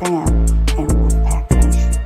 fam and Wolfpack Nation.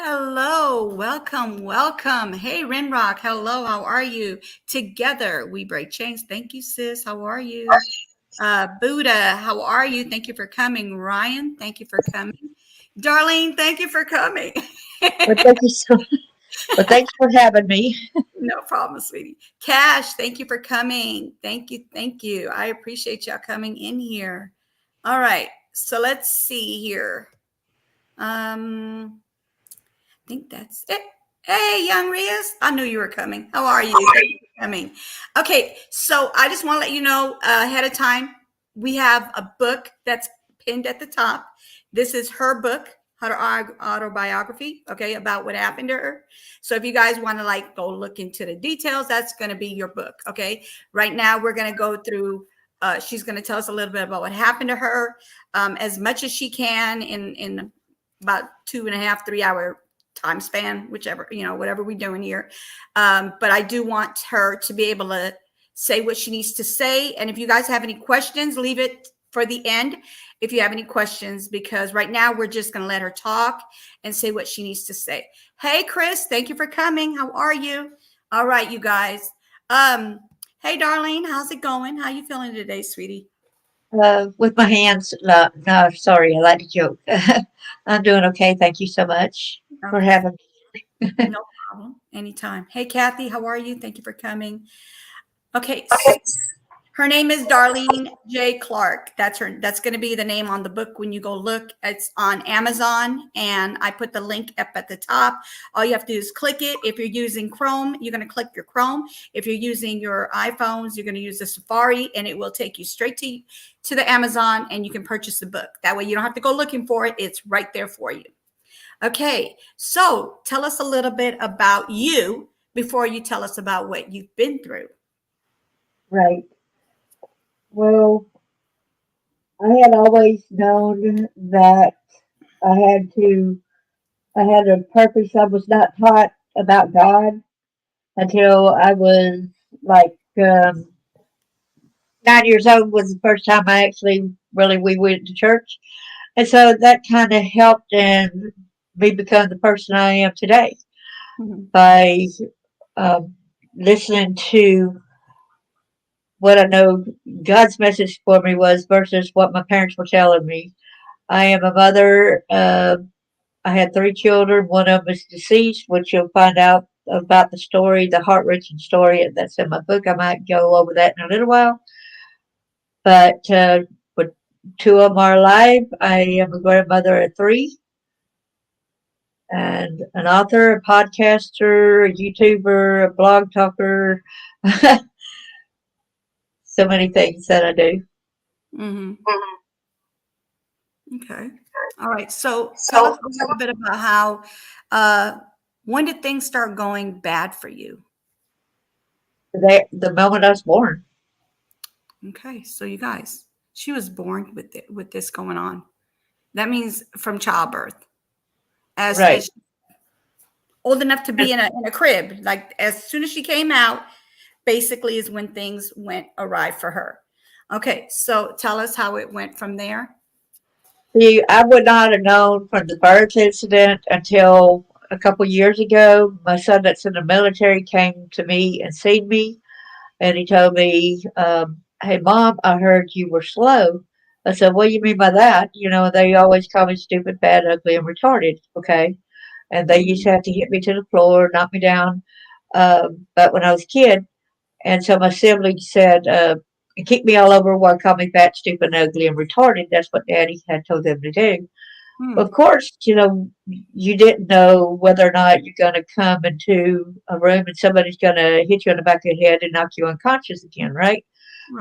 Hello, welcome. Hey, Renrock, hello, how are you? Together we break chains. Thank you, sis. How are you? Buddha, how are you? Thank you for coming. Ryan, thank you for coming. Darlene, thank you for coming. Well, thanks for having me. No problem, sweetie. Cash, thank you for coming. Thank you. I appreciate y'all coming in here. All right, so let's see here. I think that's it. Hey, young Rias, I knew you were coming. How are you? Thank you for coming. Okay, so I just want to let you know ahead of time, we have a book that's pinned at the top. This is her book, her autobiography, okay, about what happened to her. So if you guys want to like go look into the details, that's going to be your book, okay? Right now, we're going to go through. She's going to tell us a little bit about what happened to her, as much as she can in about 2.5, 3 hour time span, whichever, whatever we're doing here. But I do want her to be able to say what she needs to say. And if you guys have any questions, leave it for the end if you have any questions, because right now we're just going to let her talk and say what she needs to say. Hey, Chris, thank you for coming. How are you? All right, you guys. Hey, Darlene, how's it going? How you feeling today, sweetie? With my hands, no, sorry, I like to joke. I'm doing okay. Thank you so much for Okay, having me. no problem. Anytime. Hey, Kathy, how are you? Thank you for coming. Okay, Okay. Her name is Darlene J. Clark. That's her. That's going to be the name on the book when you go look. It's on Amazon, and I put the link up at the top. All you have to do is click it. If you're using Chrome, you're going to click your Chrome. If you're using your iPhones, you're going to use the Safari, and it will take you straight to the Amazon, and you can purchase the book. That way, you don't have to go looking for it. It's right there for you. Okay, so tell us a little bit about you before you tell us about what you've been through. Right. Well, I had always known that I had to, I had a purpose. I was not taught about God until I was like 9 years old was the first time I actually really we went to church. And so that kind of helped and me become the person I am today Mhm. by um, listening to what I know God's message for me was versus what my parents were telling me. I am a mother. I had 3 children. One of them is deceased, which you'll find out about the story, the heart wrenching story that's in my book. I might go over that in a little while. But with 2 of them are alive. I am a grandmother of 3 and an author, a podcaster, a YouTuber, a blog talker. So many things that I do. Mhm. Okay. All right. So tell us a little bit about how, uh, when did things start going bad for you? The moment I was born. Okay. So you guys, she was born with this going on. That means from childbirth, Right. as old enough to be in a crib. Like as soon as she came out, basically is when things went awry for her. Okay. So tell us how it went from there. See, I would not have known from the birth incident until a couple years ago. My son that's in the military came to me and seen me, and he told me, "Hey, Mom, I heard you were slow." I said, "What do you mean by that?" You know, they always call me stupid, bad, ugly, and retarded. Okay, and they used to have to hit me to the floor, knock me down. But when I was a kid, and so my siblings said, and kicked me all over while called me fat, stupid, ugly, and retarded. That's what Daddy had told them to do. Hmm. Of course, you didn't know whether or not you're going to come into a room and somebody's going to hit you on the back of the head and knock you unconscious again, right?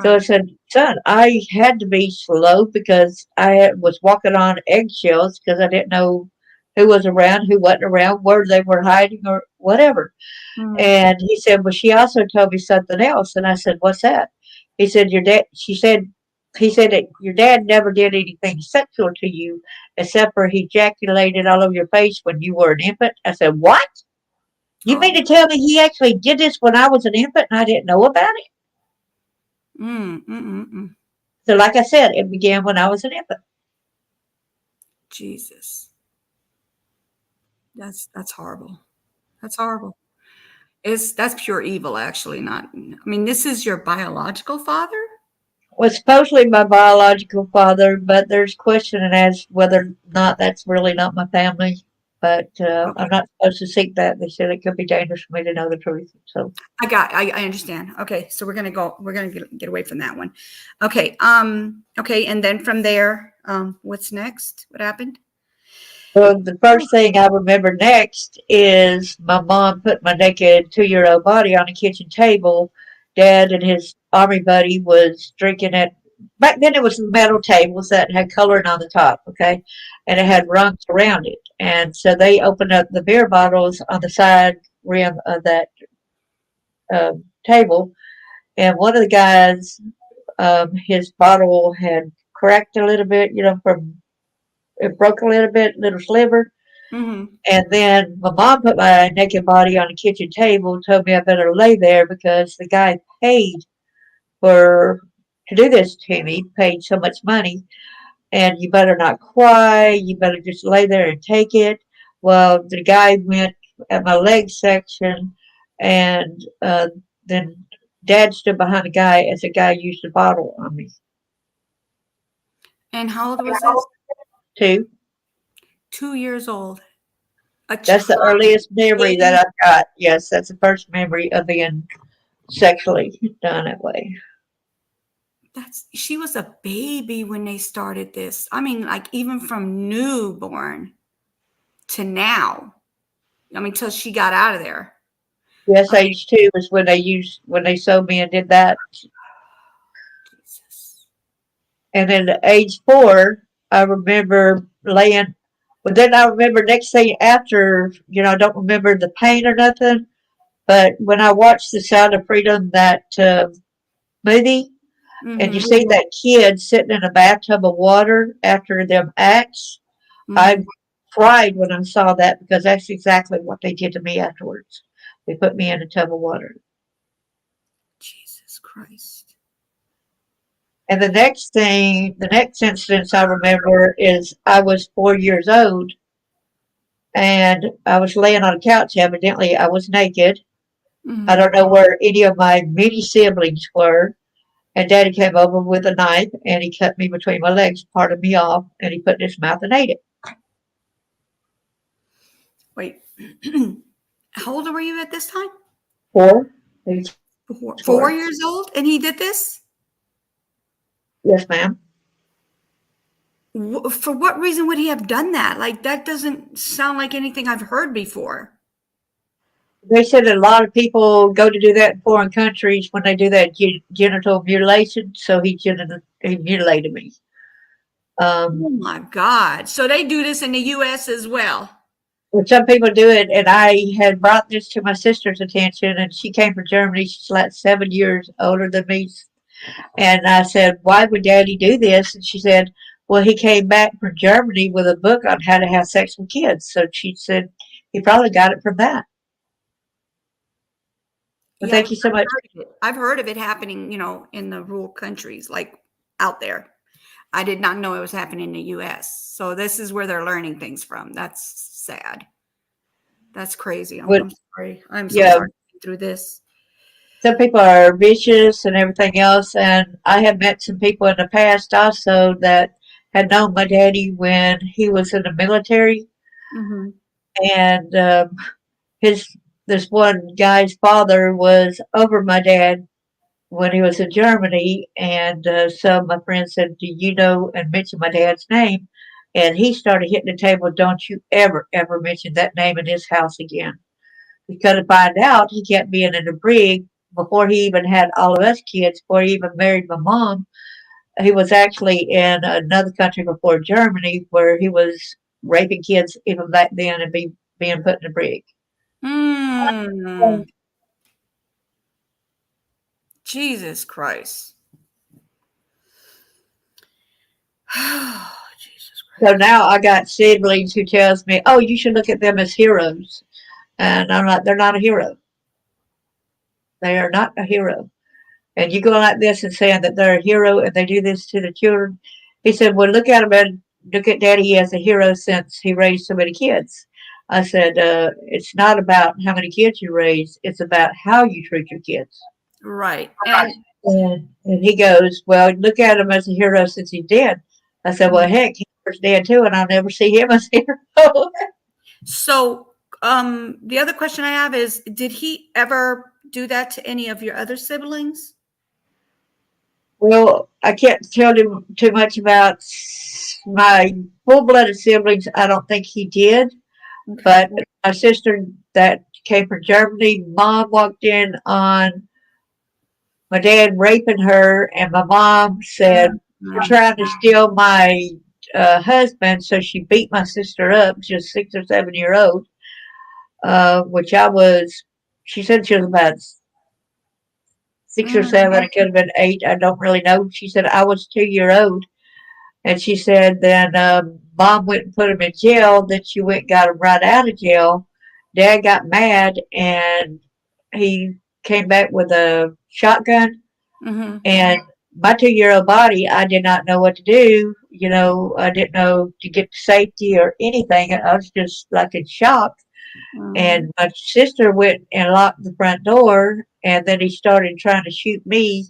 So I Right. said, son, I had to be slow because was walking on eggshells because I didn't know who was around, who wasn't around, where they were hiding, or whatever. Hmm. And he said, well, she also told me something else. And I said, what's that? He said, your dad, she said, he said that your dad never did anything sexual to you except for he ejaculated all over your face when you were an infant. I said, what? You mean Oh. to tell me he actually did this when I was an infant and I didn't know about it? Mm, mm, mm, mm. So, like I said, it began when I was an infant. Jesus. That's horrible. That's horrible. That's pure evil, actually. Not. I mean, this is your biological father. Was supposedly my biological father, but there's questioning as whether or not that's really not my family. But I'm Okay, not supposed to seek that. They said it could be dangerous for me to know the truth. So, I understand. Okay, so we're gonna go. We're gonna get away from that one. Okay. Okay, and then from there, what's next? What happened? well, the first thing I remember next is my mom put my naked 2-year-old body on a kitchen table. Dad and his army buddy was drinking at. Back then, it was metal tables that had coloring on the top, okay, and it had rungs around it. And so they opened up the beer bottles on the side rim of that table, and one of the guys, his bottle had cracked a little bit, from it broke a little bit, little sliver. Mm-hmm. And then my mom put my naked body on the kitchen table, told me I better lay there because the guy paid for to do this to me, paid so much money, and you better not cry, you better just lay there and take it. Well, the guy went at my leg section, and then Dad stood behind the guy as the guy used the bottle on me And how old was this? too. 2 years old. A That's the child earliest memory that getting. I've got. Yes, that's the first memory of being sexually done that way. she was a baby when they started this. I mean, like even from newborn to now. I mean, till she got out of there. Yes, I mean, age 2 is when they sewed me and did that. Jesus. And then at age 4, I remember laying. But then I remember next thing after, I don't remember the pain or nothing. But when I watched The Sound of Freedom, that movie, and you Mm-hmm. see that kid sitting in a bathtub of water after them acts, I Mm-hmm. cried when I saw that because that's exactly what they did to me afterwards. They put me in a tub of water. Jesus Christ. And the next instance I remember is I was 4 years old and I was laying on a couch. Evidently, I was naked. I Mm-hmm. don't know where any of my many siblings were. And Daddy came over with a knife and he cut me between my legs, parted me off, and he put it in his mouth and ate it. Wait. How old were you at this time? 4? Age Four. 4. 4 years old, and he did this. Yes, ma'am. For what reason would he have done that? Like that doesn't sound like anything I've heard before. They said that a lot of people go to do that in foreign countries when they do that genital mutilation. So he mutilated me. Oh my God! So they do this in the U.S. as well. Well, some people do it, and I had brought this to my sister's attention, and she came from Germany. She's like 7 years older than me. And I said, "Why would Daddy do this?" And she said, "Well, he came back from Germany with a book on how to have sex with kids." So she said, "He probably got it from that." But Yeah, thank you so much. I've heard of it happening, in the rural countries, like out there. I did not know it was happening in the US. So this is where they're learning things from. That's sad. That's crazy. I'm, But I'm sorry. I'm so yeah, sorry through this. some people are vicious and everything else, and I have met some people in the past also that had known my daddy when he was in the military, Hmm. and his this one guy's father was over my dad when he was in Germany, and so my friend said, "Do you know?" and mentioned my dad's name, and he started hitting the table. Don't you ever mention that name in his house again? Because to find out, he kept being in the brig before he even had all of us kids. Before he even married my mom, he was actually in another country before Germany, where he was raping kids even back then and being put in the brig. Mm, Jesus Christ. Jesus So Christ. now I got siblings who tells me, "Oh, you should look at them as heroes," and I'm like, "They're not a hero. They are not a hero." And you go like this and saying that they're a hero and they do this to the children. He said, "Well, look at him and look at Daddy as a hero since he raised so many kids." I said, "It's not about how many kids you raise; it's about how you treat your kids." Right. And And he goes, "Well, look at him as a hero since he's dead." I said, "Well, heck, he's dead too, and I'll never see him as a hero." so the other question I have is, did he ever do that to any of your other siblings? Well, I can't tell him too much about my full-blooded siblings. I don't think he did. Okay. But my sister that came from Germany, mom walked in on my dad raping her, and my mom said, "You're Mhm. trying to steal my husband." So she beat my sister up, just 6 or 7 year old, which I was. She said she was about 6 or 7. It could have been 8. I don't really know. She said I was 2 year old. And she said then mom went and put him in jail. Then she went and got him right out of jail. Dad got mad and he came back with a shotgun. Mhm. And my 2 year old body, I did not know what to do. I didn't know to get to safety or anything. I was just like in shock. Mhm. And my sister went and locked the front door. And then he started trying to shoot me.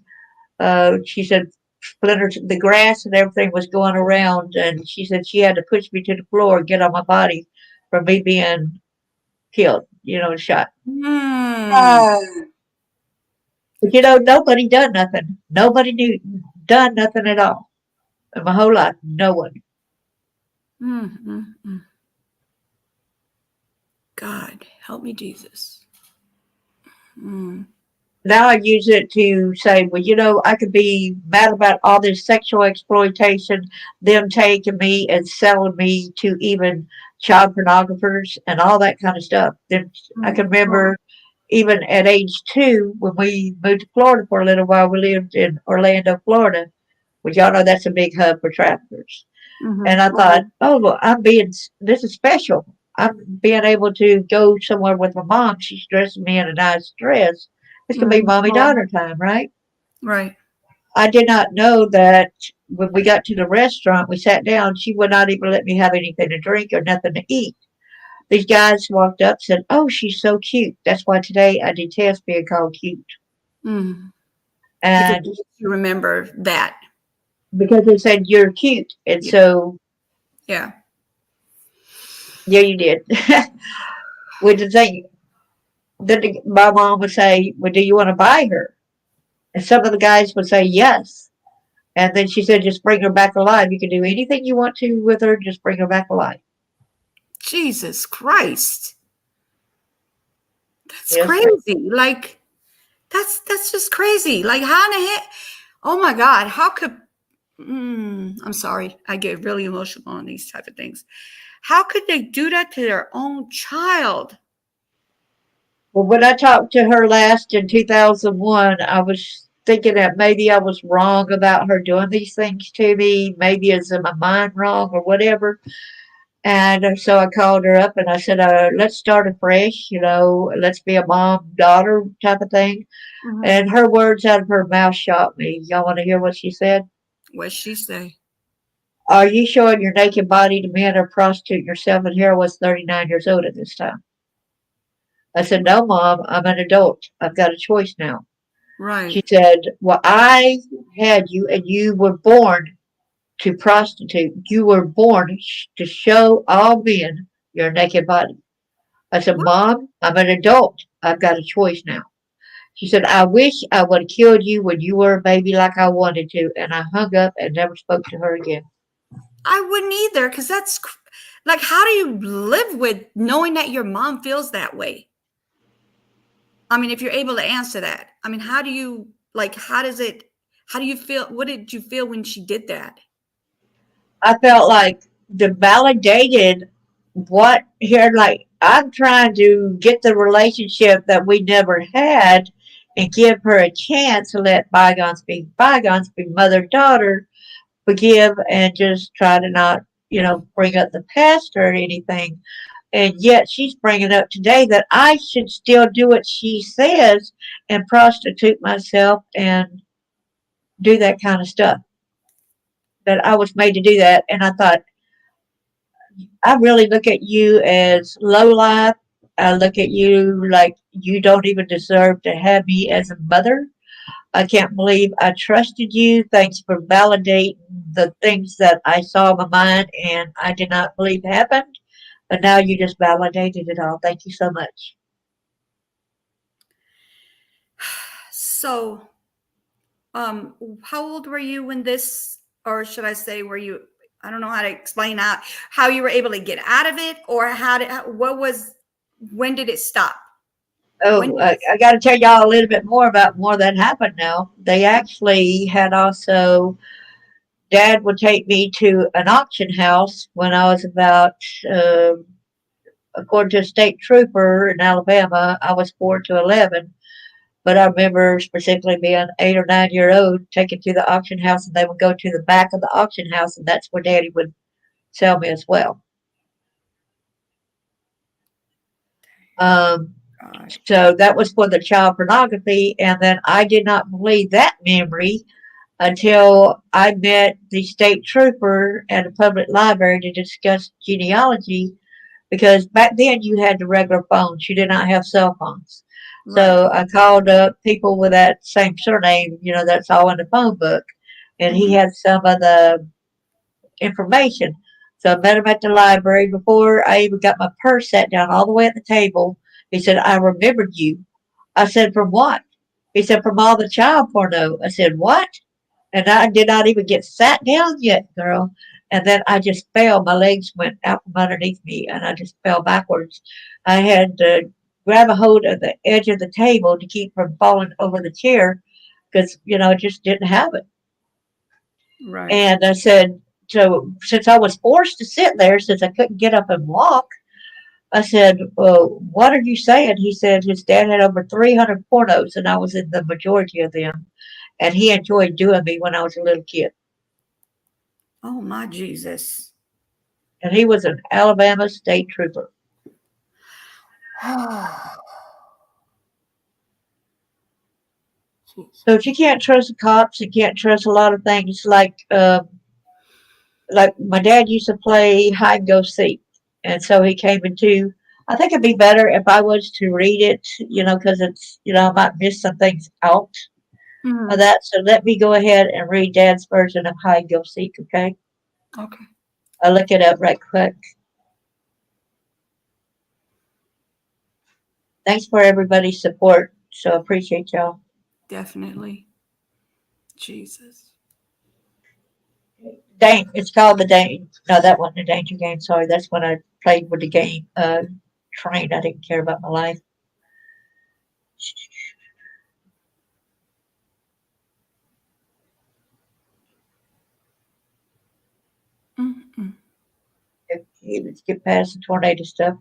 She said splinters, the grass and everything was going around, and she said she had to push me to the floor and get on my body from me being killed, shot. Mm. But nobody done nothing. Nobody knew. done nothing at all. In my whole life, no one. Mm, mm, mm. God, help me, Jesus. Mm, Now I use it to say, well, I could be mad about all this sexual exploitation, them taking me and selling me to even child pornographers and all that kind of stuff. Then I mm, can remember even at age 2, when we moved to Florida for a little while, we lived in Orlando, Florida, which y'all know that's a big hub for traffickers. And mhm. I thought, oh, well, this is special. I'm being able to go somewhere with my mom. She's dressing me in a nice dress. This could be Mhm. mommy daughter time, right? Right. I did not know that when we got to the restaurant, we sat down, she would not even let me have anything to drink or nothing to eat. These guys walked up and said, oh, she's so cute. That's why today I detest being called cute. Mm. Because And you remember that. because they said you're cute. And Yeah. so, Yeah. yeah, you did. With the thing, then my mom would say, well, do you want to buy her? And some of the guys would say yes. And then she said, just bring her back alive. You can do anything you want to with her, just bring her back alive. Jesus Christ. That's Yes, ma'am. crazy. Like that's just crazy. Like how in the heck? Oh my God. How could I'm sorry. I get really emotional on these type of things. How could they do that to their own child? Well, when I talked to her last in 2001, I was thinking that maybe I was wrong about her doing these things to me. Maybe is in my mind wrong or whatever. And so I called her up and I said, let's start afresh, let's be a mom daughter type of thing. Mhm. And her words out of her mouth shocked me. Y'all want to hear what she said? What'd she say? Are you showing your naked body to men or prostituting yourself? And here I was 39 years old at this time. I said, no, Mom, I'm an adult. I've got a choice now. Right. She said, well, I had you and you were born to prostitute. You were born to show all men your naked body. I said, What? Mom, I'm an adult. I've got a choice now. She said, I wish I would have killed you when you were a baby like I wanted to. And I hung up and never spoke to her again. I wouldn't either, because like, how do you live with knowing that your mom feels that way? I mean, if you're able to answer that, I mean, how do you like? How do you feel? What did you feel when she did that? I felt like the validated what here, like I'm trying to get the relationship that we never had and give her a chance to let bygones be mother daughter, forgive and just try to not, bring up the past or anything. And yet she's bringing up today that I should still do what she says and prostitute myself and do that kind of stuff. That I was made to do that. And I thought, I really look at you as low life. I look at you like you don't even deserve to have me as a mother. I can't believe I trusted you. Thanks for validating the things that I saw in my mind and I did not believe happened. But now you just validated it all. Thank you so much. So, how old were you when this, or should I say, were you? I don't know how to explain that. How you were able to get out of it, or what was? When did it stop? When Oh, did it? I got to tell y'all a little bit more about more that happened now. They actually had also, Dad would take me to an auction house when I was about, uh, according to a state trooper in Alabama, I was 4 to 11. But I remember specifically being 8 or 9 year old, taken to the auction house, and they would go to the back of the auction house, and that's where Daddy would sell me as well. Um, God. so that was for the child pornography, and then I did not believe that memory until I met the state trooper at a public library to discuss genealogy because back then you had the regular phones. You did not have cell phones. Right. So I called up people with that same surname, that's all in the phone book. And he Mhm. had some of the information. So I met him at the library. Before I even got my purse, sat down all the way at the table. He said, I remembered you. I said, from what? He said, from all the child porno. I said, what? And I did not even get sat down yet, girl. And then I just fell. My legs went out from underneath me, and I just fell backwards. I had to grab a hold of the edge of the table to keep from falling over the chair because, I just didn't have it. Right. And I said, so since I was forced to sit there, since I couldn't get up and walk, I said, well, what are you saying? He said his dad had over 300 pornos, and I was in the majority of them. And he enjoyed doing me when I was a little kid. Oh my Jesus. And he was an Alabama state trooper. Oh, So she can't trust the cops and can't trust a lot of things. Like my dad used to play hide and go seek, and so he came into. I think it'd be better if I was to read it, because it's I might miss some things out of mhm. that. So let me go ahead and read Dad's version of hide and go seek. Okay, Okay. I'll look it up right quick. Thanks for everybody's support. So appreciate y'all. Definitely. Jesus. It's called the Dane. No, that wasn't the Danger Game. Sorry, that's when I played with the game. Train. I didn't care about my life. Mm-mm. Okay, let's get past the tornado stuff.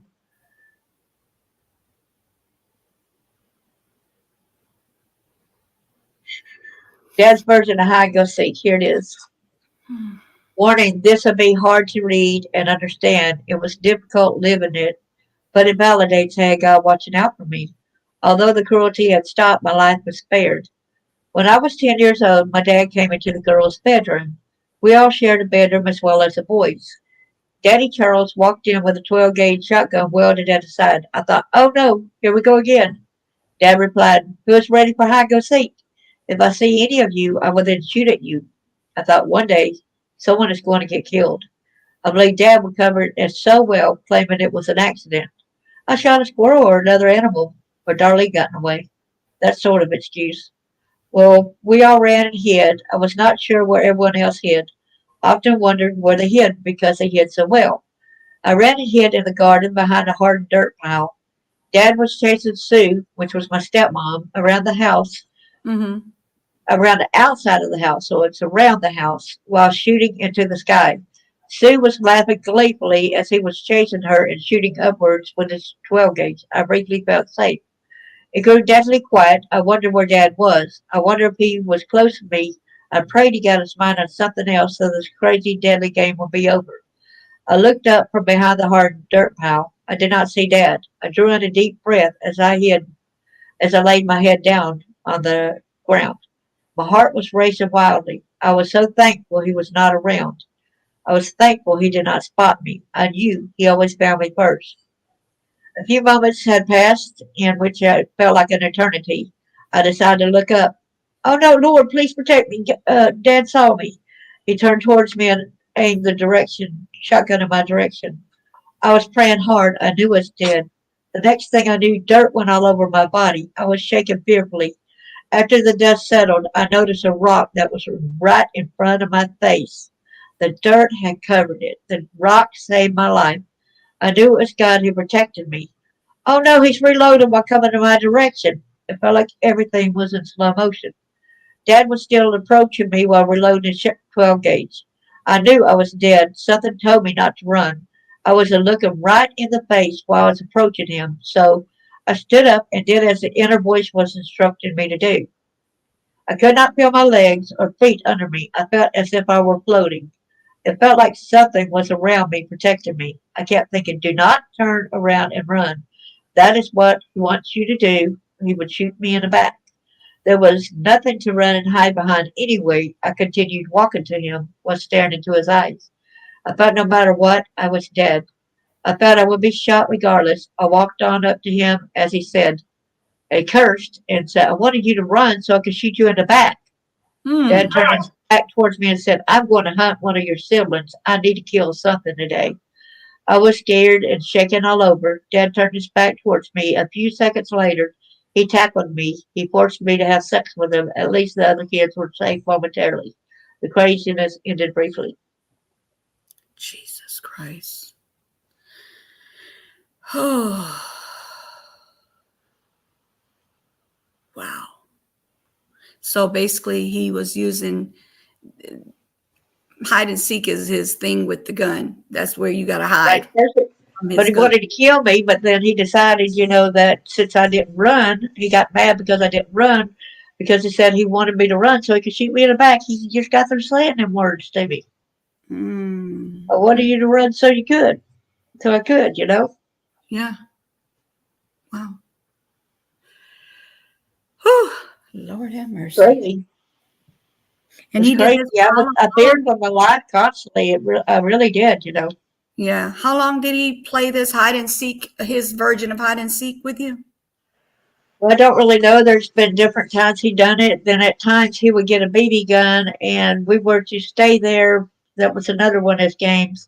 Dad's version of hide go seek. Here it is. Warning: this will be hard to read and understand. It was difficult living it, but it validates how God watching out for me. Although the cruelty had stopped, my life was spared. When I was 10 years old, my dad came into the girls' bedroom. We all shared a bedroom as well as the boys. Daddy Charles walked in with a 12-gauge shotgun welded at his side. I thought, oh no, here we go again. Dad replied, who is ready for hide go seek? If I see any of you, I will then shoot at you. I thought one day someone is going to get killed. I believe Dad would cover it so well, claiming it was an accident. I shot a squirrel or another animal, but Darlene got in the way. That sort of excuse. Well, we all ran and hid. I was not sure where everyone else hid. Often wondered where they hid because they hid so well. I ran and hid in the garden behind a hardened dirt pile. Dad was chasing Sue, which was my stepmom, around the house, Mm-hmm. around the outside of the house, so it's around the house, while shooting into the sky. Sue was laughing gleefully as he was chasing her and shooting upwards with his 12 gauge. I briefly felt safe. It grew deathly quiet. I wondered where Dad was. I wondered if he was close to me. I prayed he got his mind on something else so this crazy, deadly game would be over. I looked up from behind the hardened dirt pile. I did not see Dad. I drew in a deep breath as I laid my head down on the ground. My heart was racing wildly. I was so thankful he was not around. I was thankful he did not spot me. I knew he always found me first. A few moments had passed, in which it felt like an eternity. I decided to look up. Oh no, Lord, please protect me. Dad saw me. He turned towards me and aimed the shotgun in my direction. I was praying hard. I knew I was dead. The next thing I knew, dirt went all over my body. I was shaking fearfully. After the dust settled, I noticed a rock that was right in front of my face. The dirt had covered it. The rock saved my life. I knew it was God who protected me. Oh no, he's reloading while coming in my direction. It felt like everything was in slow motion. Dad was still approaching me while reloading his 12 gauge. I knew I was dead. Something told me not to run. I was looking right in the face while I was approaching him, so I stood up and did as the inner voice was instructing me to do. I could not feel my legs or feet under me. I felt as if I were floating. It felt like something was around me, protecting me. I kept thinking, do not turn around and run. That is what he wants you to do. He would shoot me in the back. There was nothing to run and hide behind anyway. I continued walking to him while staring into his eyes. I thought no matter what, I was dead. I thought I would be shot regardless. I walked on up to him as he said, he cursed and said, I wanted you to run so I could shoot you in the back. Dad Mm. turned his back towards me and said, I'm going to hunt one of your siblings. I need to kill something today. I was scared and shaking all over. Dad turned his back towards me. A few seconds later, He tackled me. He forced me to have sex with him. At least the other kids were safe momentarily. The craziness ended briefly. Jesus Christ. Oh, wow. So basically, he was using hide and seek as his thing with the gun. That's where you got to Right. hide Perfect. from But his he gun. wanted to kill me, but then he decided, that since I didn't run, he got mad because I didn't run, because he said he wanted me to run so he could shoot me in the back. He just got through saying them words to me. Mm. I wanted you to run so you could, so I could. Yeah. Wow. Whew. Lord have mercy. Crazy. It And was he did crazy. this for how I long? feared for my life constantly. I really did. Yeah. How long did he play this hide and seek, his version of hide and seek with you? Well, I don't really know. There's been different times he done it. Then at times he would get a BB gun, and we were to stay there. That was another one of his games.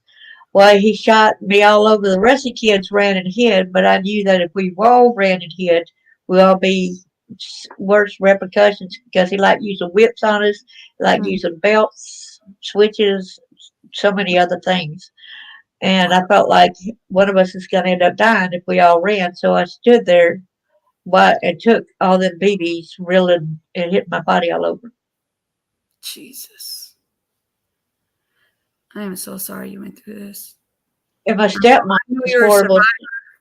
Well, he shot me all over. The rest of the kids ran and hid, but I knew that if we all ran and hid, we'd all be worse repercussions, because he liked using whips on us, like Mm. using belts, switches, so many other things. And I felt like one of us is going to end up dying if we all ran. So I stood there and took all them BBs, reeling and hit my body all over. Jesus. I am so sorry you went through this. And my stepmom I know was you're a horrible. survivor.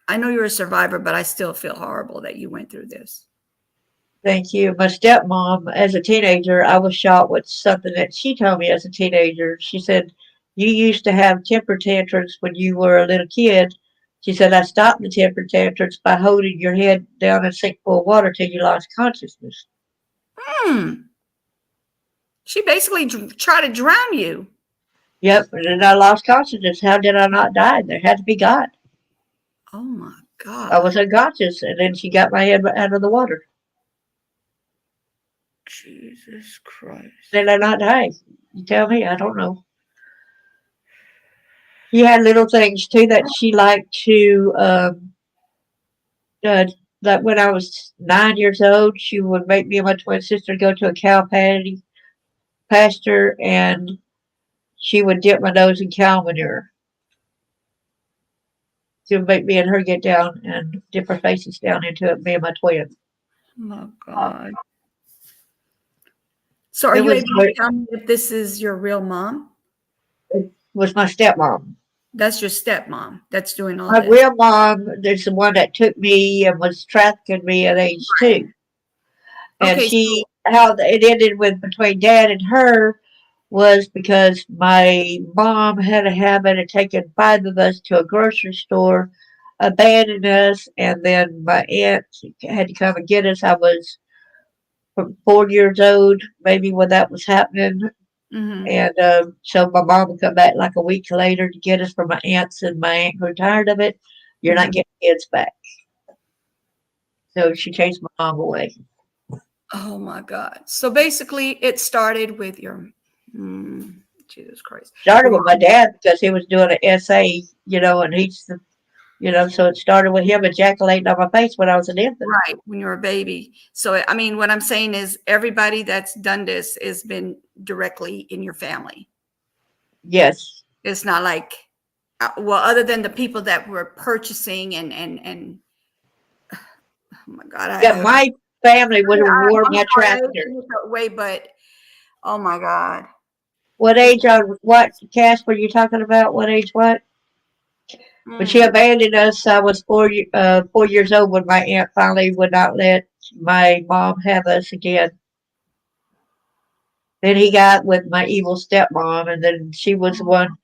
I know you're a survivor, but I still feel horrible that you went through this. Thank you. My stepmom, as a teenager, I was shot with something that she told me as a teenager. She said, "You used to have temper tantrums when you were a little kid." She said, "I stopped the temper tantrums by holding your head down in a sink full of water till you lost consciousness." Hmm. She basically tried to drown you. Yep, and then I lost consciousness. How did I not die? There had to be God. Oh my I God. was unconscious, and then she got my head out of the water. Jesus Christ. Did I not die? You tell me. I don't know. She had little things too that she liked to. Uh, like when I was 9 years old, she would make me and my twin sister go to a cow pasture, and she would dip my nose in cow manure. She would make me and her get down and dip our faces down into it, me and my twin. Oh my God. So are It you was able to tell me if this is your real mom? it was my stepmom. That's your stepmom that's doing all My this. real mom is the one that took me and was trafficking me at age 2. And Okay, so how it ended with between dad and her was because my mom had a habit of taking 5 of us to a grocery store, abandoning us, and then my aunt had to come and get us. I was 4 years old, maybe when that was happening. mhm. And so my mom would come back like a week later to get us from my aunts, and my aunt grew tired of it. You're not Mhm. getting kids back. So she chased my mom away. Oh my God. So basically it started with your Jesus Christ. Started Your with my mom, dad because he was doing an essay, and so it started with him ejaculating on my face when I was an infant. right, when you're a baby. So I mean what I'm saying is everybody that's done this has been directly in your family. Yes. It's not like well, other than the people that were purchasing and oh my God, Yeah, my family would reward I'm my sorry, I didn't trafficker. mean it that way, but oh my God. What caste were you talking about? What age what? When she Mm, abandoned us, I was 4 years old when my aunt finally would not let my mom have us again. Then he got with my evil stepmom, and then she was the one.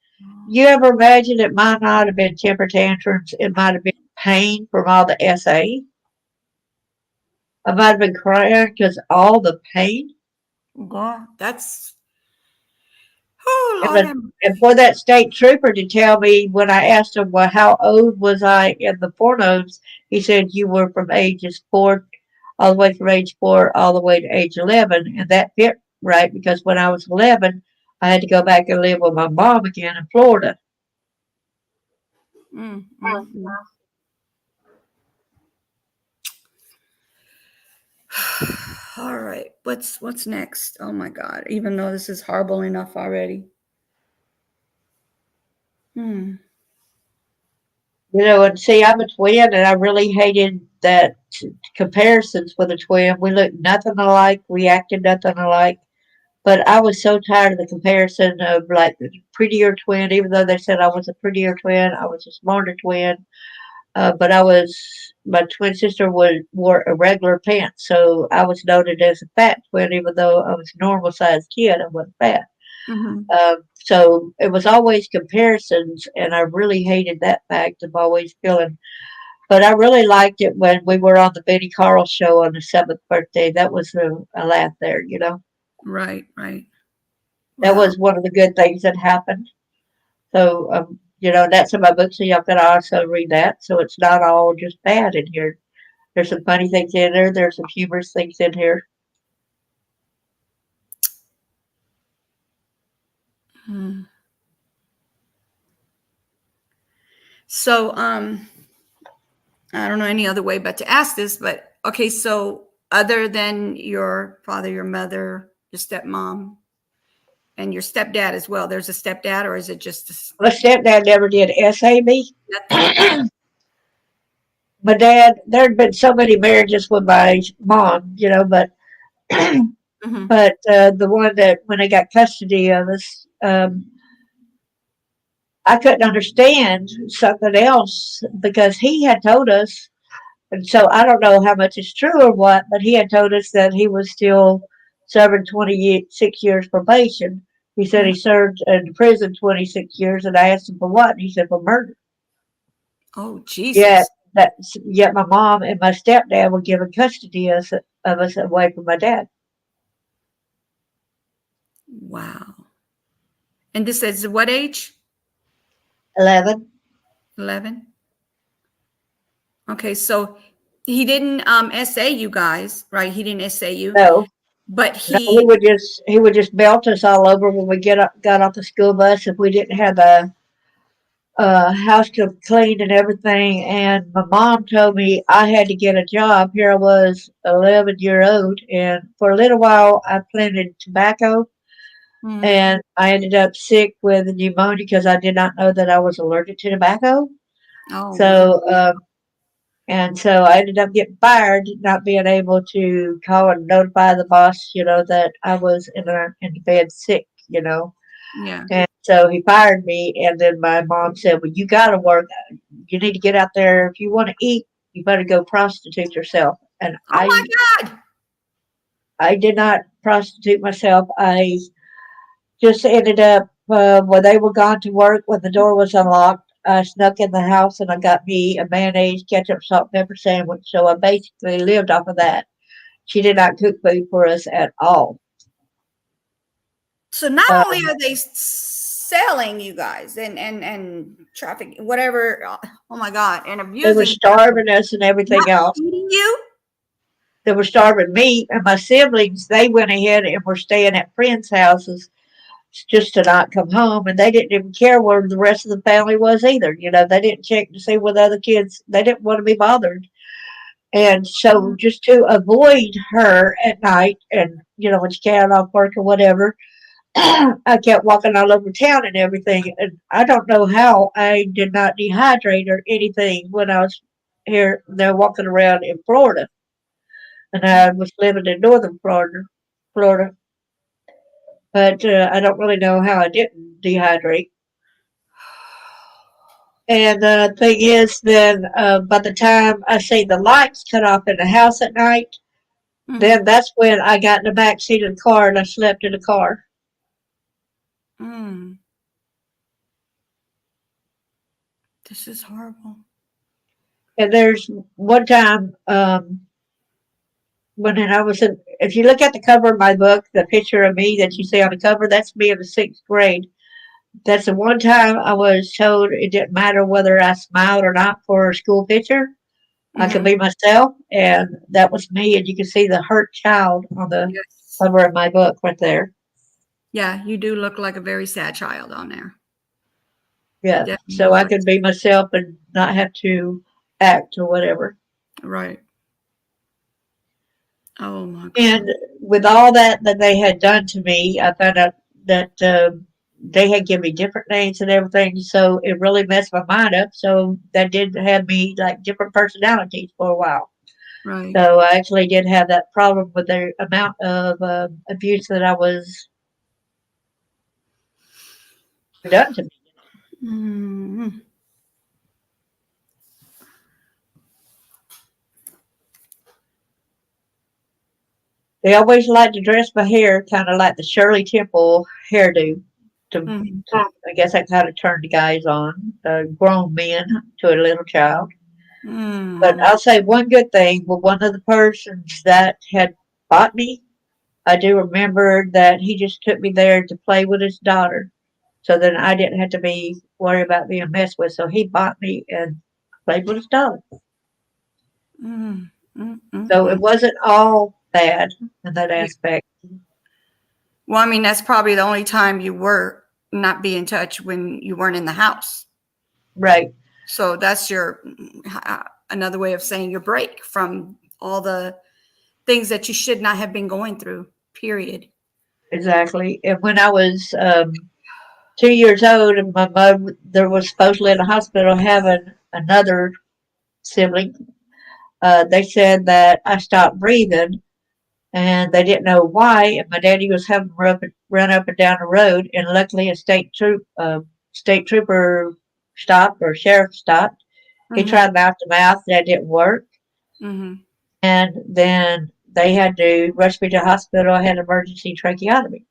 You ever imagine it might not have been temper tantrums? It might have been pain from all the SA. I might have been crying because all the pain. God, that's oh And, Lord the, have and for that state trooper to tell me when I asked him, well, how old was I in the pornos? He said, you were from ages 4, all the way from age 4, all the way to age 11. And that fit right because when I was 11, I had to go back and live with my mom again in Florida. mm, mm, mm. All right. What's next? Oh my God. Even though this is horrible enough already. Hmm. And see, I'm a twin, and I really hated that comparisons with a twin. We looked nothing alike, we acted nothing alike. But I was so tired of the comparison of like the prettier twin, even though they said I was a prettier twin, I was a smarter twin. But my twin sister wore irregular pants, so I was noted as a fat twin, even though I was a normal sized kid, I wasn't fat. Mm-hmm. So it was always comparisons, and I really hated that fact of always feeling. But I really liked it when we were on the Betty Carl show on the 7th birthday. That was a laugh there. Right. Right. That Wow. was one of the good things that happened. So, that's in my book, so y'all can also read that. So it's not all just bad in here. There's some funny things in there. There's some humorous things in here. Hmm. So, I don't know any other way but to ask this, but okay. So, other than your father, your mother, your stepmom, and your stepdad as well, there's a stepdad, or is it just My stepdad never did SA me. nothing? My dad, there had been so many marriages with my mom, but Mm-hmm. the one that when they got custody of us, I couldn't understand something else because he had told us, and so I don't know how much is true or what, but he had told us that he was still serving 26 years probation. He said Mm-hmm. he served in prison 26 years, and I asked him for what, and he said for murder. Oh, Yet Jesus. yet my mom and my stepdad were given custody of us away from my dad. Wow. And this is what age? 11. 11. Okay, so he didn't SA you guys, right? He didn't SA you, No, but no, he he would just belt us all over when we got off the school bus if we didn't have the house to clean and everything. And my mom told me I had to get a job. Here I was, 11-year old, and for a little while I planted tobacco, mm, and I ended up sick with pneumonia because I did not know that I was allergic to tobacco. oh wow. So, and so I ended up getting fired, not being able to call and notify the boss, that I was in bed sick. Yeah. And so he fired me, and then my mom said, "Well, you got to work. You need to get out there. If you want to eat, you better go prostitute yourself." And Oh my God. I did not prostitute myself. I just ended up when they were gone to work, when the door was unlocked. I snuck in the house and I got me a mayonnaise, ketchup, salt, pepper sandwich. So I basically lived off of that. She did not cook food for us at all. So not only Um, are they selling you guys and traffic, whatever. Oh my God, and they were abusing, starving us and everything not else. feeding you. They were starving me and my siblings. They went ahead and were staying at friends' houses just to not come home, and they didn't even care where the rest of the family was either. They didn't check to see where the other kids. They didn't want to be bothered, and so just to avoid her at night, and when she got off work or whatever, I kept walking all over town and everything. And I don't know how I did not dehydrate or anything when I was here there walking around in Florida, and I was living in northern Florida. But I don't really know how I didn't dehydrate. And the thing is, then by the time I see the lights cut off in the house at night, Mm-hmm. then that's when I got in the back seat of the car and I slept in the car. Mm, this is horrible. And there's one time when I was in, if you look at the cover of my book, the picture of me that you see on the cover, that's me in the 6th grade. That's the one time I was told it didn't matter whether I smiled or not for a school picture. I could Mm-hmm. be myself, and that was me. And you can see the hurt child on the Yes. cover of my book right there. Yeah, you do look like a very sad child on there. Yeah, Definitely so look I like could be myself and not have to act or whatever. right. Oh my And God. with all that they had done to me, I found out that they had given me different names and everything. So it really messed my mind up. So that did have me like different personalities for a while. Right. So I actually did have that problem with the amount of abuse that I was done to me. Mm-hmm. They always liked to dress my hair kind of like the Shirley Temple hairdo. Mm-hmm. I guess that kind of turned the guys on, grown men to a little child. But Mm-hmm. I'll say one good thing. Well, one of the persons that had bought me, I do remember that he just took me there to play with his daughter, so then I didn't have to be worried about being messed with. So he bought me and played with his daughter. So Mm-hmm. it wasn't all bad in that aspect. Well, I mean, that's probably the only time you were not be in touch when you weren't in the house. Right, So that's your another way of saying your break from all the things that you should not have been going through. Period. exactly. And when I was 2 years old, and my mother was supposedly in the hospital having another sibling, they said that I stopped breathing and they didn't know why. And my daddy was having to run up and down the road, and luckily a state trooper stopped or sheriff stopped. He Mm-hmm. tried mouth to mouth, that didn't work, Mm-hmm. and then they had to rush me to the hospital. I had emergency tracheotomy,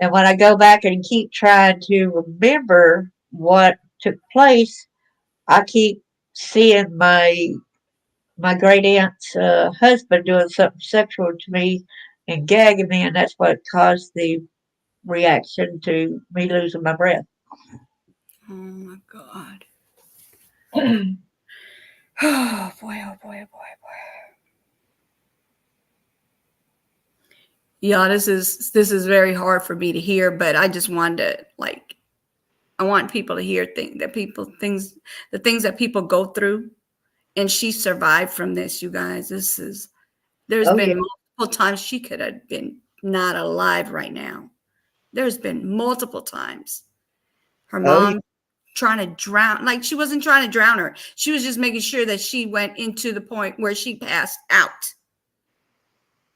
and when I go back and keep trying to remember what took place, I keep seeing my great aunt's husband doing something sexual to me and gagging me, and that's what caused the reaction to me losing my breath. Oh my God. It Oh boy, oh boy, oh boy, oh boy. Yeah, this is very hard for me to hear, but I just wanted to like I want people to hear things the things that people go through, and she survived from this. You guys, there's oh yeah, been multiple times she could have been not alive right now. There's been multiple times her oh yeah, mom trying to drown, like she wasn't trying to drown her. She was just making sure that she went into the point where she passed out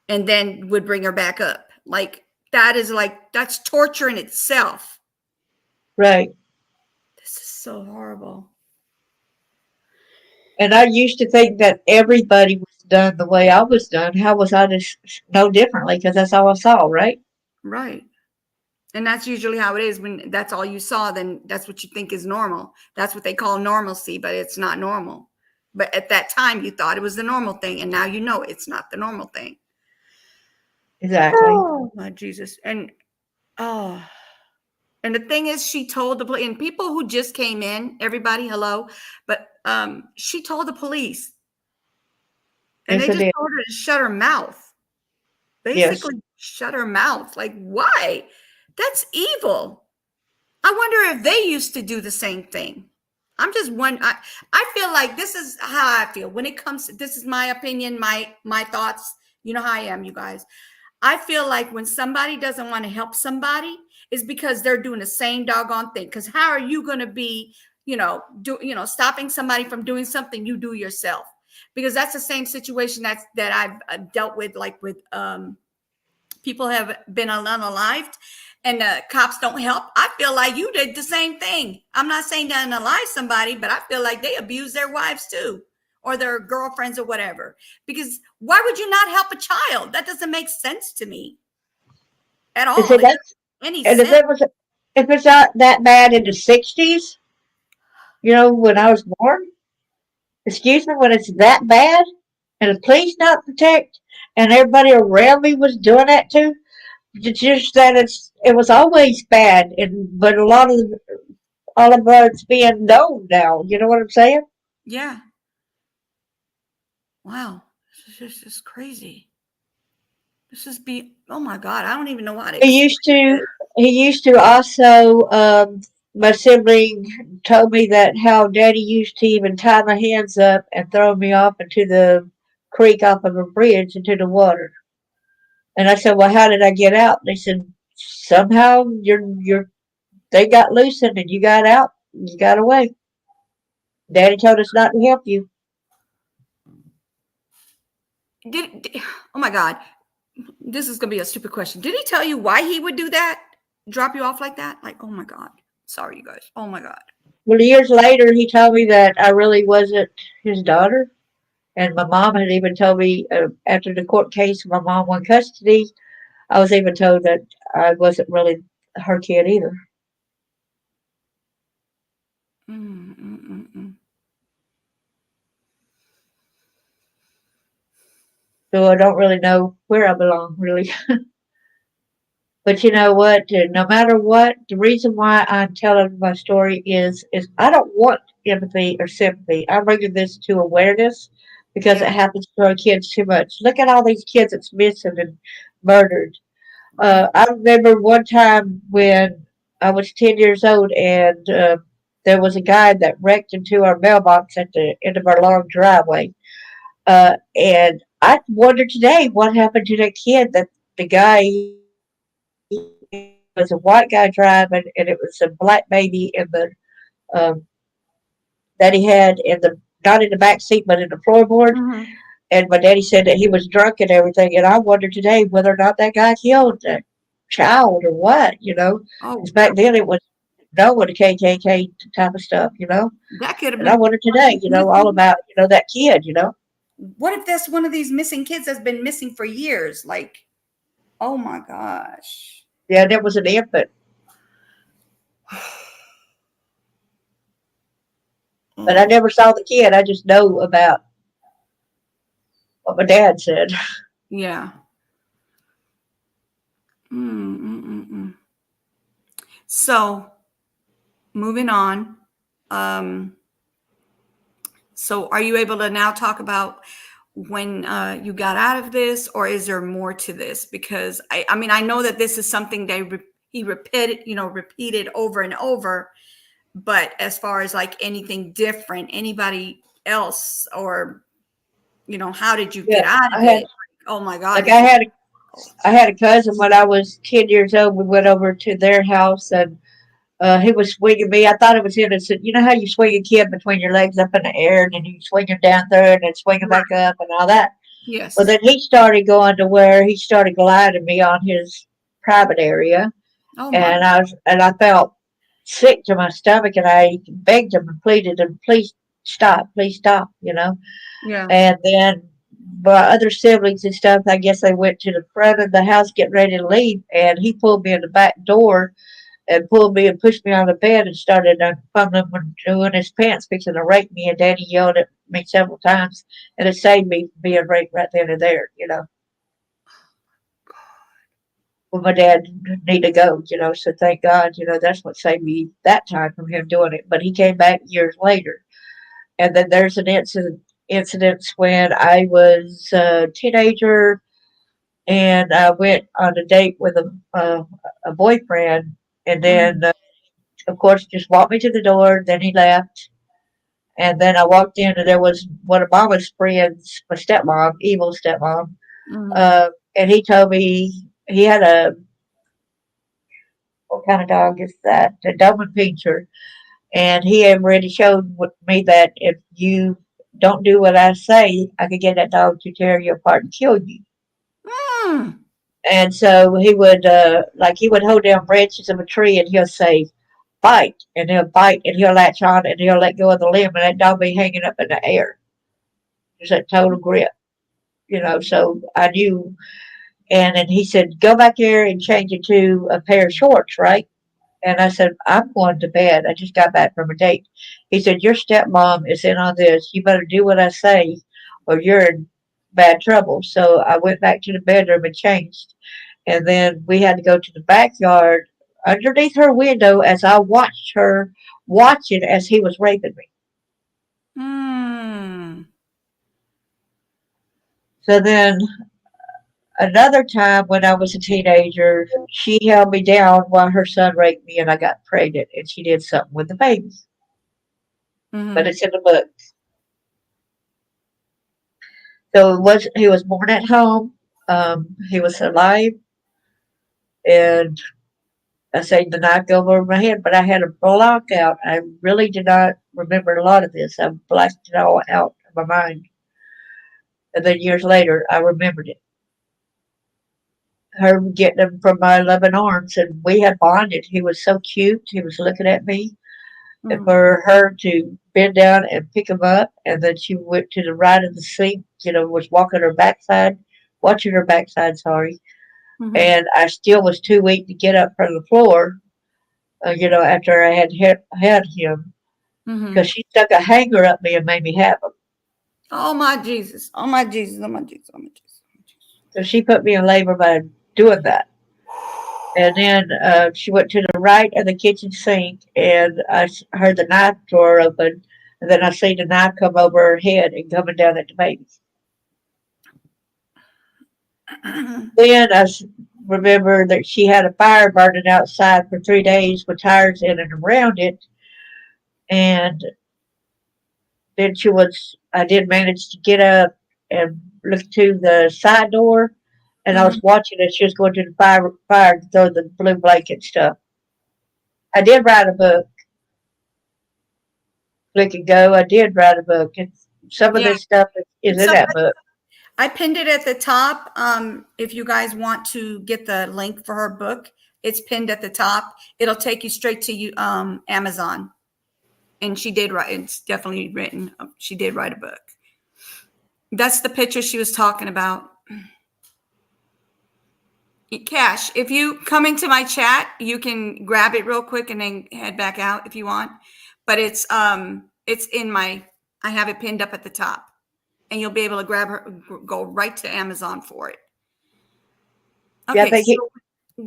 and then would bring her back up. That's torture in itself. right. This is so horrible. And I used to think that everybody was done the way I was done. How was I to know differently? Because that's all I saw, right? Right. And that's usually how it is. When that's all you saw, then that's what you think is normal. That's what they call normalcy, but it's not normal. But at that time, you thought it was the normal thing, and now you know it's not the normal thing. Exactly. Oh my Jesus! Oh, and the thing is, she told the police, and people who just came in, everybody, hello, but she told the police, and Yes, they I just did. told her to shut her mouth. Yes. Basically, shut her mouth. Like, why? That's evil. I wonder if they used to do the same thing. I'm just one. I feel like this is how I feel when it comes. This is my opinion, my thoughts. You know how I am, you guys. I feel like when somebody doesn't want to help somebody, is because they're doing the same doggone thing. Because how are you going to be, stopping somebody from doing something you do yourself? Because that's the same situation that I've dealt with, like with people have been unalived and the cops don't help. I feel like you did the same thing. I'm not saying to unalive somebody, but I feel like they abuse their wives too, or their girlfriends or whatever. Because why would you not help a child? That doesn't make sense to me at And all. see, It doesn't that's make any and sense. if it's not that bad in the '60s, when I was born, excuse me, when it's that bad, and the police not protect, and everybody around me was doing that too. It's just that it was always bad, and but a lot of all of it's being known now. You know what I'm saying? Yeah. Wow. This is crazy. Oh my God. I don't even know how to He used explain to this. he used to also my sibling told me that how daddy used to even tie my hands up and throw me off into the creek off of a bridge into the water. And I said, well, how did I get out? They said, somehow they got loosened and you got out. You got away. Daddy told us not to help you. Did oh my God, this is gonna be a stupid question. Did he tell you why he would do that? Drop you off like that? Like, oh my God. Sorry, you guys. Oh my God. Well, years later, he told me that I really wasn't his daughter. And my mom had even told me after the court case, my mom won custody. I was even told that I wasn't really her kid either. Mm, mm, mm, mm. So I don't really know where I belong, really. But you know what? No matter what, the reason why I'm telling my story is I don't want empathy or sympathy. I'm bringing this to awareness because it Yeah, happens to our kids too much. Look at all these kids that's missing and murdered. right. I remember one time when I was 10 years old and there was a guy that wrecked into our mailbox at the end of our long driveway. And I wonder today what happened to that kid that the guy it was a white guy driving and it was a black baby in the um, that he had in the not in the back seat but in the floorboard. Mhm. And my daddy said that he was drunk and everything. And I wonder today whether or not that guy killed that child or what, you know. Oh, Because back then it was no with the KKK type of stuff, you know. that could have And I been wonder today, all missing. about, that kid, you know. What if that's one of these missing kids that's been missing for years? Like, oh my gosh. Yeah, that was an infant. But I Mm, never saw the kid. I just know about what my dad said. yeah. Mm, mm, mm, mm. So, moving on. Um, so, are you able to now talk about when you got out of this, or is there more to this? Because I mean, I know that this is something he repeated, repeated over and over. But as far as like anything different, anybody else, or how did you Yeah, get out I of had it? Oh my God, like if you. I had a cousin when I was 10 years old. We went over to their house and he was swinging me. I thought it was innocent. You know how you swing a kid between your legs up in the air and then you swing him down there and then swing him Right. back up and all that. Well, Yes. then he started going to where he started gliding me on his private area, Oh my. and I felt sick to my stomach, and I begged him and pleaded him, please stop, you know. Yeah. And then my other siblings and stuff, I guess they went to the front of the house getting ready to leave, and he pulled me in the back door and pulled me and pushed me on the bed and started fumbling and doing his pants, fixing to rape me. And Daddy yelled at me several times, and it saved me from being raped right then and there, you know. Well, my dad need to go, so thank God, that's what saved me that time from him doing it. But he came back years later. And then there's an incidents when I was a teenager and I went on a date with a boyfriend, and then Mhm. of course just walked me to the door. Then he left, and then I walked in, and there was one of Mama's friends, my stepmom, evil stepmom, Mhm. and he told me he had a what kind of dog is that? A Doberman Pinscher, and he had already showed me that if you don't do what I say, I could get that dog to tear you apart and kill you. Mm. And so he would, like, he would hold down branches of a tree and he'll say, bite, and he'll bite and he'll latch on and he'll let go of the limb and that dog be hanging up in the air. Just that total grip, So I knew. And then he said, go back there and change into a pair of shorts, right? And I said, I'm going to bed. I just got back from a date. He said, your stepmom is in on this. You better do what I say or you're in bad trouble. So I went back to the bedroom and changed. And then we had to go to the backyard underneath her window as I watched her watching as he was raping me. Mm. So then another time when I was a teenager, she held me down while her son raped me and I got pregnant and she did something with the baby. But Mhm. it's in the book. So he was born at home. He was alive, and I saved the knife over my head, but I had a block out. I really did not remember a lot of this. I blacked it all out of my mind. And then years later, I remembered it. Her getting him from my loving arms, and we had bonded. He was so cute. He was looking at me, and Mm-hmm. for her to bend down and pick him up, and then she went to the right of the seat, was walking her backside, watching her backside, sorry. Mm-hmm. And I still was too weak to get up from the floor, after I had him, Mm-hmm. because she stuck a hanger up me and made me have him. Oh my Jesus! Oh my Jesus! Oh my Jesus! Oh my Jesus! So she put me in labor by doing that. And then she went to the right of the kitchen sink, and heard the knife drawer open, and then I seen the knife come over her head and coming down at the baby. Then remember that she had a fire burning outside for 3 days with tires in and around it, and then I did manage to get up and look to the side door, and I Mm-hmm. was watching as she was going to the fire to throw the blue blanket stuff. I did write a book, Click and Go. I did write a book, and some of Yeah. this stuff is in So that book. I pinned it at the top. If you guys want to get the link for her book, it's pinned at the top. It'll take you straight to Amazon. And she did write. It's definitely written. She did write a book. That's the picture she was talking about. Cash, if you come into my chat, you can grab it real quick and then head back out if you want. But it's in my. I have it pinned up at the top, and you'll be able to grab her. Go right to Amazon for it. Yeah, I Okay, think so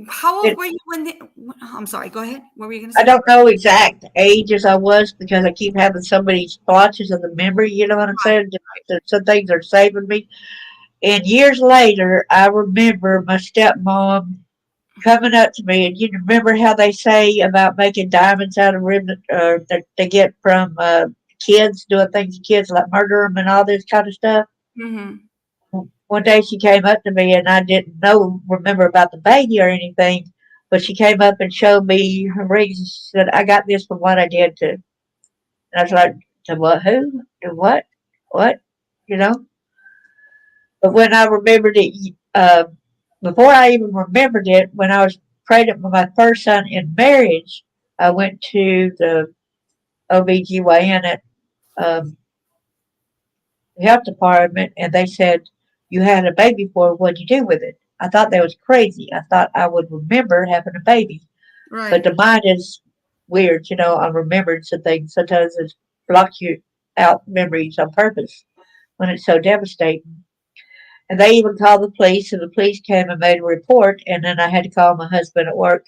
how old it, were you when I'm sorry, go ahead. What were you going to I say? don't know exact age as I was because I keep having so many splotches of the memory. You know what I'm Right, saying? Some things are saving me. And years later, I remember my stepmom coming up to me, and you remember how they say about making diamonds out of ribbon, that they get from kids doing things to kids like murder them and all this kind of stuff. Mm-hmm. One day she came up to me, and I didn't remember about the baby or anything, but she came up and showed me her rings. And she said, "I got this from what I did to." And I was like, "To what? Who? To what? What?" You know. But when I remembered it, before I even remembered it, when I was pregnant with my first son in marriage, I went to the OBGYN at um, the health department, and they said, "You had a baby for, what'd you do with it?" I thought that was crazy. I thought I would remember having a baby. But Right. the mind is weird, on remembrance of things. Sometimes it blocks you out memories on purpose when it's so devastating. And they even called the police, and the police came and made a report. And then I had to call my husband at work,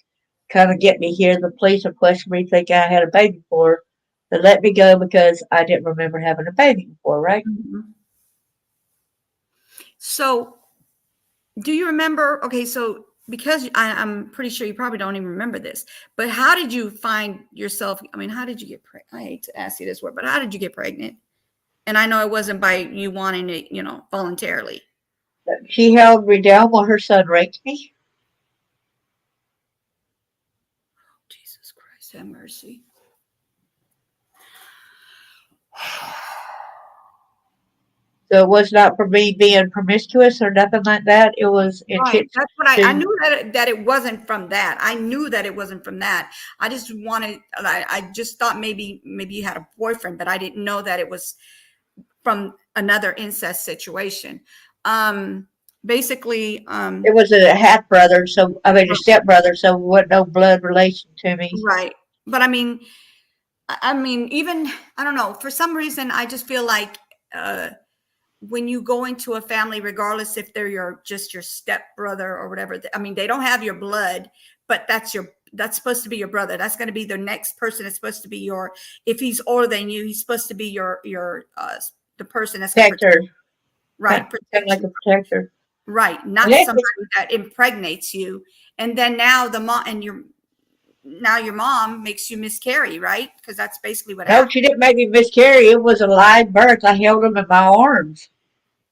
kind of get me here. The police will question me, think I had a baby before. They let me go because I didn't remember having a baby before, right? Mhm. So, do you remember? Okay, so because I'm pretty sure you probably don't even remember this, but how did you find yourself? I mean, how did you get pregnant? I hate to ask you this word, but how did you get pregnant? And I know it wasn't by you wanting it, voluntarily. She held me down while her son raped me. Jesus Christ, have mercy. So it was not for me being promiscuous or nothing like that. It was Right. intentional That's what I to. knew that it wasn't from that. I knew that it wasn't from that. I just wanted. I just thought maybe you had a boyfriend, but I didn't know that it was from another incest situation. Um, basically, It was a half brother, so I mean a step brother, so it wasn't no blood relation to me. right. But I mean, even I don't know. For some reason, I just feel like when you go into a family, regardless if they're your step brother or whatever, I mean, they don't have your blood, but that's supposed to be your brother. That's going to be the next person. It's supposed to be if he's older than you, he's supposed to be your the person that's going to Protector, kind of protect like you. a protector. Right. And Not that, somebody that impregnates you. And then now your mom makes you miscarry, right? Because that's basically what no, happened. she didn't make me miscarry. It was a live birth. I held him in my arms.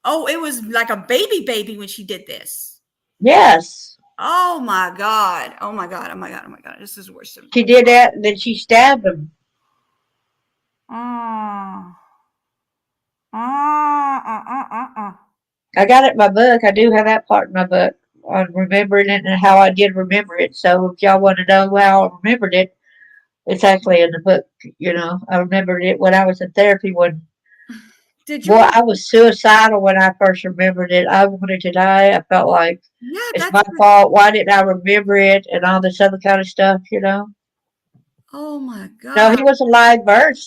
Oh, it was like a baby when she did this. Yes. Oh my God. Oh my God. Oh my God. Oh my God. This is worse than. She did that and then she stabbed him. Oh. Oh. I got it in my book. I do have that part in my book on remembering it and how I did remember it. So if y'all want to know how I remembered it, it's actually in the book. I remembered it when I was in therapy when, Did your boy, mom? I was suicidal when I first remembered it. I wanted to die. I felt like Yeah, it's that's. my fault. Why didn't I remember it and all this other kind of stuff. Oh my No, God. he was a live birth.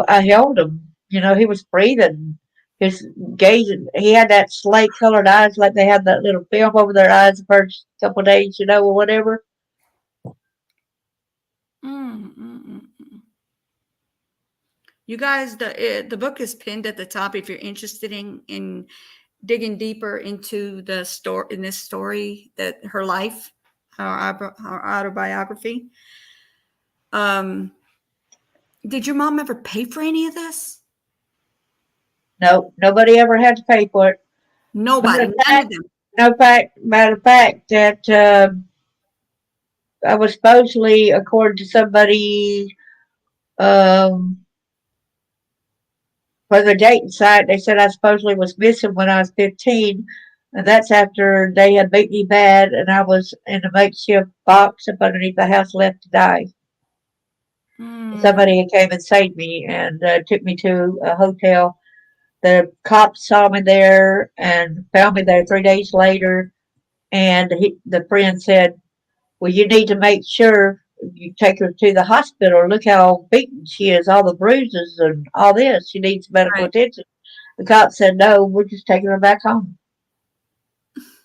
I held him. He was breathing. His gazing. He had that slate colored eyes, like they had that little film over their eyes the first couple of days, or whatever. Mm. You guys, the book is pinned at the top if you're interested in digging deeper into the story in this story that her life, her autobiography. Um, did your mom ever pay for any of this? No, nobody ever had to pay for it. Matter Nobody, of none of fact, them. no fact. Matter of fact, that I was supposedly, according to somebody, um, for the dating site, they said I supposedly was missing when I was 15. And that's after they had beat me bad and I was in a makeshift box up underneath the house left to die. Mm, Somebody came and saved me and took me to a hotel. The cops saw me there and found me there 3 days later. And the friend said, well, you need to make sure you take her to the hospital. Look how beaten she is, all the bruises and all this. She needs medical right. attention. The cop said, no, we're just taking her back home.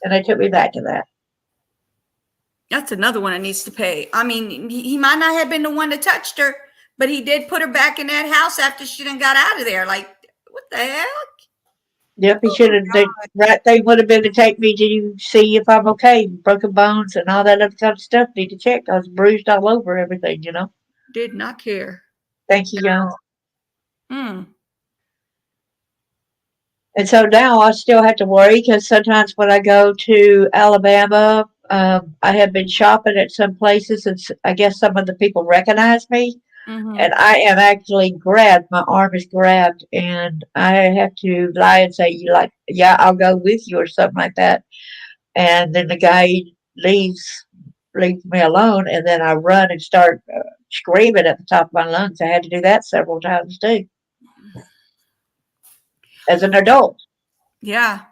And they took me back to that. That's another one that needs to pay. I mean, he might not have been the one that touched her, but he did put her back in that house after she done got out of there. Like, what the hell? Yep, he should have. The right thing would have been to take me to see if I'm okay. Broken bones and all that other kind of stuff. Need to check. I was bruised all over everything. Did not care. Thank you, young. Mm. And so now I still have to worry because sometimes when I go to Alabama, I have been shopping at some places and I guess some of the people recognize me. And Mm-hmm. I am actually grabbed. My arm is grabbed, and I have to lie and say, "You like, yeah, I'll go with you," or something like that. And then the guy leaves me alone, and then I run and start screaming at the top of my lungs. I had to do that several times too, as an adult. Yeah,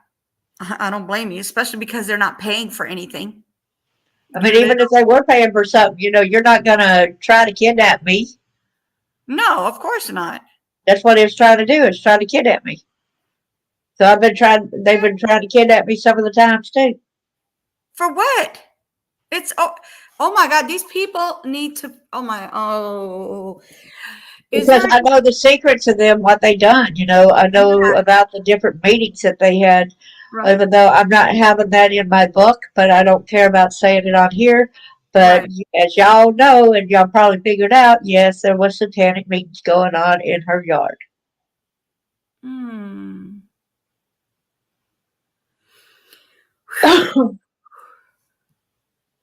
I don't blame you, especially because they're not paying for anything. I mean, They even if they were paying for something, you're not gonna try to kidnap me. no, of course not. That's what it's trying to do. It's trying to kidnap me. So I've been trying. They've been trying to kidnap me some of the times too. For what? It's oh my God, these people need to is Because there I know the secrets of them, what they done. I know about the different meetings that they had. right, Even though I'm not having that in my book, but I don't care about saying it on here. But right. as y'all know, and y'all probably figured out, yes, there was satanic meetings going on in her yard. Hmm.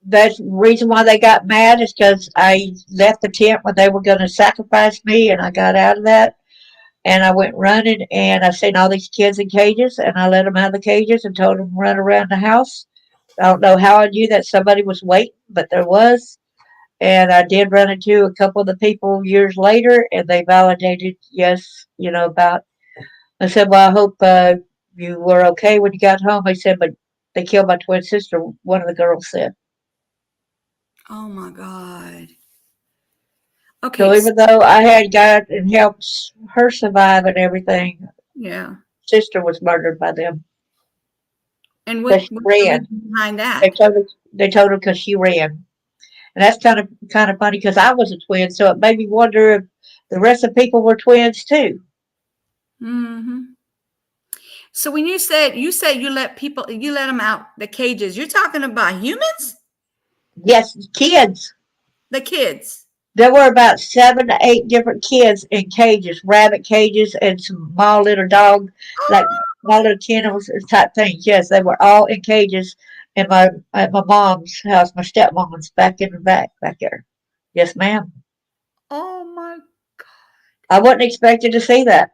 That's the reason why they got mad is because I left the tent when they were going to sacrifice me, and I got out of that. And I went running, and I seen all these kids in cages, and I let them out of the cages and told them to run around the house. I don't know how I knew that somebody was waiting, but there was. And I did run into a couple of the people years later, and they validated, yes, about. I said, well, I hope you were okay when you got home. They said, but they killed my twin sister, one of the girls said. Oh my God. Okay, So even though I had got and helped her survive and everything, yeah. sister was murdered by them And because she what's the ran. reason behind They that? told her. They told her because she ran, and that's kind of funny because I was a twin, so it made me wonder if the rest of the people were twins too. Hmm. So when you said you let them out the cages, you're talking about humans, Yes, kids. the kids. There were about 7 to 8 different kids in cages, rabbit cages, and some small little dog. Like my little kennels type things. Yes, they were all in cages in my at my mom's house, my stepmom's back in the back there. Yes, ma'am. Oh my. I wasn't expecting to see that.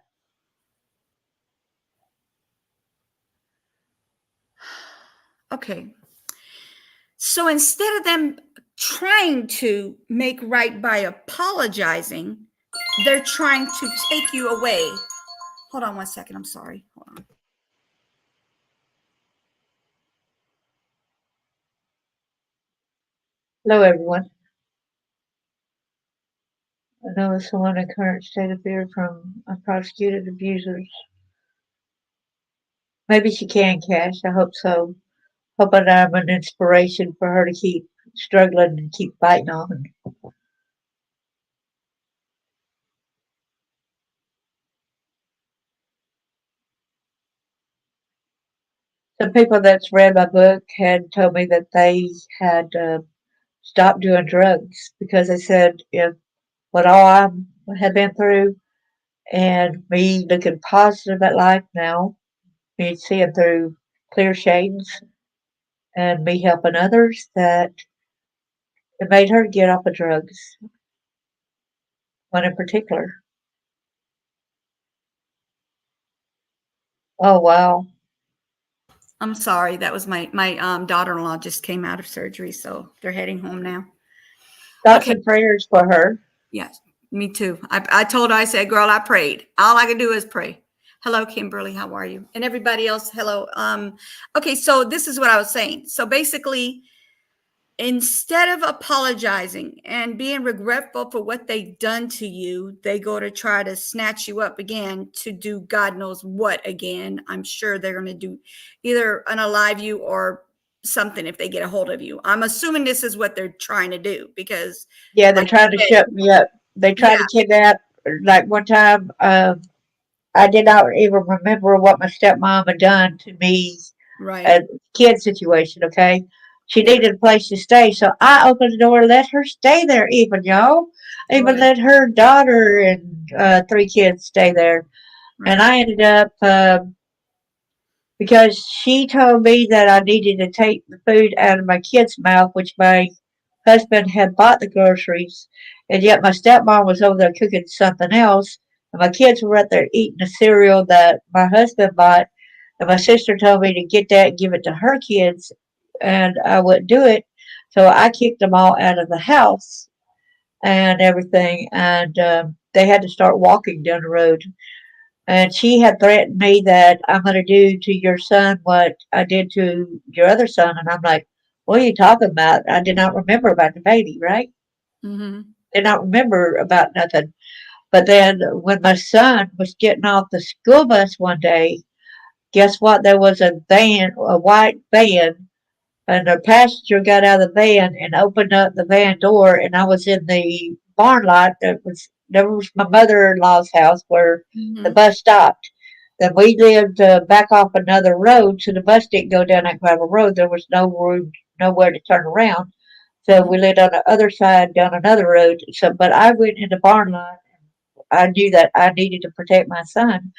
Okay. So instead of them trying to make right by apologizing, they're trying to take you away. Hold on one second. I'm sorry. Hold on. Hello, everyone. I know someone in current state of fear from prosecuted abusers. Maybe she can, Cash. I hope so. Hope that I'm an inspiration for her to keep struggling and keep fighting on. Some people that's read my book had told me that they had stopped doing drugs because they said if what all I had been through and me looking positive at life now, me seeing through clear shades and me helping others, that it made her get off of drugs, one in particular. Oh, wow. I'm sorry. That was my daughter-in-law just came out of surgery, so they're heading home now. Thoughts Okay. and prayers for her. Yes, me too. I told her, I said, girl, I prayed. All I can do is pray. Hello, Kimberly. How are you? And everybody else, hello. Okay, so this is what I was saying. So basically, instead of apologizing and being regretful for what they've done to you, they go to try to snatch you up again to do God knows what again. I'm sure they're going to do either unalive you or something if they get a hold of you. I'm assuming this is what they're trying to do because, Yeah, they like tried to you said, shut me up. They yeah, tried to kidnap. Like one time, I did not even remember what my stepmom had done to me right. a kid situation, okay? She Yeah, needed a place to stay, so I opened the door and let her stay there, even, y'all. I even right, let her daughter and three kids stay there. And right. I ended up, because she told me that I needed to take the food out of my kid's mouth, which my husband had bought the groceries, and yet my stepmom was over there cooking something else, and my kids were right there eating the cereal that my husband bought, and my sister told me to get that and give it to her kids, and I wouldn't do it, so I kicked them all out of the house and everything, and they had to start walking down the road. And she had threatened me that I'm going to do to your son what I did to your other son. And I'm like, what are you talking about? I did not remember about the baby, right? Mm-hmm. Did not remember about nothing. But then when my son was getting off the school bus one day, guess what? There was a van, a white van, and the passenger got out of the van and opened up the van door, and I was in the barn lot that was there was my mother-in-law's house where the Mm-hmm. bus stopped. Then we lived back off another road, so the bus didn't go down that gravel road. There was no room, nowhere to turn around. So Mm-hmm. we lived on the other side down another road. So, but I went in the barn lot. I knew that I needed to protect my son,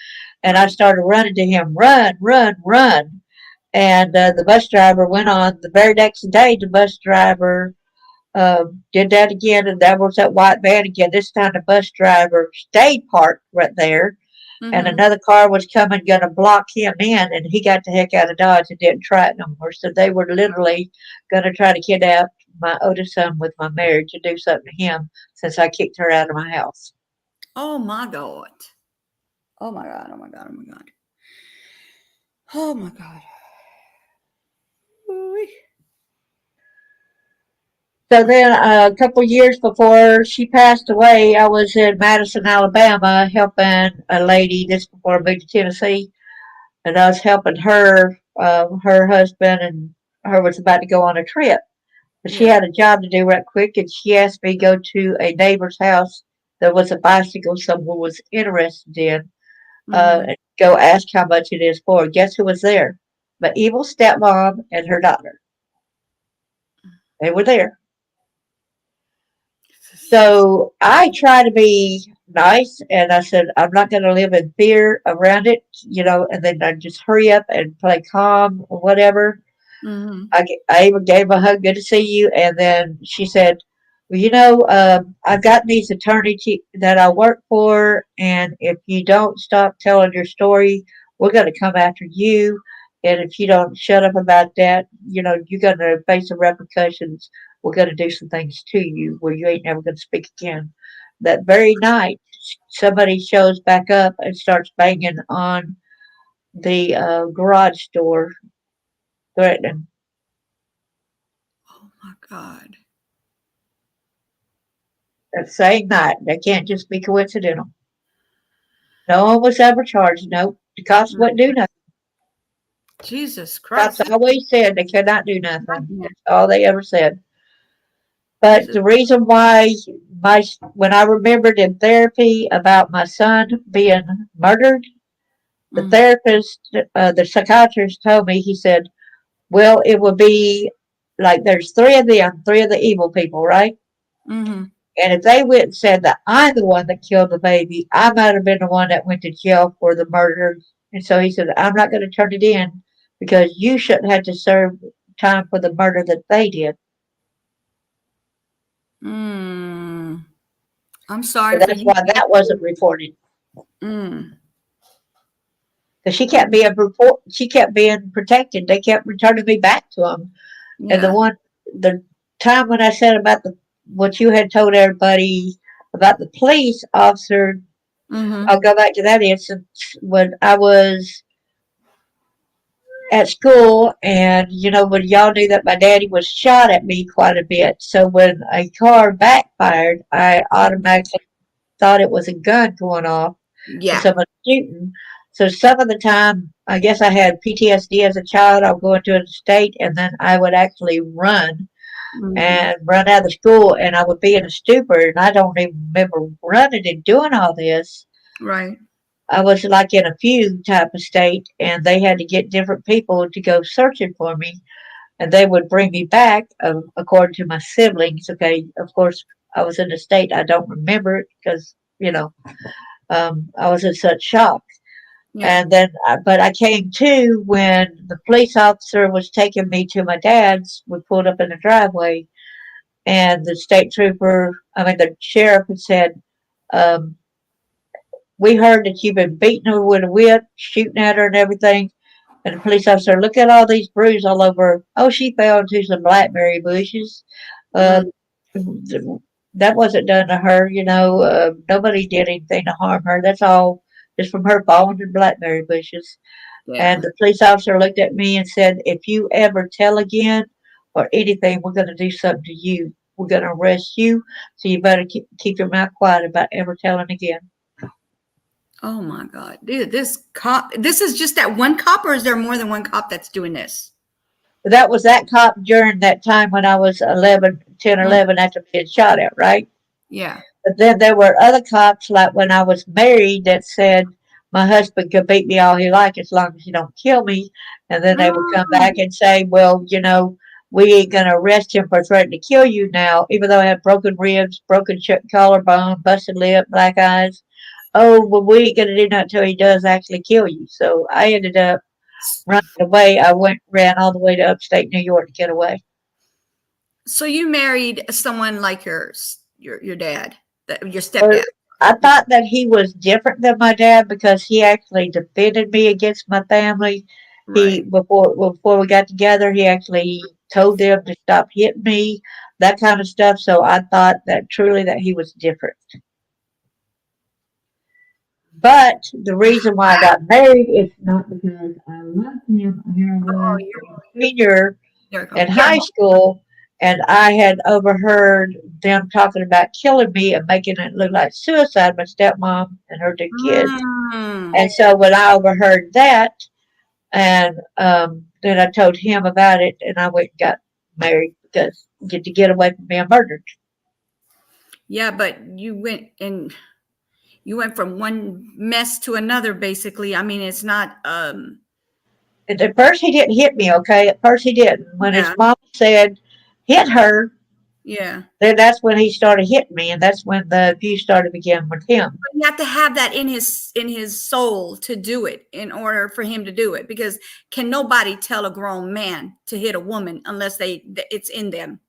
and I Right. started running to him, run, run, run. And the bus driver went on. The very next day, the bus driver did that again, and that was that white van again. This time, the bus driver stayed parked right there, and Mm-hmm. another car was coming, going to block him in, and he got the heck out of Dodge and didn't try it no more. So they were literally going to try to kidnap my oldest son with my marriage and do something to him since I kicked her out of my house. Oh my God. Oh my God. Oh my God. Oh my God. Oh my God. Ooh-wee. So then, a couple years before she passed away, I was in Madison, Alabama, helping a lady. This before I moved to Tennessee, and I was helping her. Her husband and her was about to go on a trip. But she Yeah. had a job to do right quick, and she asked me to go to a neighbor's house. There was a bicycle someone was interested in, Mm-hmm. and go ask how much it is for. Guess who was there? My evil stepmom and her daughter. They were there. So I try to be nice, and I said I'm not going to live in fear around it, and then I just hurry up and play calm or whatever. Mm-hmm. I even gave her a hug, good to see you. And then she said, well, I've got these attorneys that I work for, and if you don't stop telling your story, we're going to come after you. And if you don't shut up about that, you're going to face the repercussions. We're going to do some things to you where you ain't never going to speak again. That very night, somebody shows back up and starts banging on the garage door, threatening. Oh my God. That same night. That can't just be coincidental. No one was ever charged. No, the cops Mm. wouldn't do nothing. Jesus Cops Christ. always said they could not do nothing. This- That's all they ever said. But Jesus. the reason why when I remembered in therapy about my son being murdered, the Mm, therapist, the psychiatrist told me, he said, well, it would be like there's three of them, three of the evil people, right? mm-hmm. And if they went and said that I'm the one that killed the baby, I might have been the one that went to jail for the murder. And so he said, I'm not going to turn it in because you shouldn't have to serve time for the murder that they did. Mm. I'm So sorry for that's you. why that wasn't reported. Mm. Because Oh, she kept being protected. They kept returning me back to them. And yeah. the time when I said about what you had told everybody about the police officer, Mm-hmm. I'll go back to that instance when I was at school, and when y'all knew that my daddy was shot at me quite a bit. So when a car backfired, I automatically thought it was a gun going off or Yeah. someone shooting. So some of the time, I guess I had PTSD as a child. I would go into a state, and then I would actually Mm-hmm. and run out of school, and I would be in a stupor, and I don't even remember running and doing all this. Right. I was like in a fugue type of state, and they had to get different people to go searching for me, and they would bring me back according to my siblings. Okay, of course, I was in a state I don't remember it because I was in such shock. Yeah. And then, but I came to when the police officer was taking me to my dad's. We pulled up in the driveway, and the the sheriff had said, um, "We heard that you've been beating her with a whip, shooting at her, and everything." And the police officer, look at all these bruises all over her. Oh, she fell into some blackberry bushes. Uh, Mm, that wasn't done to her. Nobody did anything to harm her. That's all just from her falling in blackberry bushes. And yeah. the police officer looked at me and said, if you ever tell again or anything, we're going to do something to you. We're going to arrest you. So you better keep your mouth quiet about ever telling again. Oh my God, dude, this cop. This is just that one cop, or is there more than one cop that's doing this? But that was that cop during that time when I was 11, 10 or Mm, 11 after being shot at, right? yeah. But then there were other cops, like when I was married, that said my husband could beat me all he liked as long as he don't kill me. And then they would come Mm, back and say, well, we ain't going to arrest him for threatening to kill you now, even though I had broken ribs, broken collarbone, busted lip, black eyes. Oh, well, we ain't going to do nothing until he does actually kill you. So I ended up running away. Ran all the way to upstate New York to get away. so you married someone like your dad, your But stepdad. I thought that he was different than my dad because he actually defended me against my family. He Right. before we got together, he actually told them to stop hitting me, that kind of stuff. So I thought that truly that he was different. But the reason why I got married is not because I loved him. Here I Oh, was a senior there we go. in Yeah. high school, and I had overheard them talking about killing me and making it look like suicide, my stepmom and her two kids. Mm. And so when I overheard that, and then I told him about it, and I went and got married because to get away from being murdered. Yeah, but you went from one mess to another. Basically, I mean, it's not. And at first he didn't hit me, okay? At first he didn't. When his Yeah. mom said, hit her, Yeah. Then that's when he started hitting me, and that's when the abuse started begin with him. You have to have that in his soul to do it in order for him to do it, because can nobody tell a grown man to hit a woman unless it's in them.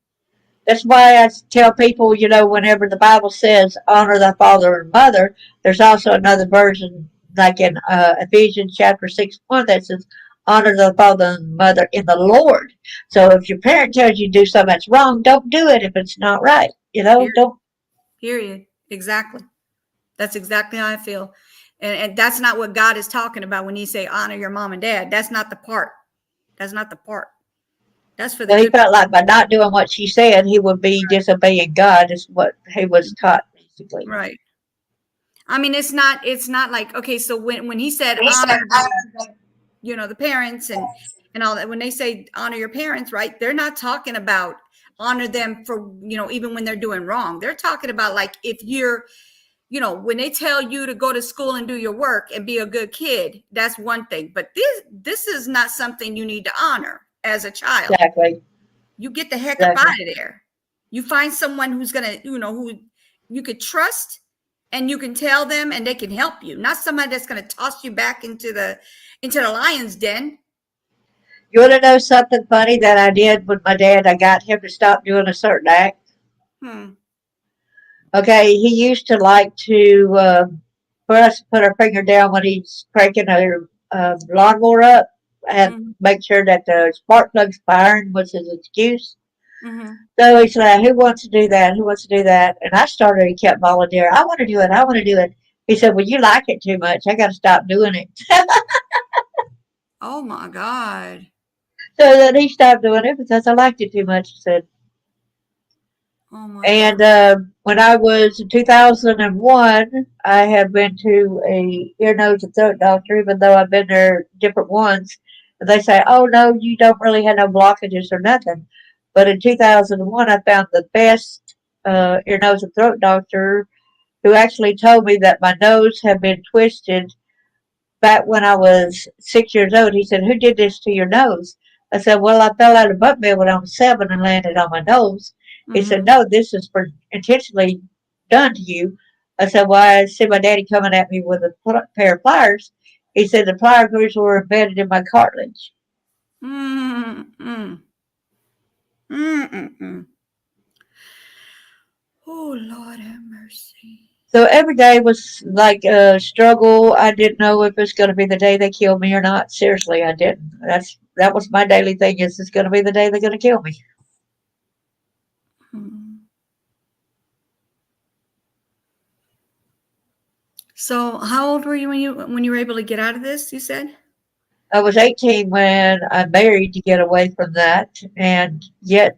That's why I tell people, whenever the Bible says honor thy father and mother, there's also another version, like in Ephesians chapter 6:1, that says honor thy father and mother in the Lord. So if your parent tells you to do something that's wrong, don't do it if it's not right. Period. Don't. Period. Exactly. That's exactly how I feel. And that's not what God is talking about when he say honor your mom and dad. That's not the part. That's not the part. That's for the Well, he good. felt like by not doing what she said, he would be disobeying God, is what he was taught, basically. Right. I mean, it's not like, okay, so when he said He said, honor the parents and all that, when they say honor your parents, right, they're not talking about honor them for, even when they're doing wrong. They're talking about, like, if you're, when they tell you to go to school and do your work and be a good kid, that's one thing, but this is not something you need to honor as a child. exactly. You get the heck up out Exactly. of there. You find someone who's gonna, who you could trust, and you can tell them and they can help you, not somebody that's gonna toss you back into the lion's den. You want to know something funny that I did with my dad? I got him to stop doing a certain act. Hmm. Okay, he used to like to for us to put our finger down when he's cranking a lawnmower up and Mm-hmm. make sure that the spark plug's firing was his excuse. Mm-hmm. So he's like, "Who wants to do that? Who wants to do that?" And I started. He kept volunteering. I want to do it. I want to do it. He said, "Well, you like it too much. I got to stop doing it." Oh my God. So then he stopped doing it because I liked it too much. He said. Oh my God. And when I was in 2001, I had been to a ear, nose, and throat doctor, even though I've been there different ones. And they say, oh, no, you don't really have no blockages or nothing. But in 2001, I found the best ear, nose, and throat doctor who actually told me that my nose had been twisted back when I was 6 years old. He said, who did this to your nose? I said, well, I fell out of butt bed when I was 7 and landed on my nose. He said, Mm-hmm. no, this is for intentionally done to you. I said, well, I see my daddy coming at me with a pair of pliers. He said, the pliers were embedded in my cartilage. Mm-hmm. Mm-mm. Oh Lord have mercy. So every day was like a struggle. I didn't know if it was going to be the day they killed me or not. Seriously, I didn't. That was my daily thing. Is it's going to be the day they're going to kill me? Hmm. So how old were you when you were able to get out of this, you said? I was 18 when I married to get away from that, and yet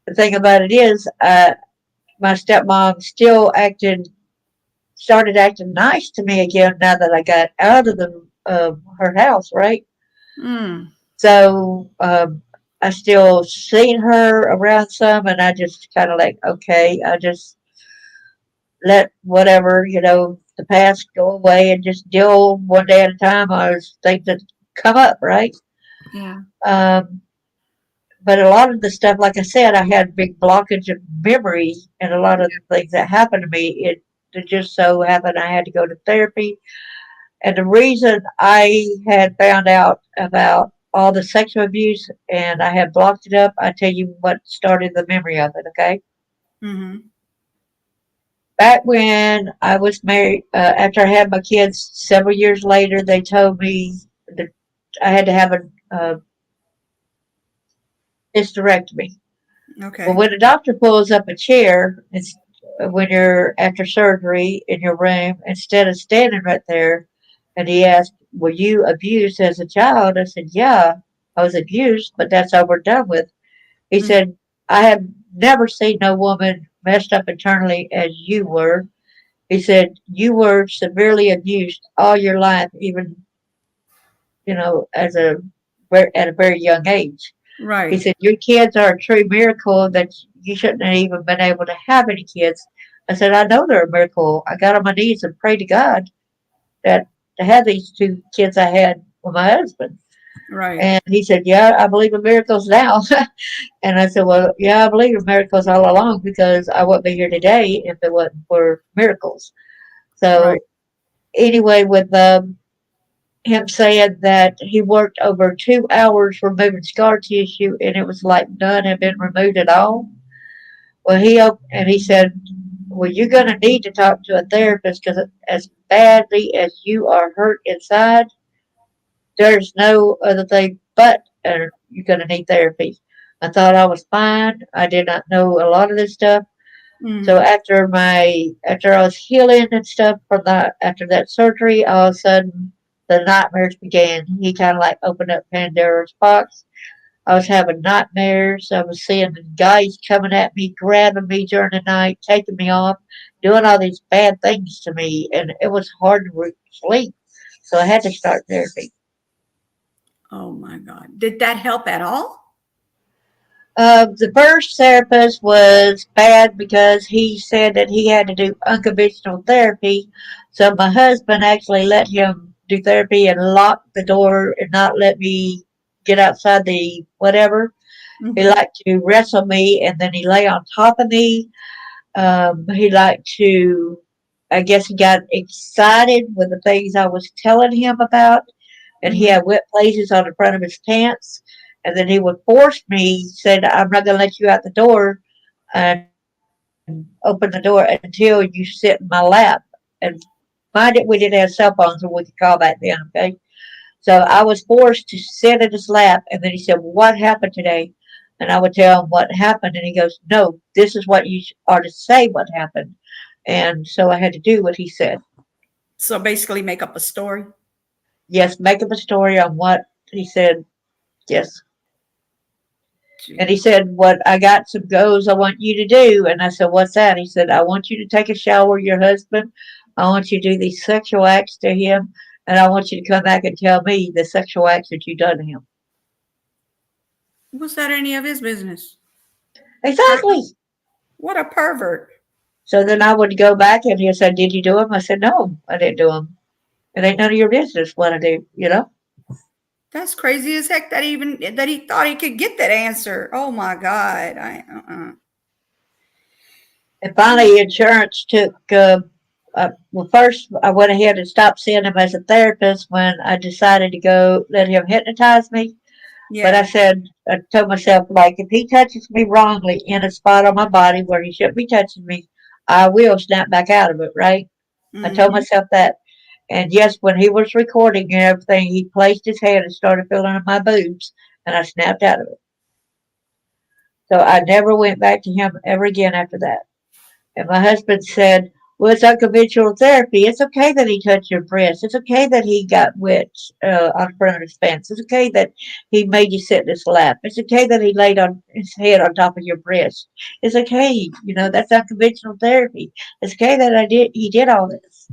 the thing about it is, my stepmom still started acting nice to me again now that I got out of her house, right? Mm. So I still seen her around some, and I just kind of like, okay, I just let whatever the past go away and just deal one day at a time as things that come up, right? Yeah. Um, but a lot of the stuff, like I said, I had big blockage of memory, and a lot of the things that happened to me, it just so happened I had to go to therapy. And the reason I had found out about all the sexual abuse and I had blocked it up, I tell you what started the memory of it. Okay, Mm-hmm. back when I was married, after I had my kids, several years later, they told me that I had to have a hysterectomy. Well, Okay. when a doctor pulls up a chair, it's when you're after surgery in your room, instead of standing right there, and he asked, "Were you abused as a child?" I said, "Yeah, I was abused, but that's over done with." He Mm-hmm. said, "I have never seen no woman messed up internally as you were." He said, "You were severely abused all your life, even at a very young age." He Right. said, your kids are a true miracle that you shouldn't have even been able to have any kids. I said, I know they're a miracle. I got on my knees and prayed to God that to have these two kids I had with my husband. Right. And he said, yeah, I believe in miracles now. And I said, well, yeah, I believe in miracles all along because I wouldn't be here today if it wasn't for miracles. Right. So anyway, with him saying that he worked over 2 hours removing scar tissue and it was like none had been removed at all. Well, and he said, well, you're going to need to talk to a therapist because as badly as you are hurt inside, there's no other thing but you're going to need therapy. I thought I was fine. I did not know a lot of this stuff. So Hmm. after I was healing and stuff from after that surgery, all of a sudden the nightmares began. He kind of like opened up Pandora's box. I was having nightmares. I was seeing guys coming at me, grabbing me during the night, taking me off, doing all these bad things to me, and it was hard to sleep. So I had to start therapy. Oh my God. Did that help at all? The first therapist was bad because he said that he had to do unconventional therapy. So my husband actually let him do therapy and lock the door and not let me get outside the whatever. He Hmm. liked to wrestle me and then he lay on top of me. He liked to, I guess he got excited with the things I was telling him about, and he Hmm. had wet places on the front of his pants. And then he would force me, said, I'm not going to let you out the door and open the door until you sit in my lap. And mind it, we didn't have cell phones so we could call back then, okay? So I was forced to sit in his lap, and then he said, well, what happened today? And I would tell him what happened, and he goes, no, this is what you are to say what happened. And so I had to do what he said. So basically, make up a story. Yes, make up a story on what he said. Yes. And he Jeez. said, what I got some goals I want you to do. And I said, what's that? He said, I want you to take a shower with your husband. I want you to do these sexual acts to him. And I want you to come back and tell me the sexual acts that you've done to him. Was that any of his business? Exactly. What a pervert. So then I would go back and he said, did you do them? I said, no, I didn't do them. It ain't none of your business what I do, you know? That's crazy as heck that he thought he could get that answer. Oh my God. And finally, insurance took, well, first I went ahead and stopped seeing him as a therapist when I decided to go let him hypnotize me. But Yeah. I told myself, like, if he touches me wrongly in a spot on my body where he shouldn't be touching me, I will snap back out of it, right? I told Hmm. myself that. And yes, when he was recording and everything, he placed his hand and started feeling my boobs, and I snapped out of it. So I never went back to him ever again after that. And my husband said, well, it's unconventional therapy. It's okay that he touched your breast. It's okay that he got wet on front of his pants. It's okay that he made you sit in his lap. It's okay that he laid on his head on top of your breast. It's okay. You know, that's unconventional therapy. It's okay that he did all this.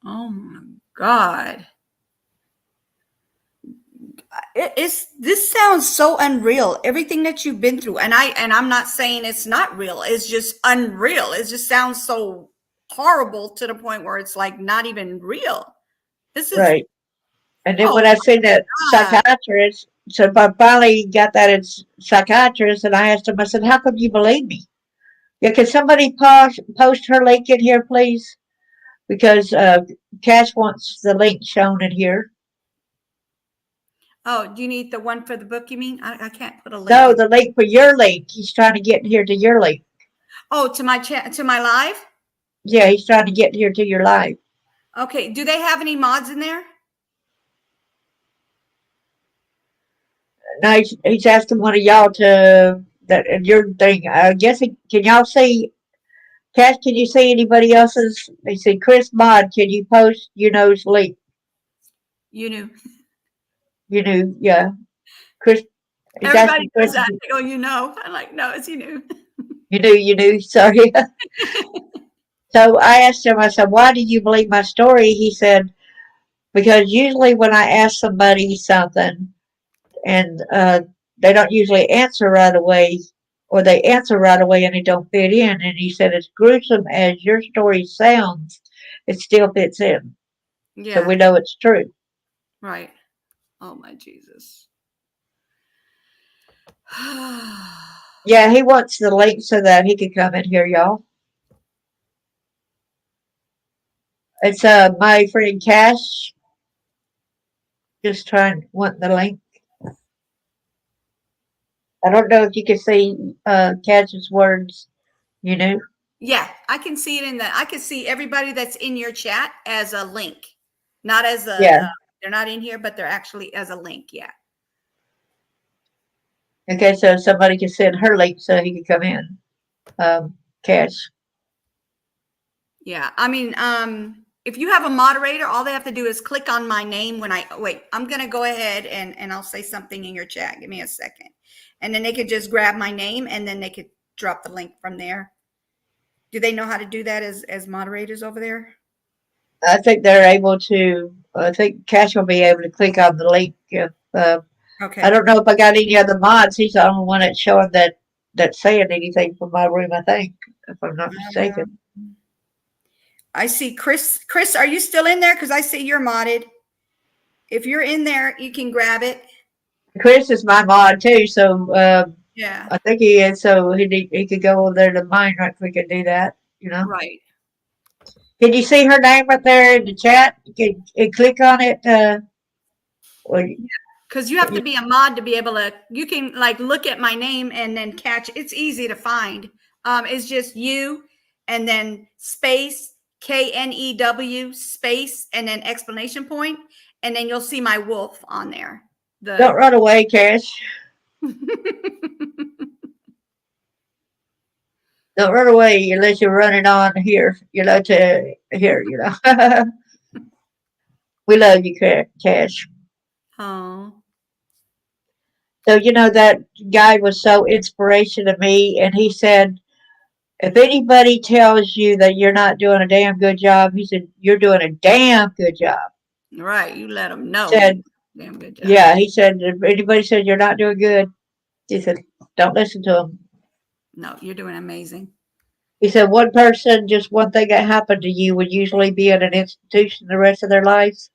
Oh my God. It's this sounds so unreal. Everything that you've been through, and I'm not saying it's not real. It's just unreal. It just sounds so horrible to the point where it's like not even real. This is Right. And then oh when I seen that my God. psychiatrist, so I finally got that in psychiatrist, and I asked him, I said, how come you believe me? Yeah, can somebody post her link in here, please? Because Cash wants the link shown in here. Oh, do you need the one for the book? You mean I can't put a link No, in? the link for your link. He's trying to get in here to your link. Oh, to my chat to my live. Yeah, he's trying to get here to your live. Okay. Do they have any mods in there? Now he's asking one of y'all to that and your thing. I guess can y'all see Cash? Can you see anybody else's? They say Chris Mod. Can you post link? You knew. Yeah, Chris. He's Everybody asking does Chris. that. They go, you know. I'm like, no, it's you knew. You knew. Sorry. So I asked him. I said, "Why did you believe my story?" He said, "Because usually when I ask somebody something and they don't usually answer right away, or they answer right away and it don't fit in." And he said, "As gruesome as your story sounds, it still fits in, so Yeah. we know it's true." Right. Oh my Jesus. Yeah, he wants the link so that he can come in here, y'all. It's my friend Cash. Just want the link. I don't know if you can see Cash's words. You know. Yeah, I can see it in the. I can see everybody that's in your chat as a link, not as a. Yeah. They're not in here, but they're actually as a link. Yeah. Okay, so somebody can send her link so he can come in. Cash. Yeah. I mean, if you have a moderator, all they have to do is click on my name when I wait. I'm gonna go ahead and I'll say something in your chat. Give me a second, and then they could just grab my name and then they could drop the link from there. Do they know how to do that as moderators over there? I think they're able to. I think Cash will be able to click on the link. If, I Okay. don't know if I got any other mods. He's the only one that's showing that's saying anything from my room. I think, if I'm not mistaken. I see Chris. Chris, are you still in there? Because I see you're modded. If you're in there, you can grab it. Chris is my mod too, so Yeah. I think he is. So he could go over there to mine right quick and do that. You know. Right. Can you see her name right there in the chat? You can click on it. Or Because you have to be a mod to be able to. You can like look at my name and then catch. It's easy to find. It's just you, and then space KNEW space and then exclamation point, and then you'll see my wolf on there. don't The run away, Cash. Don't run away unless you're running on here. You know to here. You know. We love you, Cash. oh. So you know that guy was so inspirational to me, and he said, "If anybody tells you that you're not doing a damn good job," he said, "you're doing a damn good job." Right. You let them He know you said, do a damn good job. "Yeah," he said, "if anybody says you're not doing good," he said, "don't listen to them." No, you're doing amazing. He said, "One person, just one thing that happened to you would usually be in an institution the rest of their lives."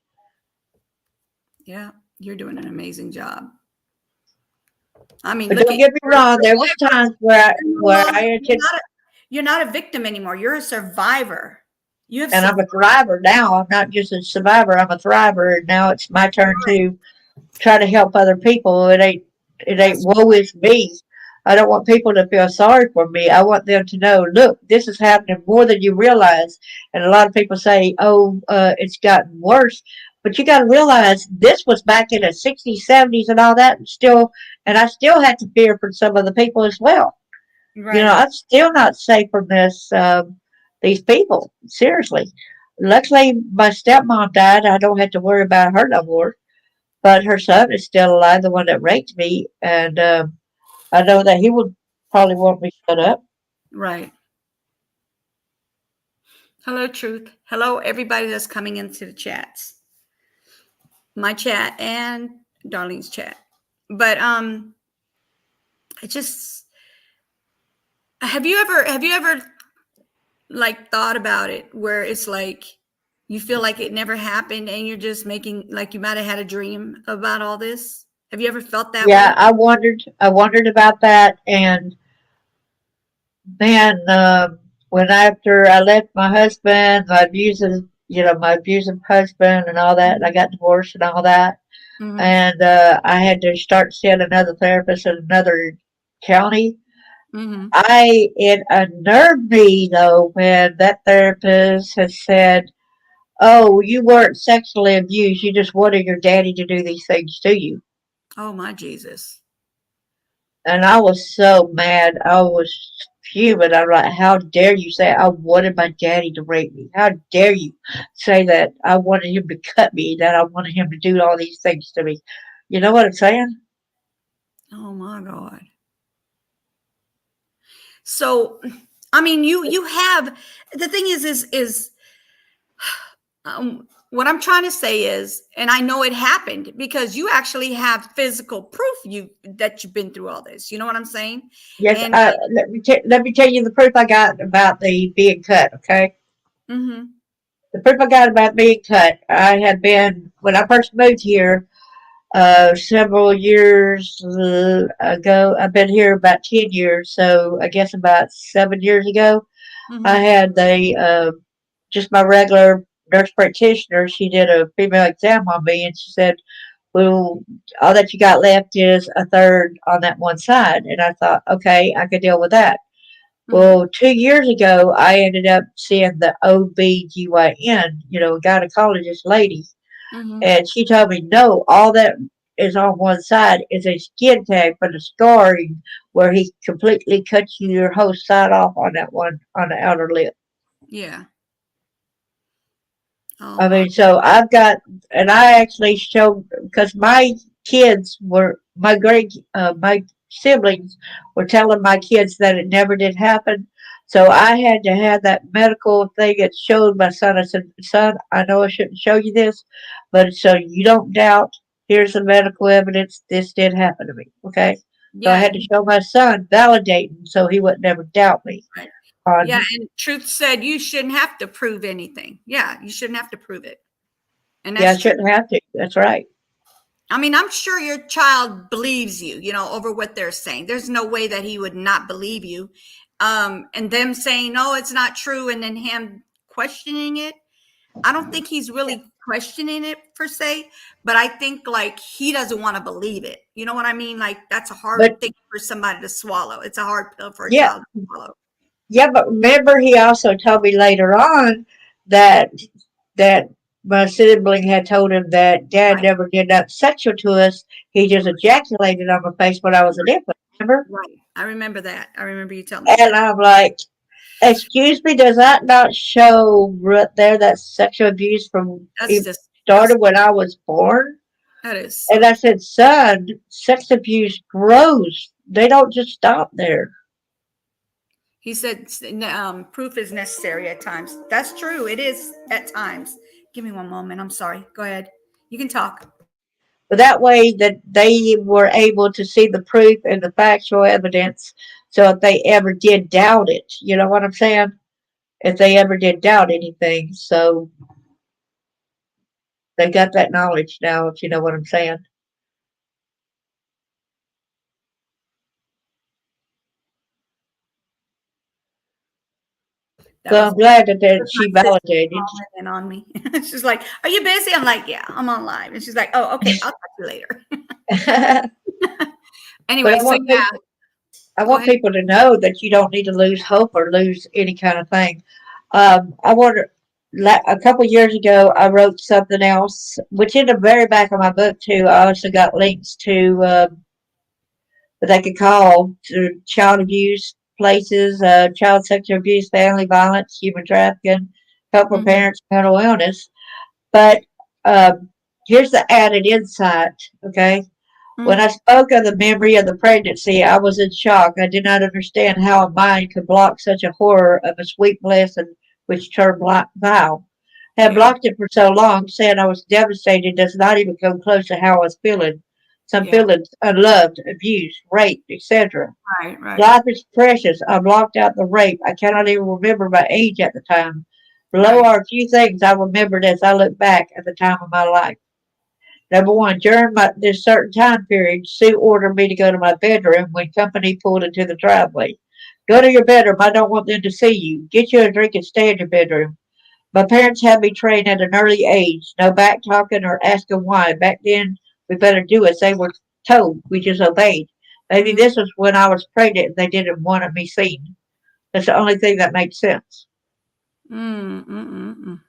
Yeah, you're doing an amazing job. I mean, But look don't at get me wrong, there was times you're, no longer, attended. you're not a victim anymore. You're a survivor. You have And I'm a thriver now. I'm not just a survivor. I'm a thriver. And now it's my turn to try to help other people. It ain't That's woe is me. I don't want people to feel sorry for me. I want them to know, look, this is happening more than you realize. And a lot of people say, oh, it's gotten worse. But you got to realize this was back in the 60s, 70s, and all that. And I still had to fear for some of the people as well. You know, right. I'm still not safe from these people. Seriously. Luckily, my stepmom died. I don't have to worry about her no more. But her son is still alive, the one that raped me, and I know that he would probably want me shut up. Right. Hello, Truth. Hello, everybody that's coming into the chats. My chat and Darlene's chat. But I just have you ever like thought about it where it's like you feel like it never happened and you're just making like you might have had a dream about all this? Have you ever felt that way? Yeah, I wondered about that, and man, when after I left my husband, my abusive husband, and all that, and I got divorced and all that, Mm-hmm. and I had to start seeing another therapist in another county. Mm-hmm. It unnerved me though when that therapist had said, "Oh, you weren't sexually abused. You just wanted your daddy to do these things to you." Oh my Jesus. And I was so mad. I was fuming. I'm like, "How dare you say I wanted my daddy to rape me? How dare you say that I wanted him to cut me? That I wanted him to do all these things to me?" You know what I'm saying? Oh my God. So, I mean, you have the thing is what I'm trying to say is, and I know it happened because you actually have physical proof that you've been through all this. You know what I'm saying? Yes. And Let me tell you the proof I got about the being cut. Okay. mm-hmm, The proof I got about being cut. I had been when I first moved here. Several years ago. I've been here about 10 years, so I guess about 7 years ago, I Mm-hmm. had just my regular nurse practitioner. She did a female exam on me, and she said, well, all that you got left is a third on that one side. And I thought, okay, I could deal with that. Mm-hmm. Well, 2 years ago, I ended up seeing the OBGYN, gynecologist lady. Mm-hmm. And she told me, no, all that is on one side is a skin tag for the scarring where he completely cuts your whole side off on that one, on the outer lip. Yeah. Oh I my. mean, so I've got, and I actually showed, because my siblings were telling my kids that it never did happen. So I had to have that medical thing that showed my son. I said, son, I know I shouldn't show you this, but so you don't doubt, here's the medical evidence. This did happen to me. Okay. So I Yeah. had to show my son, validating, so he would never doubt me Right. Yeah. on, And truth said, you shouldn't have to prove anything. Yeah. You shouldn't have to prove it. And yeah, I that's true. shouldn't have to. That's right. I mean, I'm sure your child believes you, over what they're saying. There's no way that he would not believe you. And them saying, no, it's not true. And then him questioning it. I don't think he's really questioning it per se, but I think like he doesn't want to believe it. You know what I mean? Like that's a hard But thing for somebody to swallow. It's a hard pill for a yeah, child to swallow. yeah, but remember, he also told me later on that that my sibling had told him that Dad Right. never did that sexual to us. He just ejaculated on my face when I was an infant. Remember? Right. I remember that. I remember you telling me And that. I'm like, excuse me, does that not show right there that sexual abuse from That's it disgusting. started when I was born? That is And so. I said, son, sex abuse grows. They don't just stop there. He said proof is necessary at times. That's true. It is at times. Give me one moment. I'm sorry. Go ahead. You can talk. But that way that they were able to see the proof and the factual evidence. So if they ever did doubt it, you know what I'm saying? If they ever did doubt anything, so they got that knowledge now, if you know what I'm saying. That So was I'm glad that, That's she my sister validated. calling in on me. She's like, "Are you busy?" I'm like, "Yeah, I'm on live." And she's like, "Oh, okay. I'll talk to you later." But Anyway, so yeah, I go want ahead. people to know that you don't need to lose hope or lose any kind of thing. I wonder. A couple years ago, I wrote something else, which in the very back of my book too. I also got links to that they could call to child abuse places, child sexual abuse, family violence, human trafficking, help for Mhm, parents, mental illness. But here's the added insight. Okay, when mhm. I spoke of the memory of the pregnancy, I was in shock. I did not understand how a mind could block such a horror of a sweet blessing which turned vile. I had Yeah, blocked it for so long, saying I was devastated does not even come close to how I was feeling. Some yeah. feelings unloved, abused, raped, etc. Right, right, Life is precious. I blocked out the rape. I cannot even remember my age at the time. Below right. are a few things I remembered as I look back at the time of my life. Number one, during this certain time period, Sue ordered me to go to my bedroom when company pulled into the driveway. Go to your bedroom. I don't want them to see you. Get you a drink and stay in your bedroom. My parents had me trained at an early age. No back talking or asking why. Back then, we better do as they were told. We just obeyed. Maybe Mhm. this was when I was pregnant and they didn't want me seen. That's the only thing that makes sense. Mm, mm, mm, mm.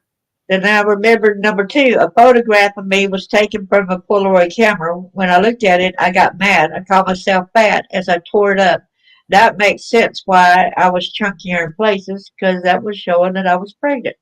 Then I remembered number two, a photograph of me was taken from a Polaroid camera. When I looked at it, I got mad. I called myself fat as I tore it up. That makes sense why I was chunkier in places because that was showing that I was pregnant.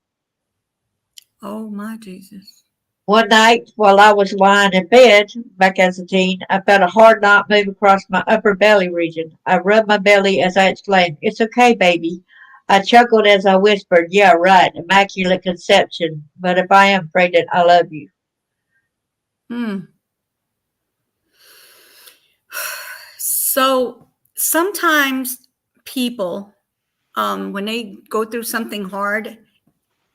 Oh my Jesus. One night, while I was lying in bed, back as a teen, I felt a hard knot move across my upper belly region. I rubbed my belly as I exclaimed, "It's okay, baby." I chuckled as I whispered, "Yeah, right, immaculate conception. But if I am pregnant, I love you." Mm. So sometimes people, when they go through something hard,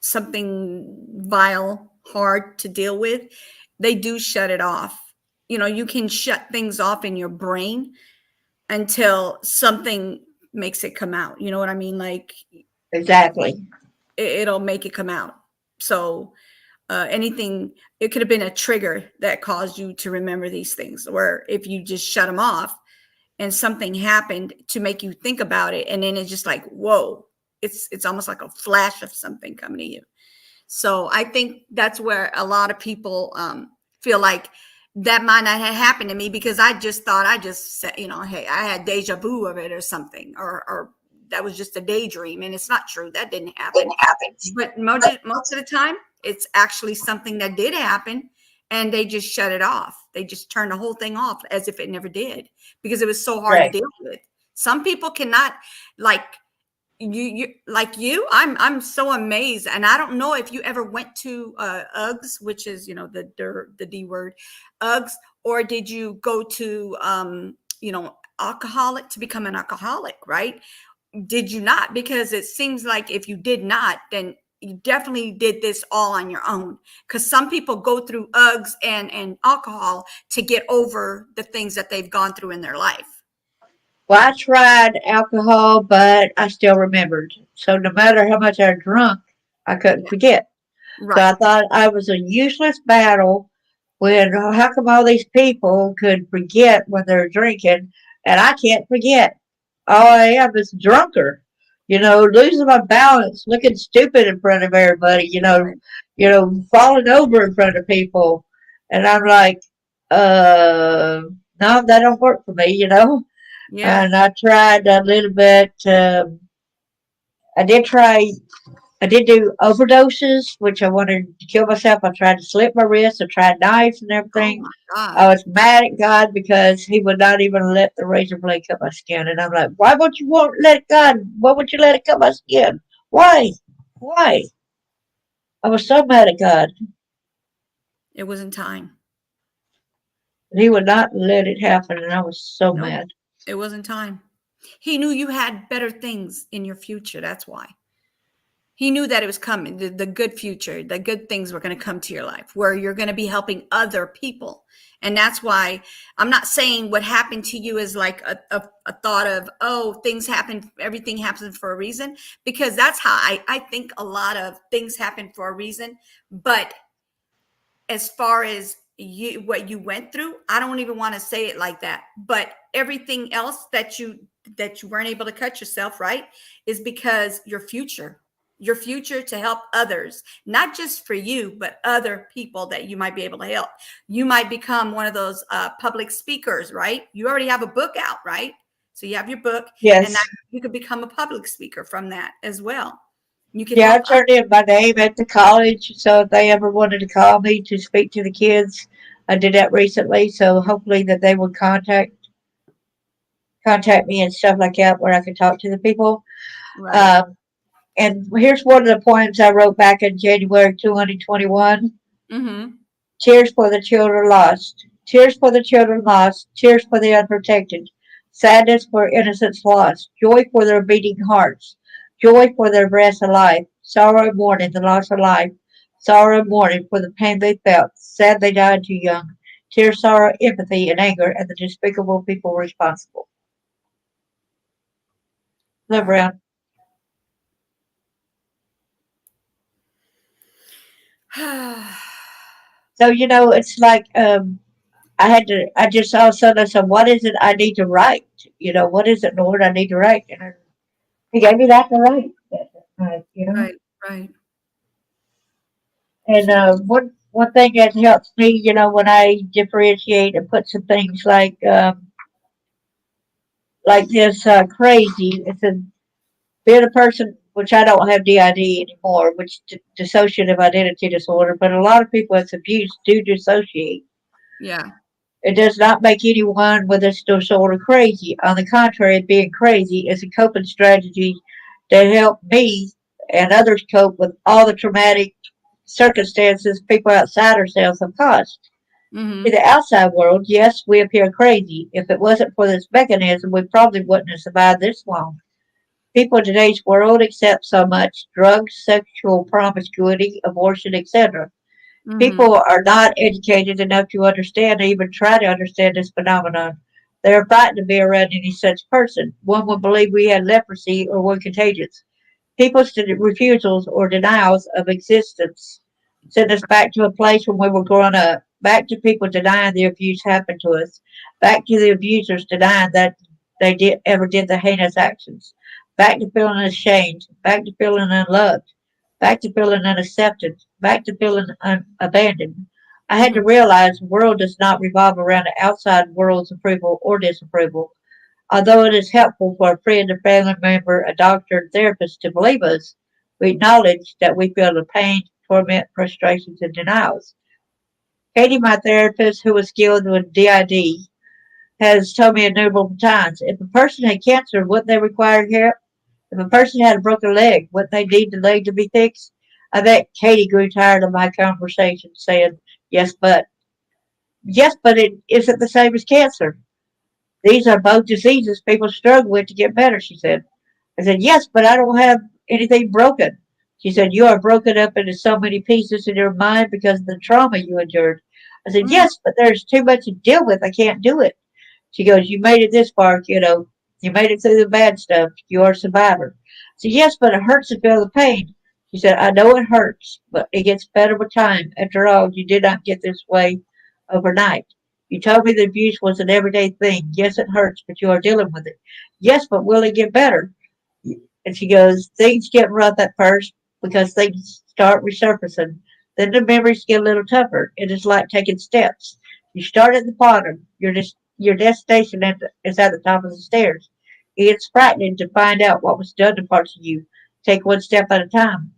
something vile, hard to deal with, they do shut it off. you can shut things off in your brain until something makes it come out. You know what I mean? Like Exactly. it'll make it come out. So anything, it could have been a trigger that caused you to remember these things, or if you just shut them off and something happened to make you think about it, and then it's just like, whoa, it's almost like a flash of something coming to you. So I think that's where a lot of people feel like that might not have happened to me because I just thought I just said, hey, I had deja vu of it or something, or that was just a daydream, and it's not true. That didn't happen. But most of the time, it's actually something that did happen, and they just shut it off. They just turned the whole thing off as if it never did because it was so hard to Right. deal with. Some people cannot, like I'm so amazed, and I don't know if you ever went to Uggs, which is the D word, Uggs, or did you go to alcoholic to become an alcoholic, right? Did you not? Because it seems like if you did not, then you definitely did this all on your own, because some people go through Uggs and alcohol to get over the things that they've gone through in their life. Well, I tried alcohol, but I still remembered. So no matter how much I drunk, I couldn't Yeah, forget. So I right. thought I was a useless battle when how come all these people could forget when they're drinking and I can't forget? All Yeah, I am is drunker. Losing my balance, looking stupid in front of everybody, right. falling over in front of people. And I'm like, no, that don't work for me. Yeah. And I tried a little bit. I did try. I did do overdoses, which I wanted to kill myself. I tried to slit my wrist. I tried knives and Oh everything. my I God. was mad at God because He would not even let the razor blade cut my skin. And I'm like, why won't you let it, God? Why won't you let it cut my skin? Why? Why? I was so mad at God. It was in time. He would not let it happen, and I was so Nope. mad. It was in time. He knew you had better things in your future. That's why. He knew that it was coming, the good future, the good things were going to come to your life where you're going to be helping other people. And that's why I'm not saying what happened to you is like a thought of, oh, things happen, everything happens for a reason, because that's how I think a lot of things happen for a reason. But as far as what you went through, I don't even want to say it like that, but everything else that you weren't able to cut yourself, right, is because your future to help others, not just for you but other people that you might be able to help. You might become one of those public speakers, right? You already have a book out, right? So you have your book, and now Yes. you could become a public speaker from that as well. You could Yeah, I help others. turned in my name at the college, so if they ever wanted to call me to speak to the kids, I did that recently. So hopefully that they would contact me and stuff like that, where I could talk to the people. Right. Um, and here's one of the poems I wrote back in January 2021. Mm-hmm. Tears for the children lost. Tears for the children lost. Tears for the unprotected. Sadness for innocence lost. Joy for their beating hearts. Joy for their breaths alive. Sorrow and mourning the loss of life. Sorrow and mourning for the pain they felt. Sad they died too young. Tears, sorrow, empathy, and anger at the despicable people responsible. Live Wow. around. So, it's like I just all of a sudden I said, what is it I need to write? What is it, Lord, I need to write? And He gave me that to write. Right, right. And one thing that helps me, when I differentiate and put some things like this crazy, it's a being a person, which I don't have DID anymore, which dissociative identity disorder, but a lot of people with abuse do dissociate. Yeah. It does not make anyone with this disorder crazy. On the contrary, being crazy is a coping strategy that help me and others cope with all the traumatic circumstances people outside ourselves have caused. To Mm-hmm. the outside world, yes, we appear crazy. If it wasn't for this mechanism, we probably wouldn't have survived this long. People in today's world accept so much drugs, sexual promiscuity, abortion, etc. Mm-hmm. People are not educated enough to understand or even try to understand this phenomenon. They are frightened to be around any such person. One would believe we had leprosy or were contagious. People's refusals or denials of existence send us back to a place when we were growing up, back to people denying the abuse happened to us, back to the abusers denying that they ever did the heinous actions, back to feeling ashamed, back to feeling unloved, back to feeling unaccepted, back to feeling abandoned. I had to Mm-hmm. realize the world does not revolve around the outside world's approval or disapproval. Although it is helpful for a friend, a family member, a doctor, and therapist to believe us, we acknowledge that we feel the pain, torment, frustrations, and denials. Katie, my therapist, who was skilled with DID, has told me innumerable times if a person had cancer, would they require help? If a person had a broken leg, would they need the leg to be fixed? I bet Katie grew tired of my conversation saying, yes, but. Yes, but it isn't the same as cancer. These are both diseases people struggle with to get better, she said. I said, yes, but I don't have anything broken. She said, you are broken up into so many pieces in your mind because of the trauma you endured. I said, Mm-hmm. yes, but there's too much to deal with. I can't do it. She goes, you made it this far, kiddo. You made it through the bad stuff. You are a survivor. I said, yes, but it hurts to feel the pain. She said, I know it hurts, but it gets better with time. After all, you did not get this way overnight. You told me the abuse was an everyday thing. Yes, it hurts, but you are dealing with it. Yes, but will it get better? And she goes, things get rough at first because things start resurfacing. Then the memories get a little tougher. It is like taking steps. You start at the bottom. Your destination is at the top of the stairs. It's frightening to find out what was done to parts of you. Take one step at a time.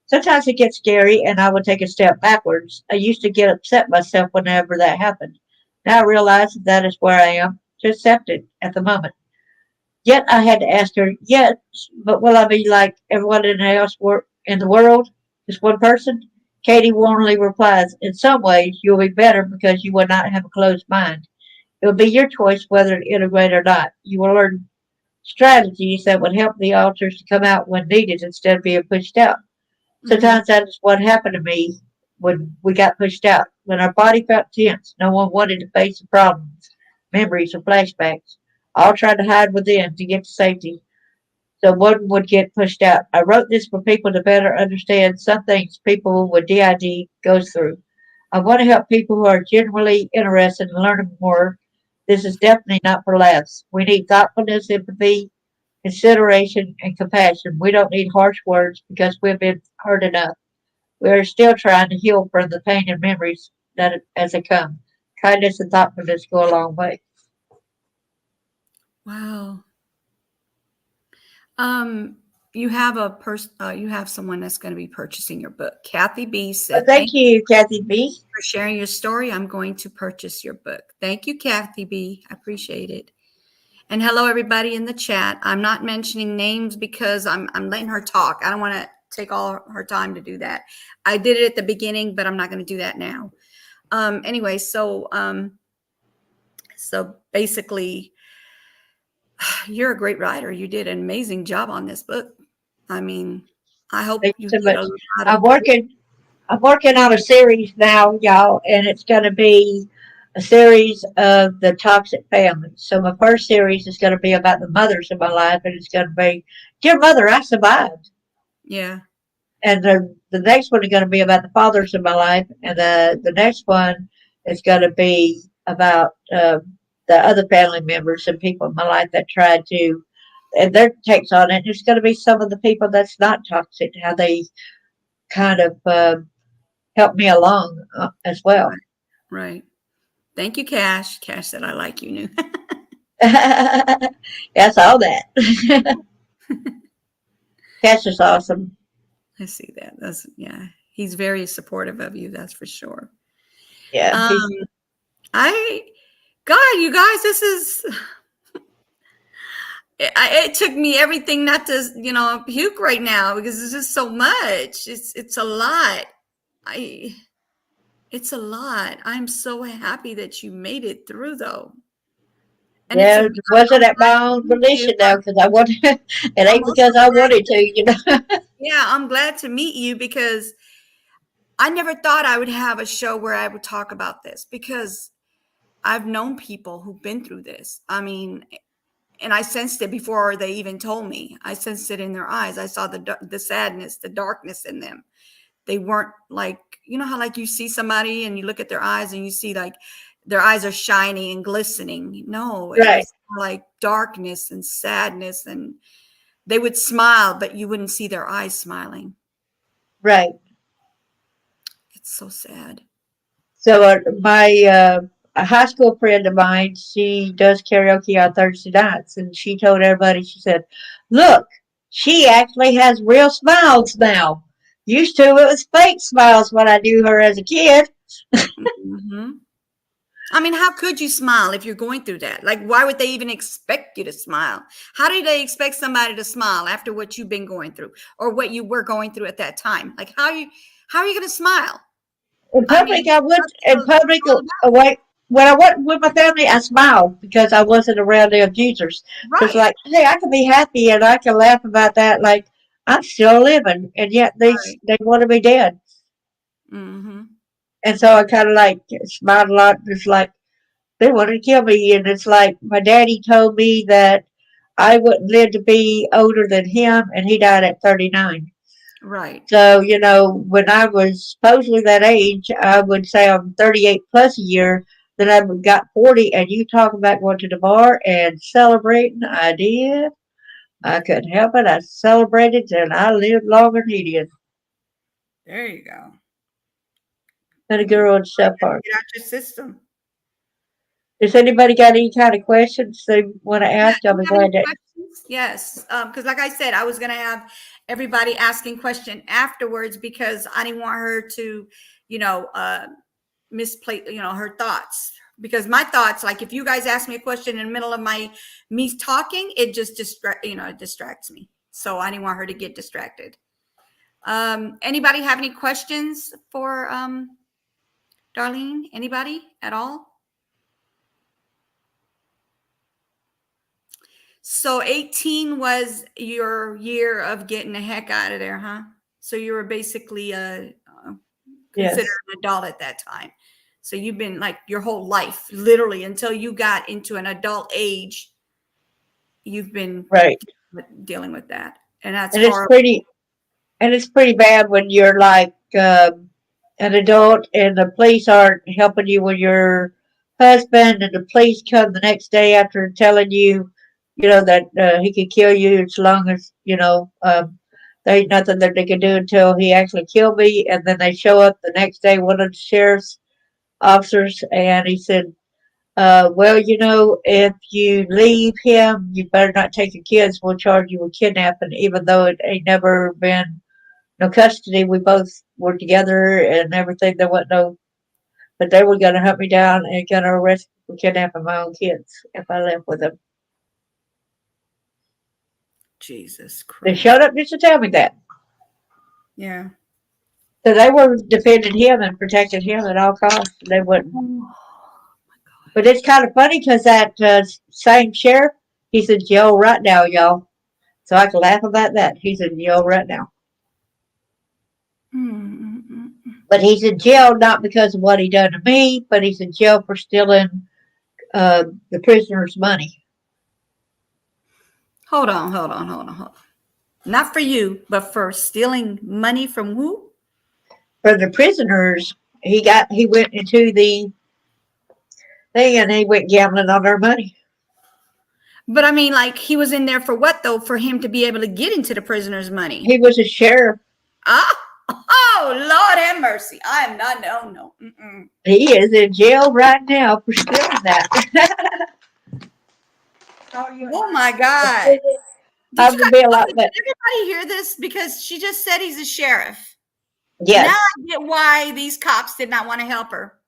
Sometimes it gets scary and I would take a step backwards. I used to get upset myself whenever that happened. Now I realize that is where I am, to accept it at the moment. Yet I had to ask her, yes, but will I be like everyone else in the world? Just one person? Katie warmly replies, in some ways you'll be better because you will not have a closed mind. It will be your choice whether to integrate or not. You will learn strategies that would help the altars to come out when needed instead of being pushed out. Mm-hmm. Sometimes that is what happened to me when we got pushed out. When our body felt tense, no one wanted to face the problems, memories, or flashbacks. All tried to hide within to get to safety, so one would get pushed out. I wrote this for people to better understand some things people with DID goes through. I want to help people who are genuinely interested in learning more. This is definitely not for laughs. We need thoughtfulness, empathy, consideration, and compassion. We don't need harsh words because we've been hurt enough. We are still trying to heal from the pain and memories that as they come. Kindness and thoughtfulness go a long way. Wow. Um, you have you have someone that's going to be purchasing your book. Kathy B Well, said, thank "Thank you, Kathy B. you for sharing your story. I'm going to purchase your book." Thank you, Kathy B. I appreciate it. And hello, everybody in the chat. I'm not mentioning names because I'm letting her talk. I don't want to take all her time to do that. I did it at the beginning, but I'm not going to do that now. Anyway, so basically, you're a great writer. You did an amazing job on this book. I mean, I hope Thank you you so get a much. lot I'm of. working I'm working on a series now, y'all, and it's going to be a series of the toxic family. So my first series is going to be about the mothers in my life, and it's going to be, dear mother, I survived. Yeah. And the next one is going to be about the fathers in my life, and the next one is going to be about the other family members and people in my life that tried to, and their takes on it. There's going to be some of the people that's not toxic, how they kind of help me along as well. Right. Right. Thank you, Cash. Cash said, I like you, new. That's all that. Cash is awesome. I see that. That's, yeah. He's very supportive of you. That's for sure. Yeah, Um, he's I, God, you guys, this is, it took me everything not to, puke right now because it's just so much. It's a lot. I, it's a lot. I'm so happy that you made it through though. And yeah. It wasn't I'm at glad my to own meet you. volition though, because I wanted. It I'm ain't also because I glad wanted to, to. yeah, I'm glad to meet you because I never thought I would have a show where I would talk about this because I've known people who've been through this. I mean, and I sensed it before they even told me. I sensed it in their eyes. I saw the sadness, the darkness in them. They weren't like, you know how like you see somebody and you look at their eyes and you see like their eyes are shiny and glistening. No, it Right, was like darkness and sadness, and they would smile, but you wouldn't see their eyes smiling. right. It's so sad. So my a high school friend of mine, she does karaoke on Thursday nights, and she told everybody, she said, "Look, she actually has real smiles now. Used to it was fake smiles when I knew her as a kid." Hmm. I mean, how could you smile if you're going through that? Like, why would they even expect you to smile? How do they expect somebody to smile after what you've been going through or what you were going through at that time? Like, how are you going to smile? In I public, mean, I would that's in what it's public all about. away when I went with my family, I smiled because I wasn't around the abusers. Because Right, like, hey, I can be happy and I can laugh about that. Like I'm still living, and yet right. they want to be dead. Hmm. And so I kind of like smiled a lot, just like they wanted to kill me. And it's like my daddy told me that I wouldn't live to be older than him, and he died at 39. Right. So, you know, when I was supposedly that age, I would say I'm 38 plus a year. Then I got 40, and you talk about going to the bar and celebrating. I did. I couldn't help it. I celebrated, and I lived longer than he did. There you go. And a And you girl in South gotta Park. get out your system. Does anybody got any kind of questions they want to Yeah. ask? Do I'll you be have any glad to. questions? Yes. Because like I said, I was gonna have everybody asking question afterwards because I didn't want her to, you know, misplace, you know, her thoughts. Because my thoughts, like if you guys ask me a question in the middle of my me talking, it just it distracts me. So I didn't want her to get distracted. Anybody have any questions for Darlene? Anybody at all? So 18 was your year of getting the heck out of there, huh? So you were basically considered Yes, an adult at that time. So you've been like your whole life, literally until you got into an adult age, you've been right. dealing with that. And that's And it's horrible. pretty. And it's pretty bad when you're like an adult and the police aren't helping you with your husband, and the police come the next day after telling you, you know, that he could kill you as long as, you know, there ain't nothing that they can do until he actually killed me. And then they show up the next day, one of the sheriff's officers, and he said, well, you know, if you leave him, you better not take your kids. We'll charge you with kidnapping, even though it ain't never been no custody. We both were together and everything. There wasn't no, but they were going to hunt me down and going to arrest me for kidnapping my own kids if I left with them. Jesus They Christ. showed up just to tell me that. Yeah. So they were defending him and protecting him at all costs. They wouldn't. Oh, But it's kind of funny because that same sheriff, he's in jail right now, y'all. So I can laugh about that. He's in jail right now. But he's in jail not because of what he done to me, but he's in jail for stealing the prisoner's money. hold on. Not for you, but for stealing money from who? For the prisoners, he went into the thing and he went gambling on their money. But I mean, like, he was in there for what, though? For him to be able to get into the prisoner's money. He was a sheriff. Ah, oh, Lord have mercy. I am not, no, no. Mm-mm. He is in jail right now for stealing that. Oh, my God. Did I you would guys, be a lot okay, better. did everybody hear this? Because she just said he's a sheriff. Now Yes. I get why these cops did not want to help her.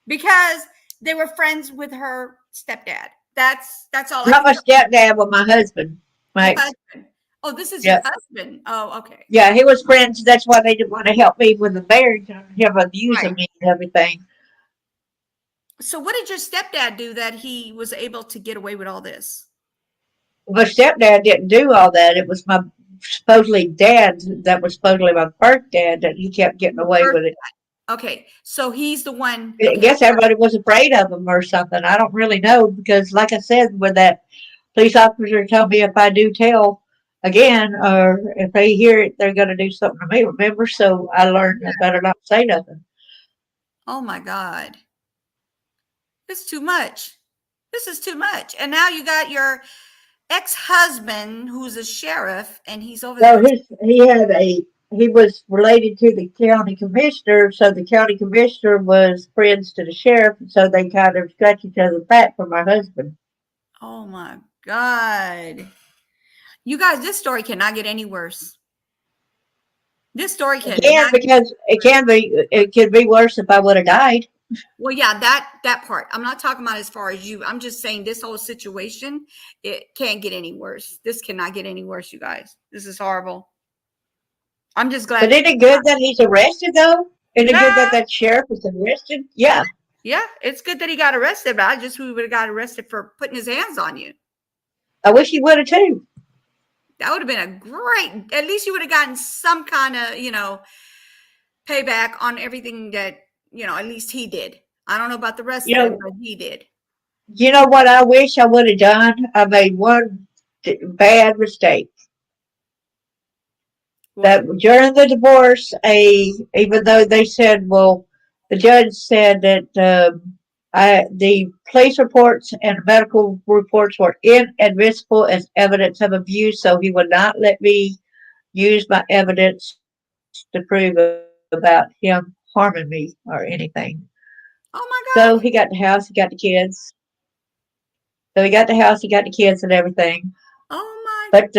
Because they were friends with her stepdad. That's all I Not can my tell stepdad, but my husband. My you. ex. Husband. Oh, this is your Yeah. husband. Oh, okay. Yeah, he was friends. That's why they didn't want to help me with the marriage, him Right. abusing me and everything. So what did your stepdad do that he was able to get away with all this? My stepdad didn't do all that. It was my supposedly dad that was supposedly my birth dad that he kept getting Your away birth with it. Okay, so he's the one. I Okay, guess everybody was afraid of him or something. I don't really know because, like I said, when that police officer told me if I do tell again or if they hear it, they're going to do something to me. Remember, so I learned I better not say nothing. oh my God, this is too much. This is too much. And now you got your ex-husband who's a sheriff, and he's over So there. he was related to the county commissioner, so the county commissioner was friends to the sheriff, so they kind of scratch each other's back for my husband. Oh my God, you guys, this story cannot get any worse. This story It can cannot. because it could be worse if I would have died. Well, yeah, that part. I'm not talking about as far as you. I'm just saying this whole situation, it can't get any worse. This cannot get any worse, you guys. This is horrible. I'm just But glad. isn't it good that he's arrested though? Isn't it good Yeah, that that sheriff is arrested? Yeah. yeah. It's good that he got arrested, but I just we would have got arrested for putting his hands on you. I wish he would have too. That would have been a great. At least you would have gotten some kind of, payback on everything that, at least he did. I don't know about the rest You of them, know, but he did. you know what I wish I would have done? I made one bad mistake. What? That during the divorce, even though they said, well, the judge said that the police reports and medical reports were inadmissible as evidence of abuse, so he would not let me use my evidence to prove about him harming me or anything. Oh So my he God. got the house, he got the kids. So he got the house, he got the kids and everything. Oh my. But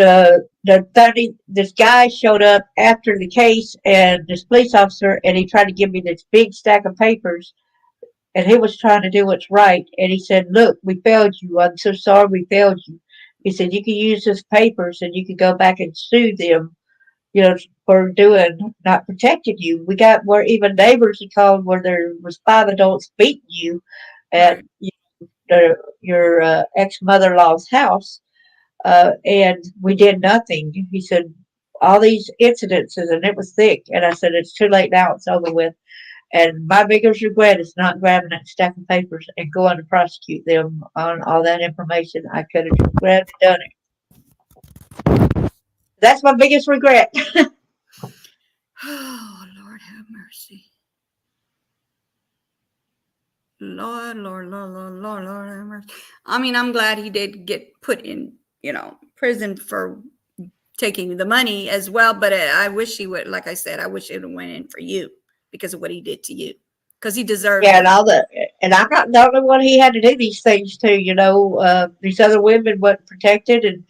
this guy showed up after the case, and this police officer, and he tried to give me this big stack of papers, and he was trying to do what's right. And he said, "Look, we failed you. I'm so sorry we failed you." He said, "You can use these papers, and you can go back and sue them, for doing not protecting you." We got where even neighbors had called where there was 5 adults beating you at Right. your ex mother in law's house, and we did nothing. He said, all these incidences, and it was thick. And I said, it's too late now. It's over with. And my biggest regret is not grabbing that stack of papers and going to prosecute them on all that information. I could have just grabbed and done it. That's my biggest regret. Oh, Lord have mercy. Lord have mercy. I mean, I'm glad he did get put in, prison for taking the money as well. But I wish he would, like I said, I wish it would went in for you because of what he did to you, because he deserved Yeah, it. and I'm not the only one he had to do these things to. These other women weren't protected, and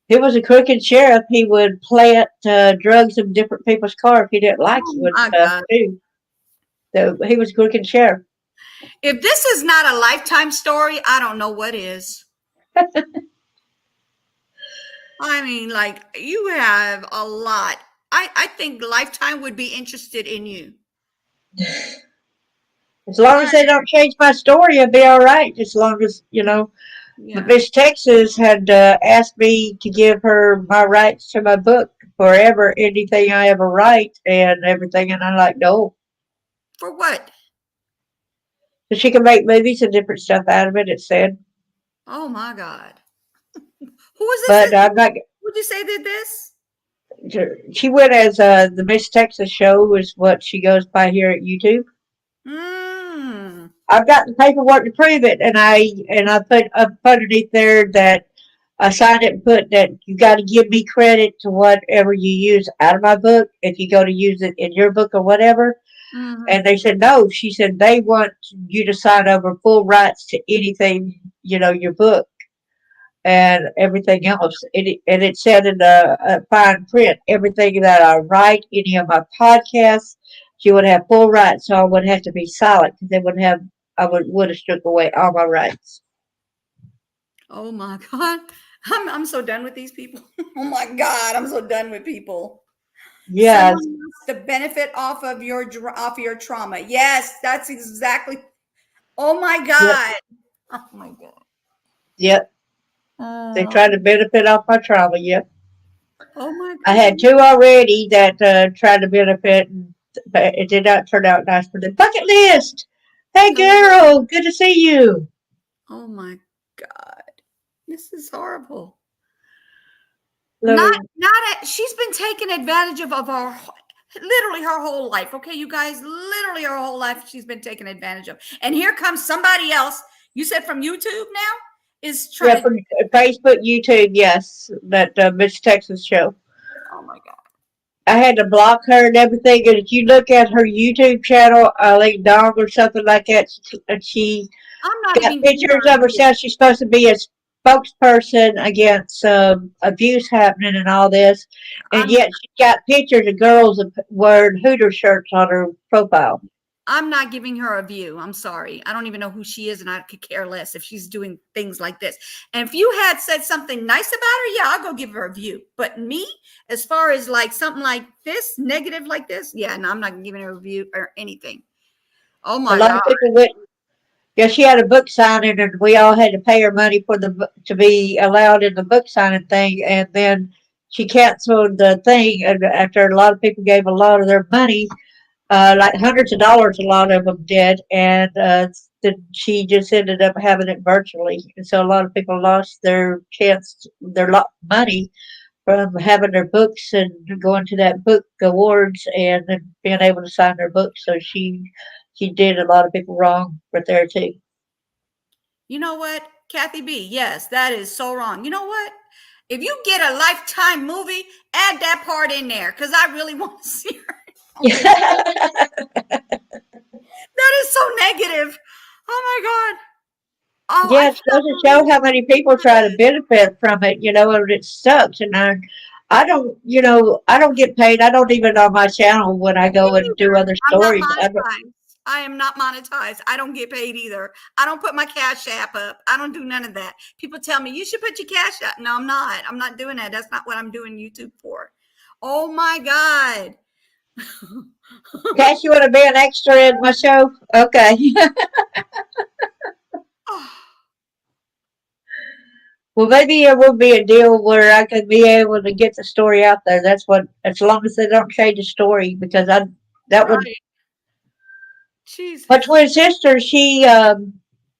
he was a crooked sheriff. He would plant drugs in different people's car if he didn't like Oh you and my stuff God. too. So he was a crooked sheriff. If this is not a Lifetime story, I don't know what is. I mean, like, you have a lot. I think Lifetime would be interested in you. As long I, as they don't change my story, I'll be all right. As long as But yeah. Miss Texas had asked me to give her my rights to my book forever, anything I ever write and everything, and I'm like, no. For what? So she can make movies and different stuff out of it. It said, Oh my God. Who is this? but I'm not. Would you say did this? She went as the Miss Texas show is what she goes by here at YouTube. Mm. I've got the paperwork to prove it, and I put up underneath there that I signed it and put that you got to give me credit to whatever you use out of my book if you go to use it in your book or whatever. Hmm. And they said no. She said they want you to sign over full rights to anything, your book and everything else. And it said in the fine print, everything that I write, any of my podcasts, she would have full rights. So I would have to be silent because they would have, I would have stripped away all my rights. Oh my God. I'm so done with these people. Oh my God. I'm so done with people. Yes. Someone wants to benefit off your trauma. Yes, that's exactly. Oh my Yep. God. Oh my God. Yep. They Oh, tried to benefit off my trauma. Yep. oh my I God. had two already that tried to benefit. but it did not turn out nice for the bucket list. Hey, So what? girl, good to see you. Oh my God, this is horrible. Not, Little, she's been taking advantage of our, literally her whole life. Okay, you guys, literally her whole life, she's been taken advantage of. And here comes somebody else. You said from YouTube now is yeah, trying to. from Facebook, YouTube, yes, that Miss Texas show. Oh my God. I had to block her and everything. And if you look at her YouTube channel, like Dog or something like that, she I'm not got even giving pictures her a of view. herself. She's supposed to be a spokesperson against abuse happening and all this, and I'm yet she got pictures of girls wearing Hooter shirts on her profile. I'm not giving her a view. I'm sorry. I don't even know who she is, and I could care less if she's doing things like this. And if you had said something nice about her, yeah, I'll go give her a view. But me, as far as like something like this, negative like this, yeah, no, I'm not giving her a view or anything. Oh A my lot God. of people went. Yeah, she had a book signing, and we all had to pay her money for to be allowed in the book signing thing. And then she canceled the thing, and after a lot of people gave a lot of their money, like hundreds of dollars, a lot of them did, and she just ended up having it virtually. And so a lot of people lost their chance, their money from having their books and going to that book awards and then being able to sign their books. So she did a lot of people wrong right there too. You know what, Kathy B? Yes, that is so wrong. You know what? If you get a Lifetime movie, add that part in there because I really want to see her. Oh my, that is so negative. Oh my God. Oh, I Yeah, it goes cannot to believe show how many people try to benefit from it, and it sucks. And I don't, I don't get paid. I don't even on my channel when I me go and do neither. other I'm not stories. I don't, monetized. I am not monetized. I don't get paid either. I don't put my Cash App up. I don't do none of that. People tell me you should put your Cash App. No, I'm not. I'm not doing that. That's not what I'm doing YouTube for. Oh my God. Cash, you want to be an extra in my show? Okay. Well, maybe it will be a deal where I could be able to get the story out there. That's what, as long as they don't change the story, because that would. Right. My Jesus. twin sister, she Tubi.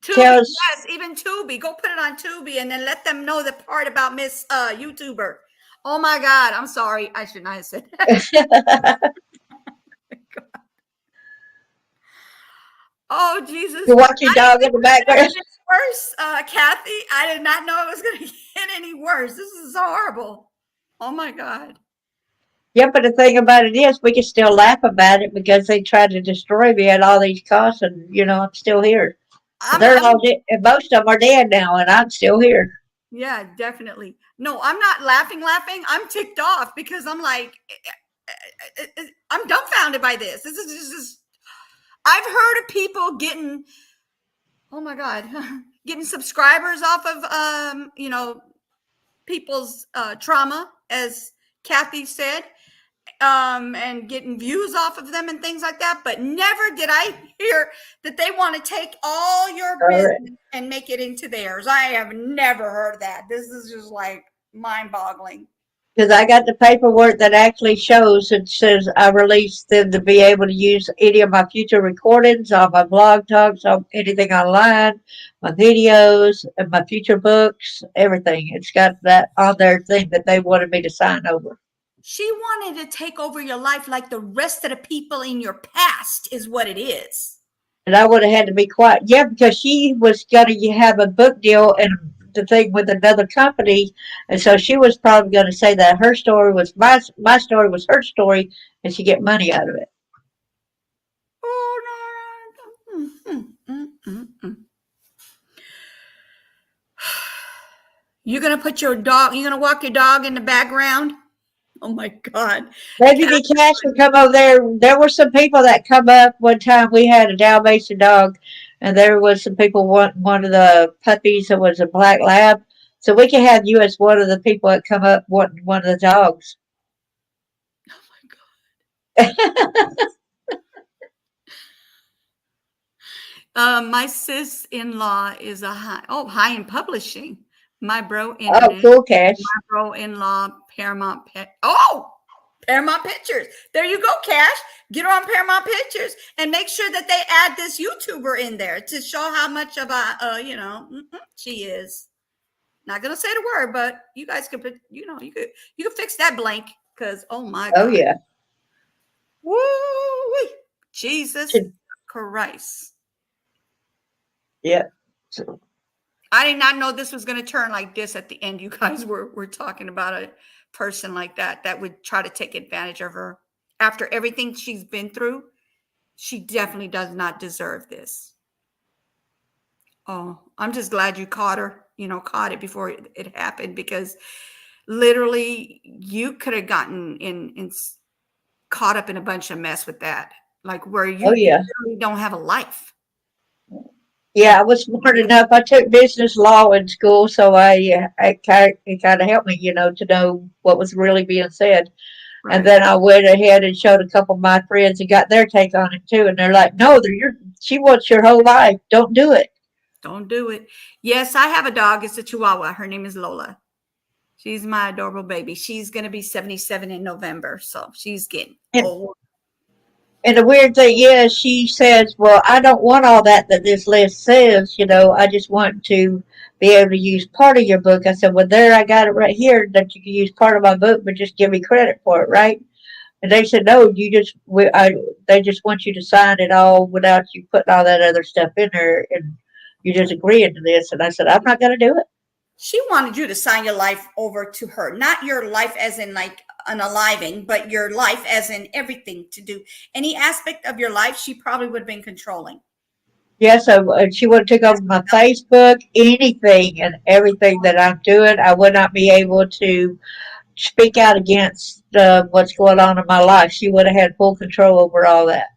tells. Yes, even Tubi. Go put it on Tubi and then let them know the part about Miss YouTuber. Oh my God. I'm sorry. I should not have said that. Oh, Jesus. You watch your I didn't dog think in the it was going to background. get any worse, Kathy. I did not know it was going to get any worse. This is so horrible. Oh my God. Yeah, but the thing about it is, we can still laugh about it because they tried to destroy me at all these costs, and I'm still here. They're I'm all and most of them are dead now, and I'm still here. yeah, definitely. No, I'm not laughing. I'm ticked off because I'm like, I'm dumbfounded by this. This is I've heard of people getting, oh my God, getting subscribers off of, people's trauma, as Kathy said, and getting views off of them and things like that. But never did I hear that they want to take all your All right. business and make it into theirs. I have never heard that. This is just like mind boggling. Because I got the paperwork that actually shows it says I released them to be able to use any of my future recordings, on my blog talks, on anything online, my videos, and my future books, everything. It's got that on their thing that they wanted me to sign over. She wanted to take over your life like the rest of the people in your past, is what it is. And I would have had to be quiet. Yeah, because she was going to have a book deal and the thing with another company, and so she was probably going to say that her story was my story was her story, and she get money out of it. Oh no. You're gonna put your dog. You're gonna walk your dog in the background. Oh my God. Maybe Cat, the cash would come over there. There were some people that come up one time. We had a Dalmatian dog, and there was some people want one of the puppies that was a black lab. So we can have you as one of the people that come up wanting one of the dogs. my sis-in-law is a high in publishing. My bro Oh, internet. cool, Cash. My bro-in-law Paramount Pet. Oh, Paramount Pictures. There you go, Cash. Get her on Paramount Pictures and make sure that they add this YouTuber in there to show how much of a, she is. Not gonna say the word, but you guys could put, you could fix that blank because oh my Oh God. yeah. Woo! Jesus Christ. Yeah. So, I did not know this was going to turn like this at the end. You guys were talking about a person like that would try to take advantage of her after everything she's been through. She definitely does not deserve this. Oh, I'm just glad you caught her, caught it before it happened, because literally you could have gotten in caught up in a bunch of mess with that, like where you oh yeah. literally don't have a life. Yeah, I was smart enough. I took business law in school, so it kind of helped me, to know what was really being said. And Right. then I went ahead and showed a couple of my friends and got their take on it too. And they're like, "No, she wants your whole life. Don't do it." Don't do it. Yes, I have a dog. It's a Chihuahua. Her name is Lola. She's my adorable baby. She's going to be 77 in November. So she's getting And old. and the weird thing is, she says, "Well, I don't want all that this list says. I just want to be able to use part of your book." I said, "Well, there, I got it right here that you can use part of my book, but just give me credit for it, right?" And they said, "No, they just want you to sign it all without you putting all that other stuff in there, and you just agreeing to this." And I said, "I'm not going to do it." She wanted you to sign your life over to her, not your life as in like an aliving, but your life as in everything to do. Any aspect of your life, she probably would have been controlling. Yeah, so she would have took over my Facebook, anything and everything that I'm doing. I would not be able to speak out against what's going on in my life. She would have had full control over all that.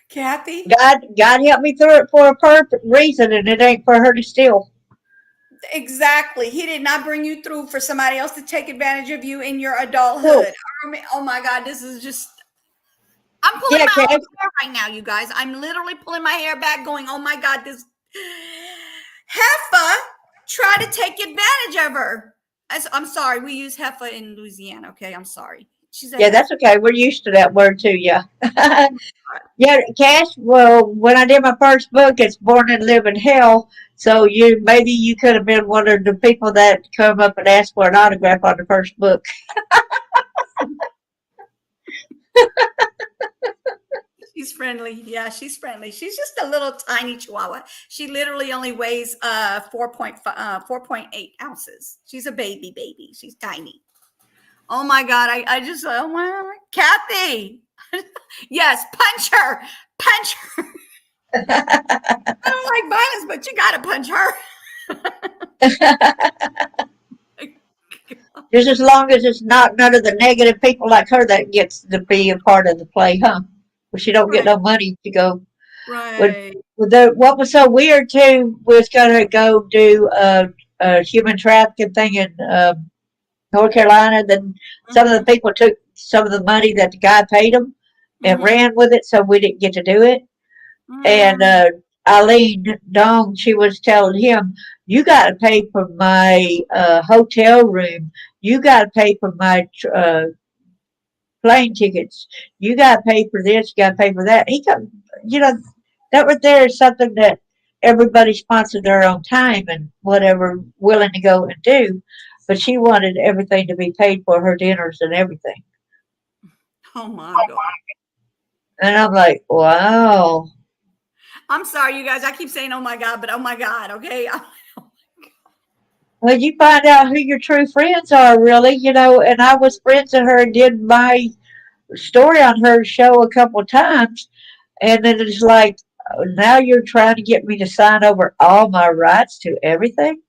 Kathy? God helped me through it for a perfect reason, and it ain't for her to steal. Exactly. He did not bring you through for somebody else to take advantage of you in your So, adulthood. Oh my God, this is just, I'm pulling yeah, my Cash. own hair right now, you guys. I'm literally pulling my hair back, going, oh my God, this heifer tried to take advantage of her. I'm sorry. We use heifer in Louisiana. Okay. I'm sorry. She's a Yeah, heifer. that's okay. We're used to that word too. Yeah. Oh my God. Yeah, Cash. Well, when I did my first book, it's Born and Live in Hell. So you could have been one of the people that come up and ask for an autograph on the first book. She's friendly. Yeah, she's friendly. She's just a little tiny chihuahua. She literally only weighs 4.8 ounces. She's a baby. She's tiny. Oh my God. I just, oh my, Kathy. Yes, punch her. Punch her. I don't like violence, but you got to punch her. Just as long as it's not none of the negative people like her that gets to be a part of the play, huh? Well, she don't get Right. no money to go. With, Right. what was so weird too was gonna go do a human trafficking thing in North Carolina. Then some of the Mm-hmm. people took some of the money that the guy paid them and Mm-hmm. ran with it, so we didn't get to do it. And Mm. Eileen Dong, she was telling him, "You got to pay for my hotel room. You got to pay for my plane tickets. You got to pay for this. You got to pay for that." He got, you know, that right there is something that everybody sponsored their own time and whatever willing to go and do. But she wanted everything to be paid for, her dinners and everything. Oh my God. And I'm like, wow. I'm sorry, you guys. I keep saying, oh my God, but oh my God. Okay. Well, you find out who your true friends are, really, and I was friends with her and did my story on her show a couple of times. And then it's like, now you're trying to get me to sign over all my rights to everything?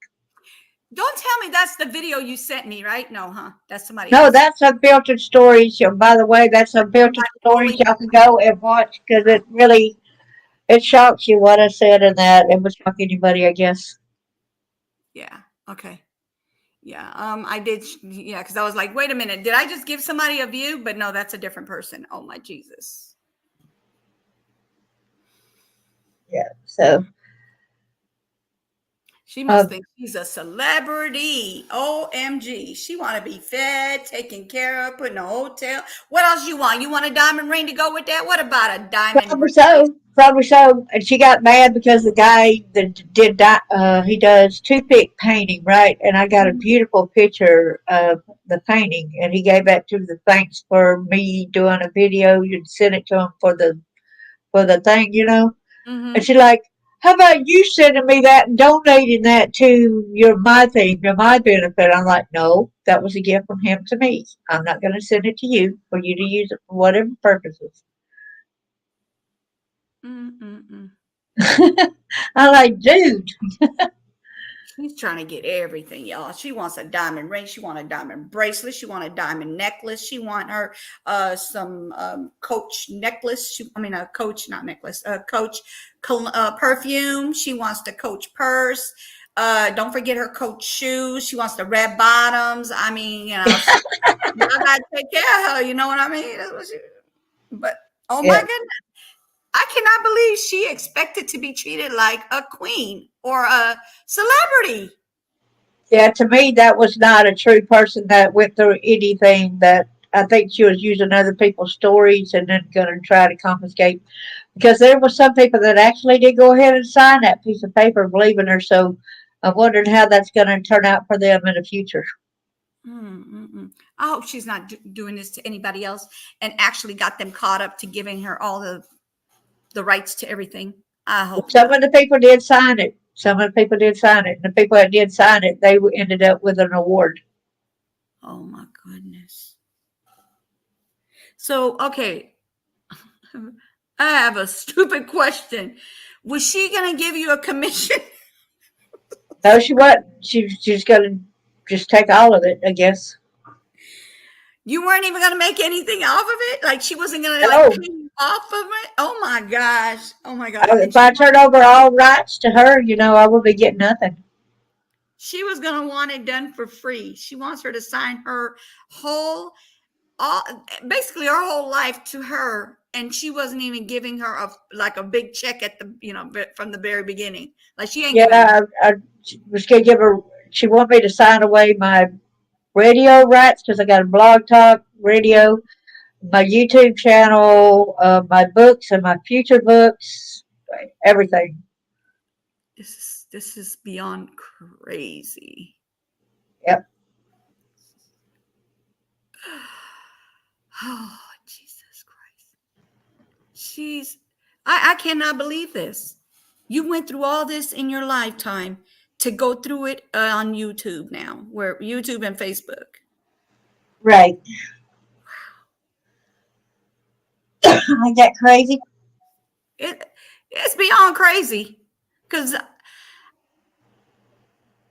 Don't tell me that's the video you sent me, right? No, huh? That's somebody No, else. that's Unfiltered Stories. By the way, that's Unfiltered Stories. Totally. Y'all can go and watch because it shocks you what I said in that. It would shock anybody, I guess. Yeah. Okay. Yeah. I did. Yeah. Cause I was like, wait a minute. Did I just give somebody a view? But no, that's a different person. Oh my Jesus. Yeah. So She must Uh, think she's a celebrity. OMG. She want to be fed, taken care of, put in a hotel. What else you want? You want a diamond ring to go with that? What about a diamond Probably bracelet? so. Probably so. And she got mad because the guy that did that, he does toothpick painting, right? And I got a beautiful picture of the painting, and he gave that to the thanks for me doing a video. You'd send it to him for the thing, you know. And Mm-hmm. she's like, "How about you sending me that and donating that to my thing, your my benefit?" I'm like, "No, that was a gift from him to me. I'm not going to send it to you for you to use it for whatever purposes." Mm-mm-mm. I'm like, dude. She's trying to get everything, y'all. She wants a diamond ring. She want a diamond bracelet. She want a diamond necklace. She want her some Coach necklace. I mean, a Coach, not necklace. Coach perfume. She wants the Coach purse. Don't forget her Coach shoes. She wants the red bottoms. I mean, y'all gotta take care of her. You know what I mean? That's what but oh my Yeah. goodness. I cannot believe she expected to be treated like a queen or a celebrity. Yeah, to me, that was not a true person that went through anything. That I think she was using other people's stories and then going to try to confiscate. Because there were some people that actually did go ahead and sign that piece of paper, believing her. So I'm wondering how that's going to turn out for them in the future. Mm-mm-mm. I hope she's not doing this to anybody else and actually got them caught up to giving her all the rights to everything. I hope Some not. of the people did sign it. Some of the people did sign it. And the people that did sign it, they ended up with an award. Oh my goodness. So, okay, I have a stupid question. Was she going to give you a commission? No, she wasn't. She's going to just take all of it, I guess. You weren't even going to make anything off of it? Like she wasn't going to like pay No. you off of it? Oh my gosh. Oh my gosh. And If I turn over all rights to her, I will be getting nothing. she was going to want it done for free. She wants her to sign her whole all basically her whole life to her, and she wasn't even giving her a big check at the from the very beginning. Like she ain't Yeah, giving. I was going to give her, she wanted me to sign away my radio rights because I got a blog talk radio, my YouTube channel, my books and my future books, everything. This is beyond crazy. Yep. Oh Jesus Christ. She's I cannot believe this. You went through all this in your lifetime to go through it on YouTube now, where YouTube and Facebook. Right. Ain't that crazy? It it's beyond crazy because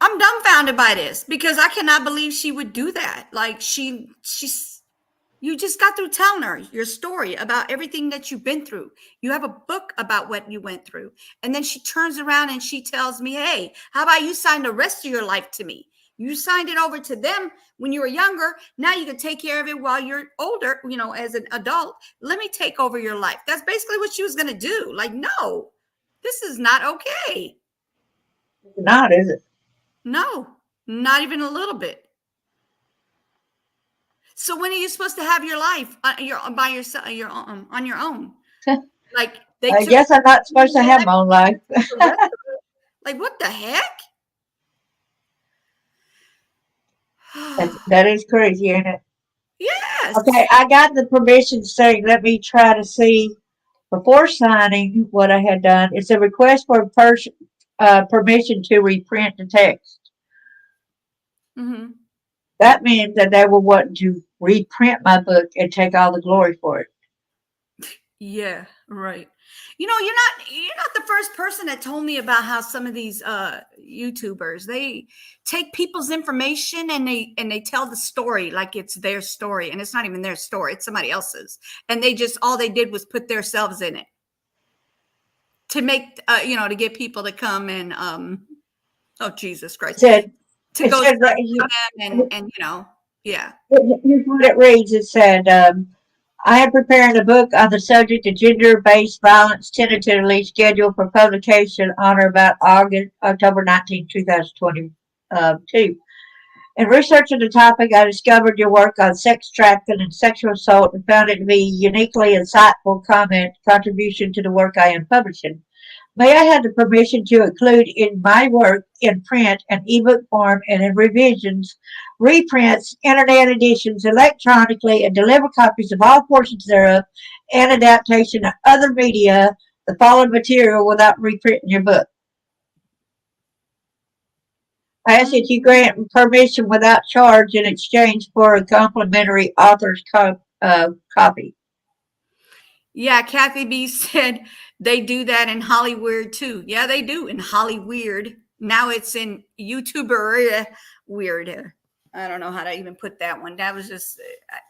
I'm dumbfounded by this because I cannot believe she would do that. Like she's you just got through telling her your story about everything that you've been through. You have a book about what you went through. And then she turns around and she tells me, "Hey, how about you sign the rest of your life to me? You signed it over to them when you were younger. Now you can take care of it while you're older, as an adult. Let me take over your life." That's basically what she was going to do. Like, no, this is not okay. It's not, is it? No, not even a little bit. So when are you supposed to have your life your by yourself, your on your own? Like they I took guess I'm not supposed to have the my own life. rest of it. Like what the heck? That is crazy, isn't it? Yes. Okay, I got the permission saying, let me try to see before signing what I had done. It's a request for permission to reprint the text. Hmm. That means that they were wanting to reprint my book and take all the glory for it. Yeah, right. You're not the first person that told me about how some of these YouTubers, they take people's information and they tell the story like it's their story, and it's not even their story, it's somebody else's. And they just all they did was put themselves in it to make to get people to come and oh Jesus It Christ, said, to it go said, study them and yeah. here's what it reads. It said, I am preparing a book on the subject of gender-based violence, tentatively scheduled for publication on or about October 19, 2022. In researching the topic, I discovered your work on sex trafficking and sexual assault and found it to be a uniquely insightful contribution to the work I am publishing. May I have the permission to include in my work in print and ebook form and in revisions, reprints, internet editions electronically, and deliver copies of all portions thereof and adaptation of other media, the following material without reprinting your book? I ask that you grant permission without charge in exchange for a complimentary author's copy. Yeah, Kathy B said they do that in Hollywood too. Yeah, they do in Hollywood. Now it's in YouTuber weird. I don't know how to even put that one. That was just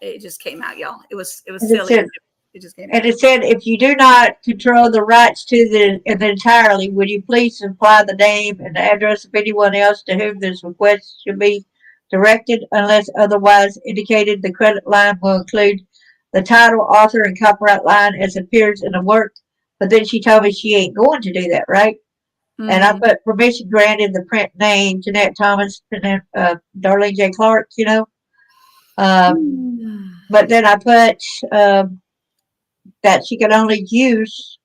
it just came out, y'all. It was And it silly. said, It just came and out. it said, if you do not control the rights to the entirely, would you please supply the name and the address of anyone else to whom this request should be directed, unless otherwise indicated? The credit line will include the title, author, and copyright line as appears in the work. But then she told me she ain't going to do that, right? And I Mm-hmm. put permission granted the print name, Jeanette Thomas, and then Darlene J. Clark, you know. But then I put that she can only use,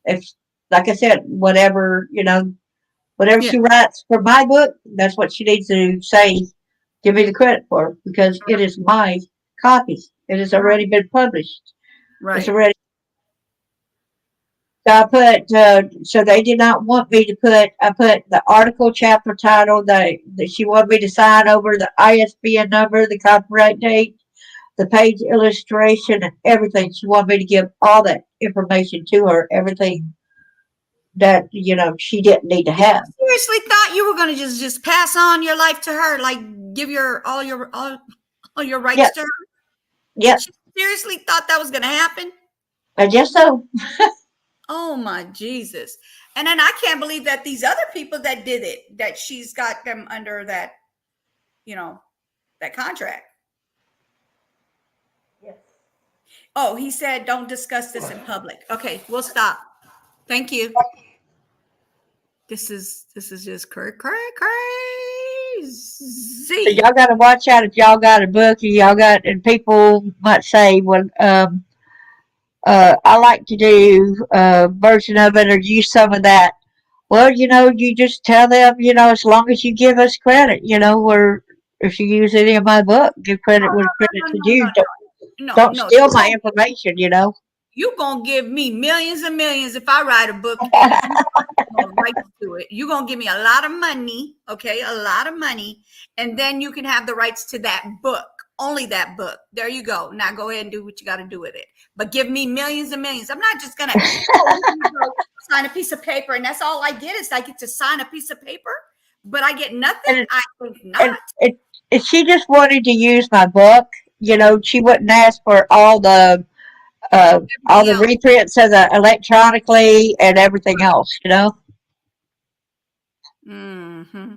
if, like I said, whatever, whatever Yeah, she writes for my book, that's what she needs to say, give me the credit for, because it is my copy. It has already been published. It's right. already. So I put, so they did not want me to put, I put the article, chapter title, she wanted me to sign over the ISBN number, the copyright date, the page illustration, and everything. She wanted me to give all that information to her, everything that, she didn't need to have. Seriously thought you were gonna just pass on your life to her, like give your all your rights Yep, to her? yep, She seriously thought that was gonna happen? I guess so. Oh my Jesus. And then I can't believe that these other people that did it, that she's got them under that, you know, that contract. Yes. Oh, he said, don't discuss this in public. Okay, we'll stop. Thank you. This is just So crazy. y'all got to watch out if y'all got a book, and people might say, well, I like to do a version of it or use some of that. Well, you just tell them, as long as you give us credit, or if you use any of my book, give credit where No, credit's no, no, due. no, no, no, Don't no. steal my information. You gonna give me millions and millions if I write a book and you rights to it. You're gonna give me a lot of money, okay? A lot of money, and then you can have the rights to that book. Only that book. There you go. Now go ahead and do what you got to do with it. But give me millions and millions. I'm not just gonna go sign a piece of paper and that's all I get is I get to sign a piece of paper, but I get nothing. and I think not. and if she just wanted to use my book, she wouldn't ask for all Everything the else. reprints of the electronically and everything else. Mm-hmm.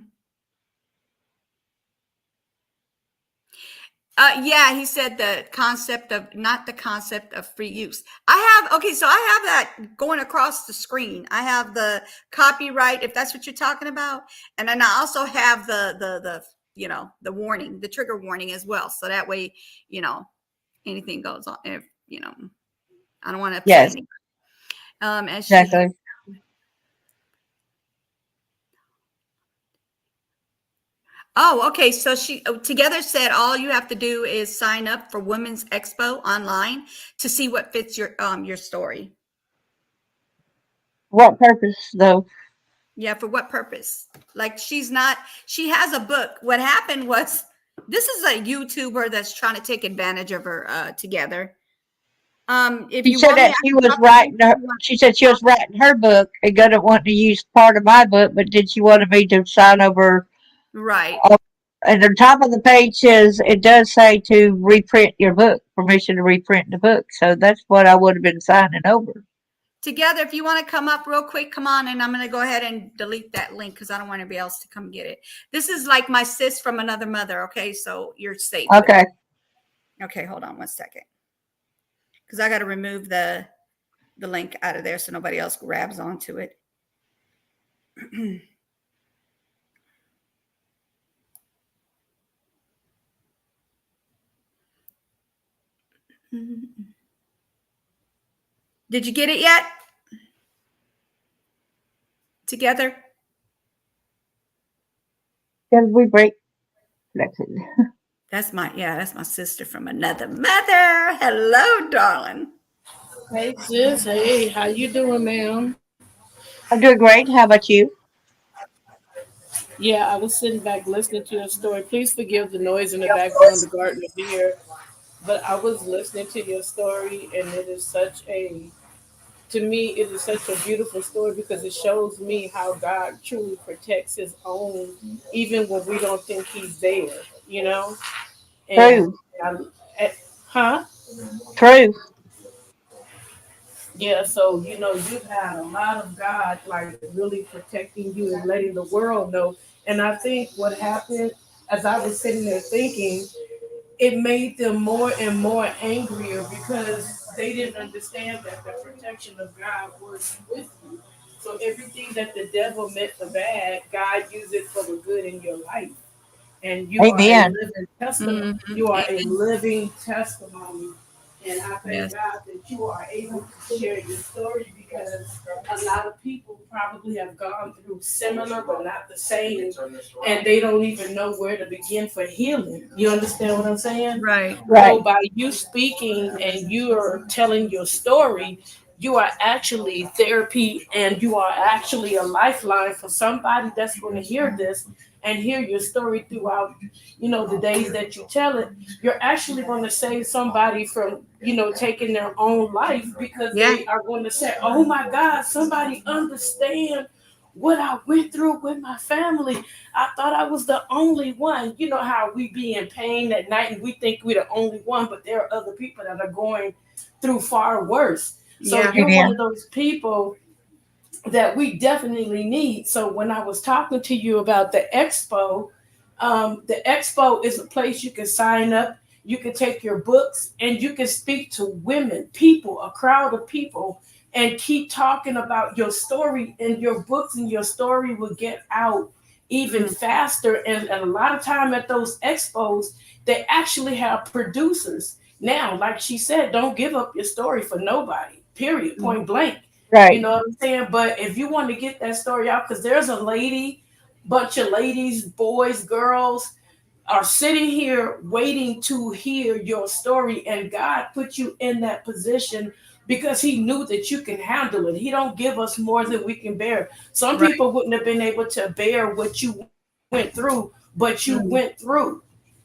Yeah, he said the concept of not the concept of free use. So I have that going across the screen. I have the copyright, if that's what you're talking about, and then I also have the the warning, the trigger warning as well. So that way, you know, anything goes on. If I don't want to upset Yes, anybody. And she has. exactly. Oh, okay. So she together said all you have to do is sign up for Women's Expo online to see what fits your story. What purpose, though? Yeah, for what purpose? Like she has a book. What happened was this is a YouTuber that's trying to take advantage of her together. If She you said want me, that I can drop the link if you want. she said she was writing her book and gonna want to use part of my book, but then she wanted me to sign over. Right. all- And the top of the page says it does say to reprint your book, permission to reprint the book. So that's what I would have been signing over. Together, if you want to come up real quick, come on, and I'm going to go ahead and delete that link because I don't want anybody else to come get it. This is like my sis from another mother, okay? So you're safe with Okay. it. Okay, hold on one second. because I got to remove the link out of there so nobody else grabs onto it. Did you get it yet? Together? Can we break? Lexi? That's my sister from another mother. Hello, darling. Hey sis, hey, how you doing, ma'am? I'm doing great. How about you? Yeah, I was sitting back listening to your story. Please forgive the noise in the background, the gardener here. But I was listening to your story, and it is such a, to me, it is such a beautiful story because it shows me how God truly protects His own, even when we don't think He's there. You know, and True. I, eh, huh? True. Yeah, so you've had a lot of God like really protecting you and letting the world know. And I think what happened as I was sitting there thinking, it made them more and more angrier because they didn't understand that the protection of God was with you. So everything that the devil meant for bad, God used it for the good in your life, and you are a Amen. living testimony. Mm-hmm. You are a Amen. living testimony. And I thank Yes. God that you are able to share your story because a lot of people probably have gone through similar but not the same, and they don't even know where to begin for healing. You understand what I'm saying? Right. So Right. by you speaking and you are telling your story, you are actually therapy and you are actually a lifeline for somebody that's going to hear this and hear your story throughout, the days that you tell it. You're actually going to save somebody from, taking their own life because Yeah. they are going to say, "Oh my God, somebody understand what I went through with my family. I thought I was the only one." You know how we be in pain at night and we think we're the only one, but there are other people that are going through far worse. So Yeah. you're one of Amen. those people that we definitely need. So when I was talking to you about the expo is a place you can sign up. You can take your books and you can speak to women, people, a crowd of people, and keep talking about your story. And your books and your story will get out even Mm. faster. And a lot of time at those expos, they actually have producers. Now, like she said, don't give up your story for nobody, period, Mhm. point blank. You Right. know what I'm saying? But if you want to get that story out, because there's a bunch of ladies, boys, girls are sitting here waiting to hear your story, and God put you in that position because He knew that you can handle it. He don't give us more than we can bear. Some Right. people wouldn't have been able to bear what you went through, but you went Mm. through.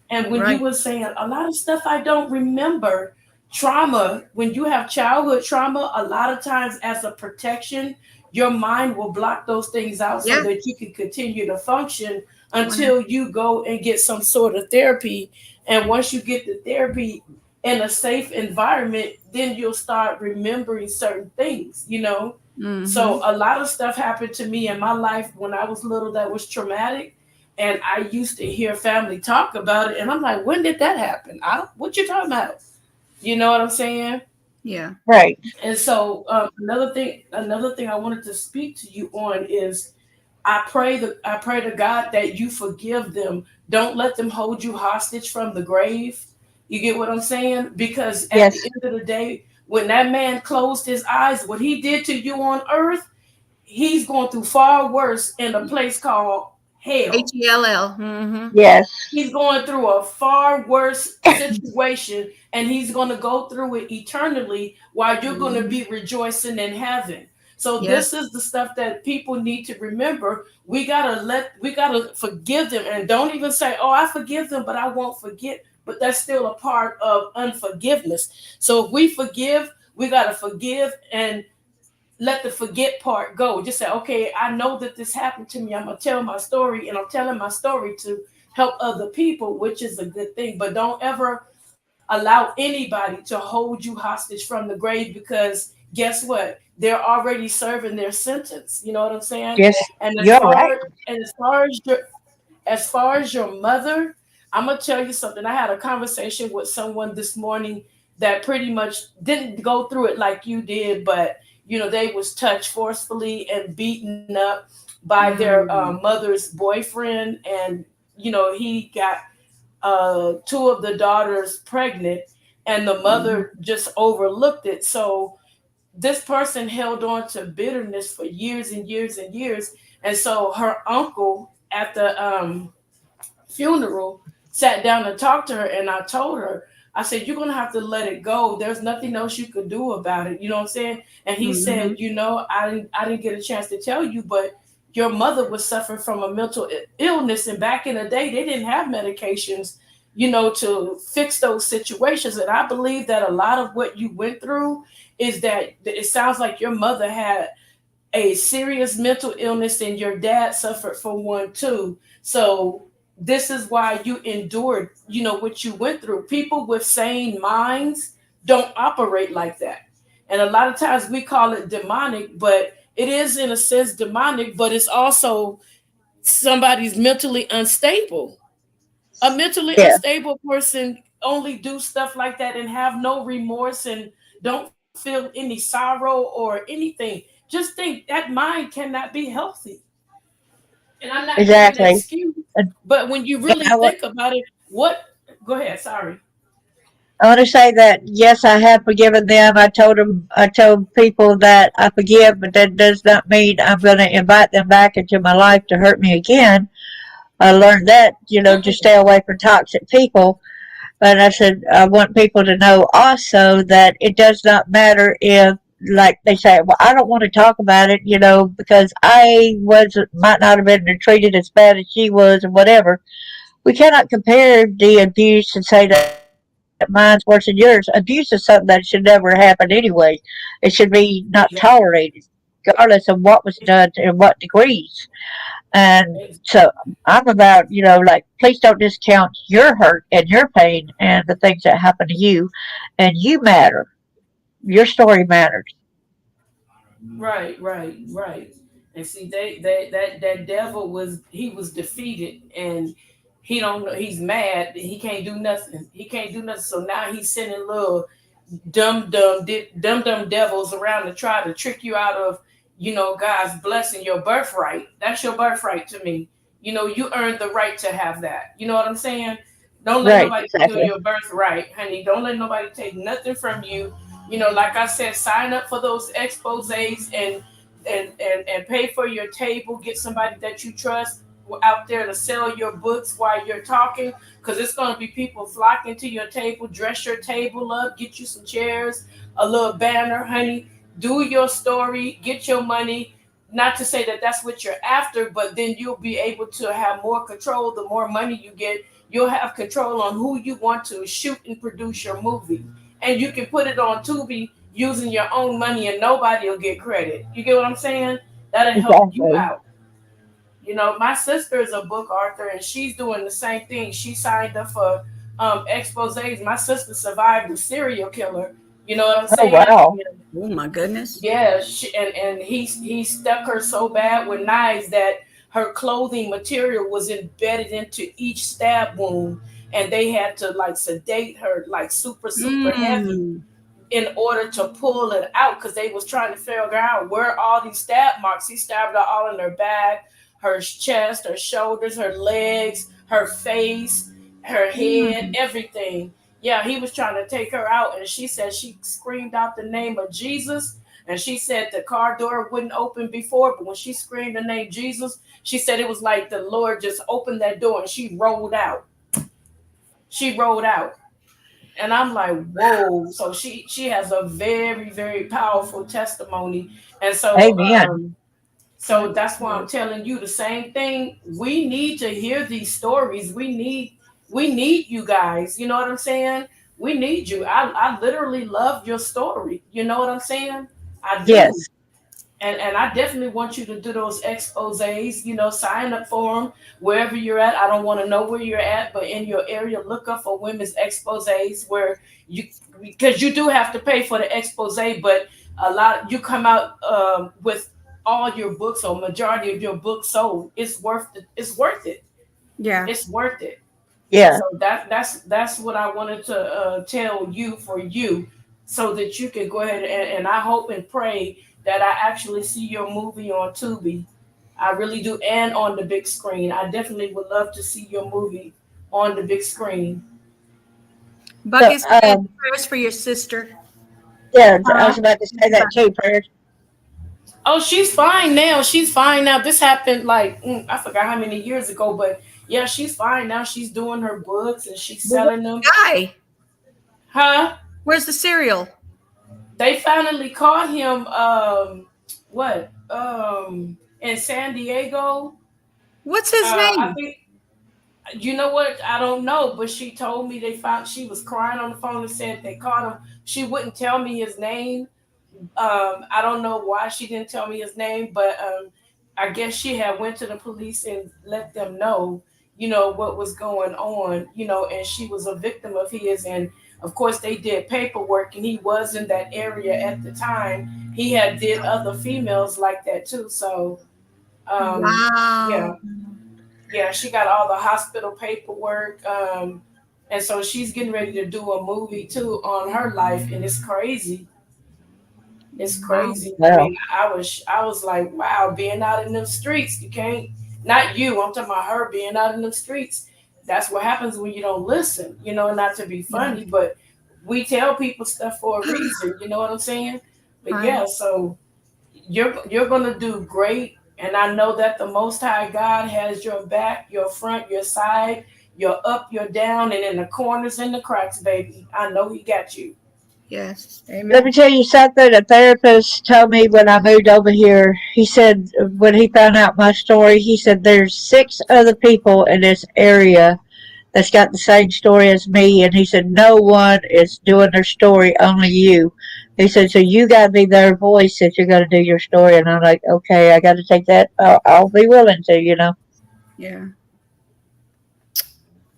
And when you were Right. saying a lot of stuff I don't remember, trauma, when you have childhood trauma, a lot of times as a protection, your mind will block those things out so Yeah. that you can continue to function One. until you go and get some sort of therapy. And once you get the therapy in a safe environment, then you'll start remembering certain things. So Mm-hmm. a lot of stuff happened to me in my life when I was little that was traumatic. And I used to hear family talk about it, and I'm like, when did that happen? What you talking about? You know what I'm saying? Yeah. Right. And so another thing I wanted to speak to you on is I pray to God that you forgive them. Don't let them hold you hostage from the grave. You get what I'm saying? Because at the Yes. end of the day, when that man closed his eyes, what he did to you on earth, he's going through far worse in a place called hell. HELL. Mm-hmm. Yes. He's going through a far worse situation, and he's going to go through it eternally while you're going to Mm-hmm. be rejoicing in heaven. So Yes. this is the stuff that people need to remember. We gotta forgive them, and don't even say, "Oh, I forgive them, but I won't forget." But that's still a part of unforgiveness. So if we forgive, we gotta forgive and let the forget part go. Just say, "Okay, I know that this happened to me. I'm gonna tell my story, and I'm telling my story to help other people," which is a good thing. But don't ever allow anybody to hold you hostage from the grave, because guess what? They're already serving their sentence. You know what I'm saying? Yes. And as You're right. far and as far as your mother, I'm gonna tell you something. I had a conversation with someone this morning that pretty much didn't go through it like you did, but they was touched forcefully and beaten up by their Mm. mother's boyfriend, and he got two of the daughters pregnant, and the Mhm. mother just overlooked it. So this person held on to bitterness for years and years and years. And so her uncle at the funeral sat down and talked to her, and I told her, I said, you're gonna have to let it go. There's nothing else you could do about it. You know what I'm saying? And he said, Mhm. I didn't get a chance to tell you, but your mother was suffering from a mental illness, and back in the day they didn't have medications, to fix those situations. And I believe that a lot of what you went through is that it sounds like your mother had a serious mental illness and your dad suffered from one too. So this is why you endured, what you went through. People with sane minds don't operate like that. And a lot of times we call it demonic, but it is in a sense demonic, but it's also somebody's mentally unstable. A mentally Yeah, unstable person only do stuff like that and have no remorse and don't feel any sorrow or anything. Just think that mind cannot be healthy. And I'm not giving an exactly. excuse, And but when you and really think about it, what? Go ahead. Sorry. I want to say that yes, I have forgiven them. I told people that I forgive, but that does not mean I'm going to invite them back into my life to hurt me again. I learned that, just stay away from toxic people. But I said, I want people to know also that it does not matter if, like they say, well, I don't want to talk about it, because might not have been treated as bad as she was or whatever. We cannot compare the abuse and say that mine's worse than yours. Abuse is something that should never happen anyway. It should be not tolerated, Exactly. regardless of what was done and what degrees. And so I'm about, like, please don't discount your hurt and your pain and the things that happen to you. And you matter. Your story matters. Right, right, right. And see, that devil was defeated, and he don't know, he's mad. He can't do nothing. He can't do nothing. So now he's sending little dumb devils around to try to trick you out of, God's blessing, your birthright. That's your birthright to me. You earned the right to have that. You know what I'm saying? Don't let Right, nobody steal exactly. your birthright, honey. Don't let nobody take nothing from you. Like I said, sign up for those exposés, and pay for your table. Get somebody that you trust out there to sell your books while you're talking, because it's going to be people flocking to your table. Dress your table up, get you some chairs, a little banner, honey. Do your story, get your money. Not to say that that's what you're after, but then you'll be able to have more control. The more money you get, you'll have control on who you want to shoot and produce your movie. And you can put it on Tubi using your own money, and nobody will get credit. You get what I'm saying? That'll help you Exactly. out. My sister is a book author, and she's doing the same thing. She signed up for exposés. My sister survived a serial killer. You know what I'm Oh, saying? wow. Oh my goodness. Yeah, and he stuck her so bad with knives that her clothing material was embedded into each stab wound, and they had to like sedate her like super heavy Mm. in order to pull it out, because they was trying to figure out where all these stab marks. He stabbed her all in her back, her chest, her shoulders, her legs, her face, her head, Mm. everything. Yeah, he was trying to take her out, and she said she screamed out the name of Jesus. And she said the car door wouldn't open before, but when she screamed the name Jesus, she said it was like the Lord just opened that door and she rolled out. She rolled out. And I'm like, whoa. So she has a very powerful testimony. And Amen. so that's why I'm telling you the same thing. We need to hear these stories. We need you guys. You know what I'm saying? We need you. I literally love your story. You know what I'm saying? I do. Yes. And I definitely want you to do those exposés, sign up for them wherever you're at. I don't want to know where you're at, but in your area, look up for women's exposés where you, because you do have to pay for the expose, but a lot, you come out with all your books or majority of your books sold. It's worth it. It's worth it. Yeah. It's worth it. And Yeah. so that's what I wanted to tell you for you, so that you can go ahead and I hope and pray that I actually see your movie on Tubi. I really do, and on the big screen. I definitely would love to see your movie on the big screen. So, Bucket said prayers for your sister. yeah, I Huh? was about to say that too, prayers. Oh, she's fine now. She's fine now. This happened like I forgot how many years ago, but yeah, she's fine now. She's doing her books and she's Well, where's selling them. the guy? Huh? Where's the cereal? They finally caught him. What? In San Diego. What's his I name? think. You know what? I don't know, but she told me they found. She was crying on the phone and said they caught him. She wouldn't tell me his name. I don't know why she didn't tell me his name, but I guess she had went to the police and let them know, what was going on, and she was a victim of his, and of course they did paperwork, and he was in that area at the time. He had did other females like that too, so yeah, Wow. yeah, she got all the hospital paperwork, and so she's getting ready to do a movie too on her life, and it's crazy. It's Wow. crazy. I Well, mean, I was like, wow, being out in them streets, you can't. Not you. I'm talking about her being out in them streets. That's what happens when you don't listen. Not to be Yeah. funny, but we tell people stuff for a reason. You know what I'm saying? But Right. yeah, so you're gonna do great, and I know that the Most High God has your back, your front, your side, your up, your down, and in the corners and the cracks, baby. I know He got you. Yes. let me Amen. tell you something. A therapist told me when I moved over here. He said when he found out my story, he said there's 6 other people in this area that's got the same story as me, and he said no one is doing their story, only you. He said so you got to be their voice if you're going to do your story, and I'm like, okay, I got to take that. I'll be willing to. Yeah.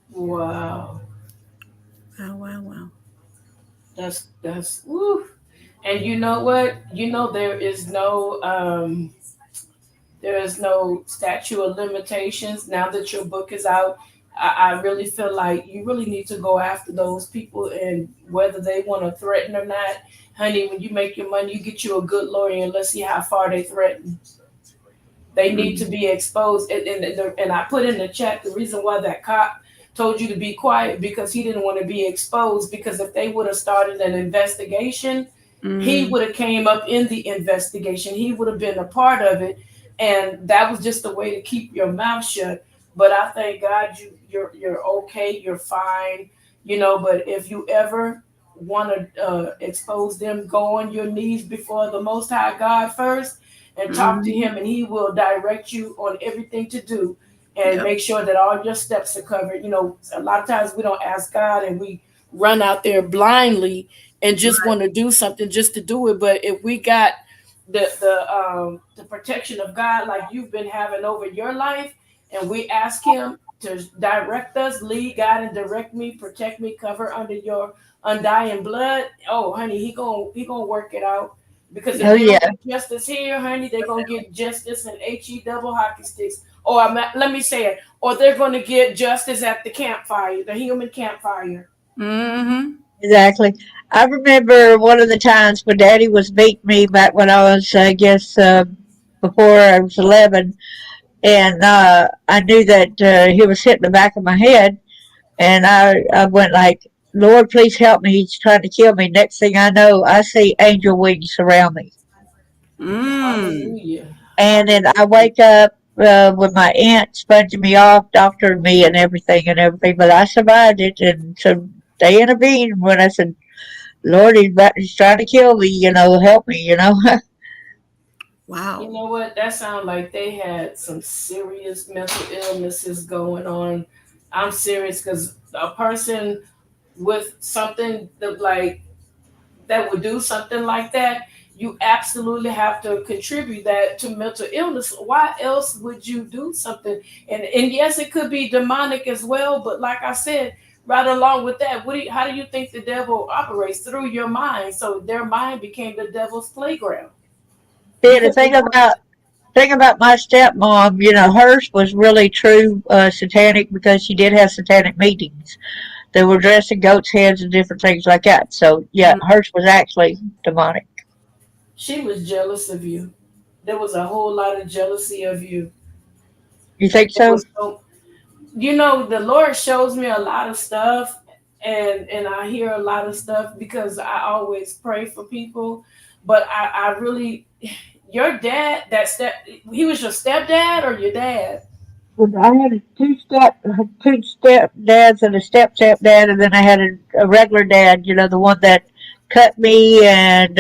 Wow, Wow. Wow. Wow. that's woo. And you know what? There is no statute of limitations now that your book is out. I really feel like you really need to go after those people, and whether they want to threaten or not, honey. When you make your money, you get you a good lawyer, and let's see how far they threaten. They need to Mm. be exposed. And I put in the chat the reason why that cop told you to be quiet, because he didn't want to be exposed. Because if they would have started an investigation, he Mm. would have came up in the investigation. He would have been a part of it, and that was just a way to keep your mouth shut. But I thank God you're okay. You're fine. But if you ever want to expose them, go on your knees before the Most High God first and talk to Mm. him, and he will direct you on everything to do, and Yep. make sure that all your steps are covered. A lot of times we don't ask God, and we run out there blindly and just want to do something just to do it. But if we got the protection of God like you've been having over your life, and we ask him to direct us, lead, God, and direct me, protect me, cover under your undying blood. Oh, honey, he gonna work it out. Because if Oh they don't yeah, get justice here, honey, they're gonna get justice in HE double hockey sticks. Or let me say it, or they're gonna get justice at the campfire, the human campfire. Mm-hmm. exactly. I remember one of the times when Daddy was beating me back when I was, I guess, before I was 11, and I knew that he was hitting the back of my head, and I went like, Lord, please help me. He's trying to kill me. Next thing I know, I see angel wings surround me. Mm. Hallelujah. And then I wake up with my aunt sponging me off, doctoring me and everything. But I survived it. And so they intervened when I said, Lord, he's trying to kill me, help me. You Wow. know what? That sounds like they had some serious mental illnesses going on. I'm serious, because a person with something that would do something like that, you absolutely have to contribute that to mental illness. Why else would you do something? And yes, it could be demonic as well. But like I said, right along with that, how do you think the devil operates? Through your mind. So their mind became the devil's playground See, the because they thing wanted about to. thing about my stepmom, hers was really true satanic because she did have satanic meetings. They were dressed in goat's heads and different things like that. So yeah, Mm. hers was actually demonic. She was jealous of you. There was a whole lot of jealousy of you. You think It so? was so, the Lord shows me a lot of stuff, and I hear a lot of stuff because I always pray for people. But I really, your dad, he was your stepdad or your dad? I had two step dads and a stepdad, and then I had a regular dad. The one that cut me and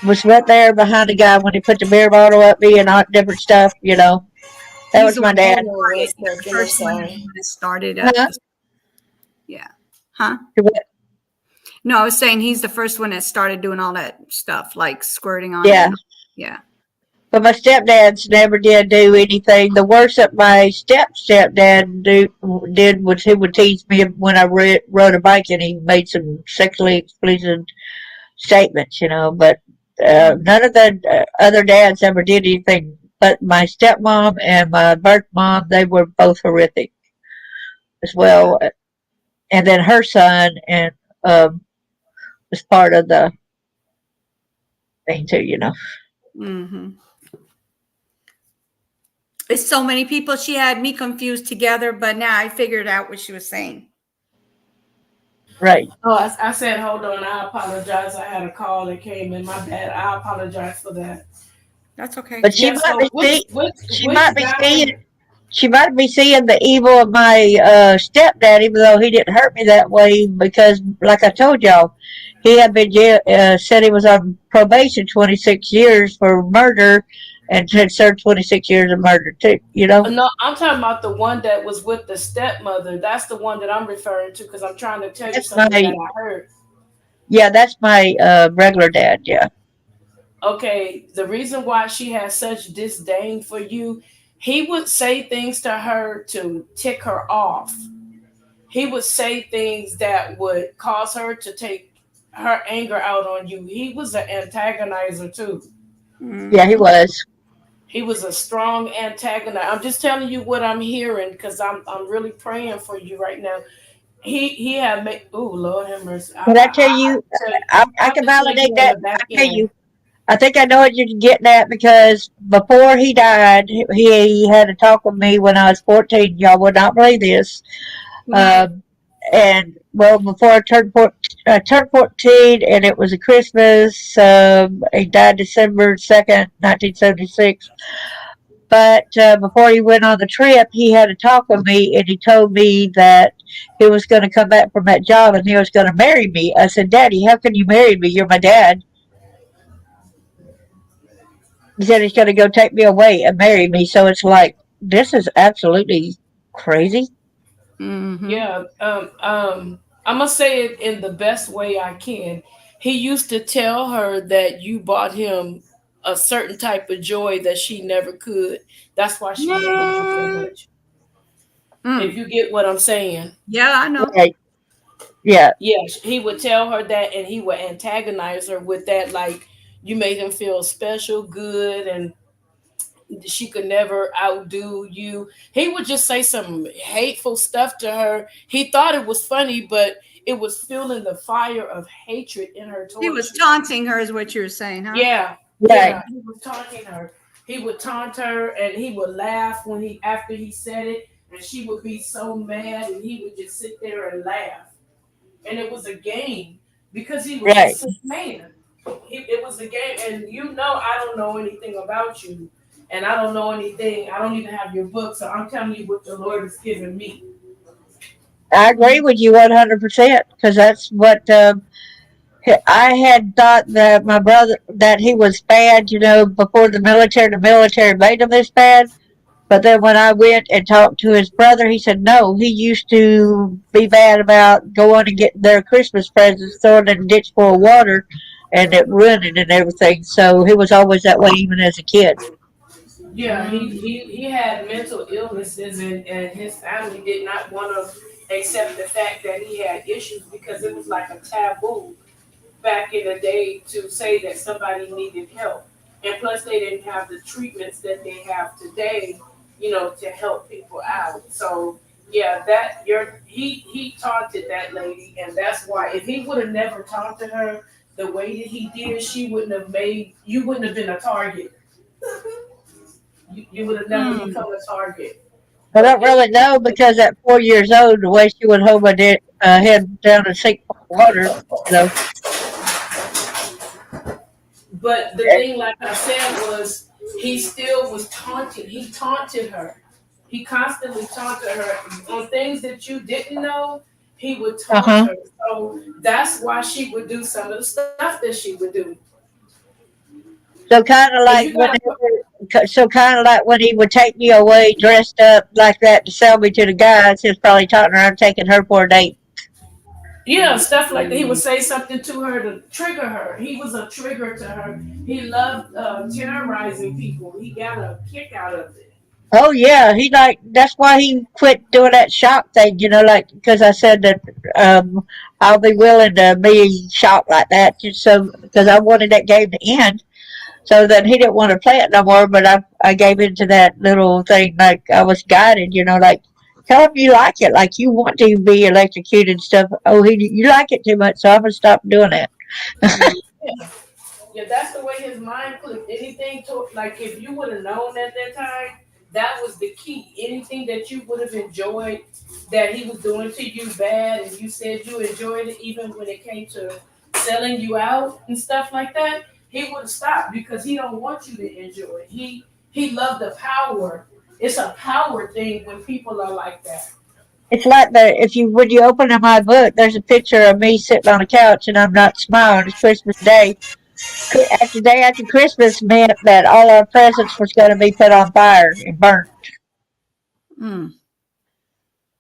was right there behind the guy when he put the beer bottle at me and all different stuff. That He's was the my one that Hold dad. on one started. He's the second. I'm first one sorry. that started up. Huh? Yeah. Huh? No, I was saying he's the first one that started doing all that stuff, like squirting on you. Yeah, And yeah. but my stepdads never did do anything. The worst that my stepdad did was he would tease me when I rode a bike and he made some sexually explicit statements, but none of the other dads ever did anything. But my stepmom and my birth mom, they were both horrific as Yeah. well. And then her son and was part of the thing too. Hmm. It's so many people. She had me confused together, but now I figured out what she was saying. Right. Oh, I said, hold on. I apologize. I had a call that came in. My bad. I apologize for that. That's okay. But Yeah. So she which might be guy? seeing she might be seeing the evil of my stepdad, even though he didn't hurt me that way. Because, like I told y'all, he had been said he was on probation 26 years for murder, and had served 26 years of murder too. No, I'm talking about the one that was with the stepmother. That's the one that I'm referring to because I'm trying to tell you That's something that my I heard. that's my regular dad. Yeah, Okay, the reason why she has such disdain for you, he would say things to her to tick her off. He would say things that would cause her to take her anger out on you. He was an antagonizer too. yeah, he Hmm. was. He was a strong antagonizer. I'm just telling you what I'm hearing because I'm really praying for you right now. He had made. Oh Lord have mercy. But I tell you, I I have can to tell you validate on that. the I back tell end. you, I think I know what you're getting at because before he died, he had a talk with me when I was 14. Y'all would not believe this. Right. Um, and well, before I turned 14, and it was a Christmas. He died December 2nd, 1976. But before he went on the trip, he had a talk with me, and he told me that he was going to come back from that job and he was going to marry me. I said, "Daddy, how can you marry me? You're my dad." He said he's going to go take me away and marry me. So it's like, this is absolutely crazy. Hmm. Yeah, I'm gonna say it in the best way I can. He used to tell her that you bought him a certain type of joy that she never could. That's why she hated you so much. If Mm. you get what I'm saying. Yeah, I know. Right. Yeah. Yeah, he would tell her that and he would antagonize her with that, like you made him feel special, good, and she could never outdo you. He would just say some hateful stuff to her. He thought it was funny, but it was fueling the fire of hatred in her He was towards you. taunting her, is what you were saying, huh? Yeah, Right. yeah. He was taunting her. He would taunt her and he would laugh when he after he said it, and she would be so mad and he would just sit there and laugh. And it was a game because he was a Right. sick man. It was a game, and I don't know anything about you, and I don't know anything. I don't even have your book, so I'm telling you what the Lord has given me. I agree with you 100% because that's what I had thought that my brother, that he was bad, before the military made him this bad. But then when I went and talked to his brother, he said, no, he used to be bad about going and getting their Christmas presents, throwing in a ditch full of water, and it ruining and everything. So he was always that way, even as a kid. Yeah, Mm. he had mental illnesses, and his family did not want to accept the fact that he had issues because it was like a taboo back in the day to say that somebody needed help. and plus they didn't have the treatments that they have today, to help people out. So yeah, that your he taunted that lady, and that's why if he would have never taunted her the way that he did, she wouldn't have made you wouldn't have been a target. You would have never Mm. become a target. I But don't really know because at 4 years old, the way she would hold my head down and sink water, you know. But the thing, like I said, was he still was taunting. He taunted her. He constantly taunted her on things that you didn't know. He would Uh taunt huh. her. So that's why she would do some of the stuff that she would do. So kind of Because like you gotta. when he would take me away dressed up like that to sell me to the guys, he was probably talking around taking her for a date. Yeah, stuff like that. He would say something to her to trigger her. He was a trigger to her. He loved terrorizing people. He got a kick out of it. Oh yeah, he like that's why he quit doing that shop thing. You know, like because I said that I'll be willing to be shocked like that just so because I wanted that game to end. So that he didn't want to play it no more, but I gave into that little thing like I was guided. You know, like tell him you like it, like you want to be electrocuted and stuff. Oh, you like it too much, so I'm gonna stop doing it. Mm. Yeah. Yeah, that's the way his mind clicked. Anything to like if you would have known at that time, that was the key. Anything that you would have enjoyed that he was doing to you bad and you said you enjoyed it even when it came to selling you out and stuff like that, he would have stopped because he don't want you to enjoy it. He loved the power. It's a power thing when people are like that. It's like the if you when you open in my book, there's a picture of me sitting on a couch and I'm not smiling. It's Christmas Day. After day after Christmas meant that all our presents was going to be put on fire and burnt. Mm.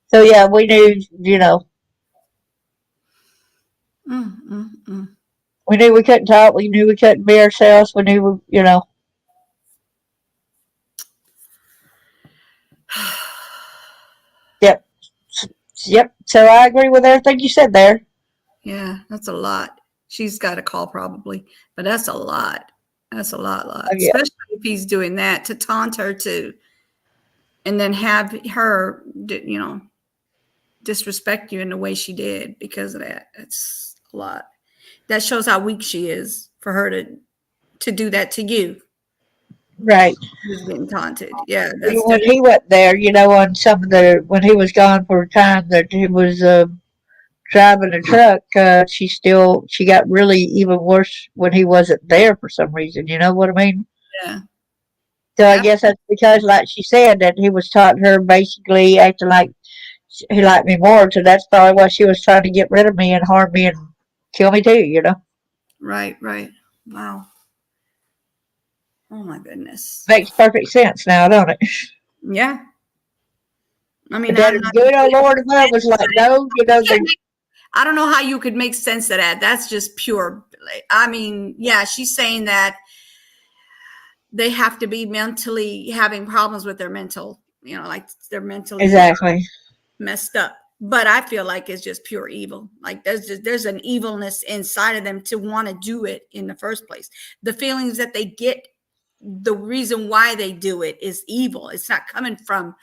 So yeah, we knew, you know, Mm. Mm. Mm. we knew we couldn't talk. We knew we couldn't be ourselves. We knew, you know, yep, yep. So I agree with everything you said there. Yeah, that's a lot. She's got a call probably, but that's a lot. That's a lot. Oh, yeah, Especially if he's doing that to taunt her too, and then have her, disrespect you in the way she did because of that. It's a lot. That shows how weak she is for her to do that to you. right. Who's getting taunted? Yeah, that's When definitely. he went there, you know, on some of the when he was gone for a time that he was driving a truck, she got really even worse when he wasn't there for some reason. You know what I mean? Yeah. So I Yep. guess that's because, like she said, that he was taught her basically acting like he liked me more. So that's probably why she was trying to get rid of me and harm me and kill me too. You know, Right. Right. Wow. Oh my goodness. makes perfect sense now, don't it? Yeah. I But mean, that I'm not good old Lord above was like, no, you know, they I don't know how you could make sense of that. That's just pure. I mean, yeah, she's saying that they have to be mentally having problems with their mental, like they're mentally exactly messed up. But I feel like it's just pure evil. Like there's an evilness inside of them to want to do it in the first place. The feelings that they get, the reason why they do it is evil. It's not coming from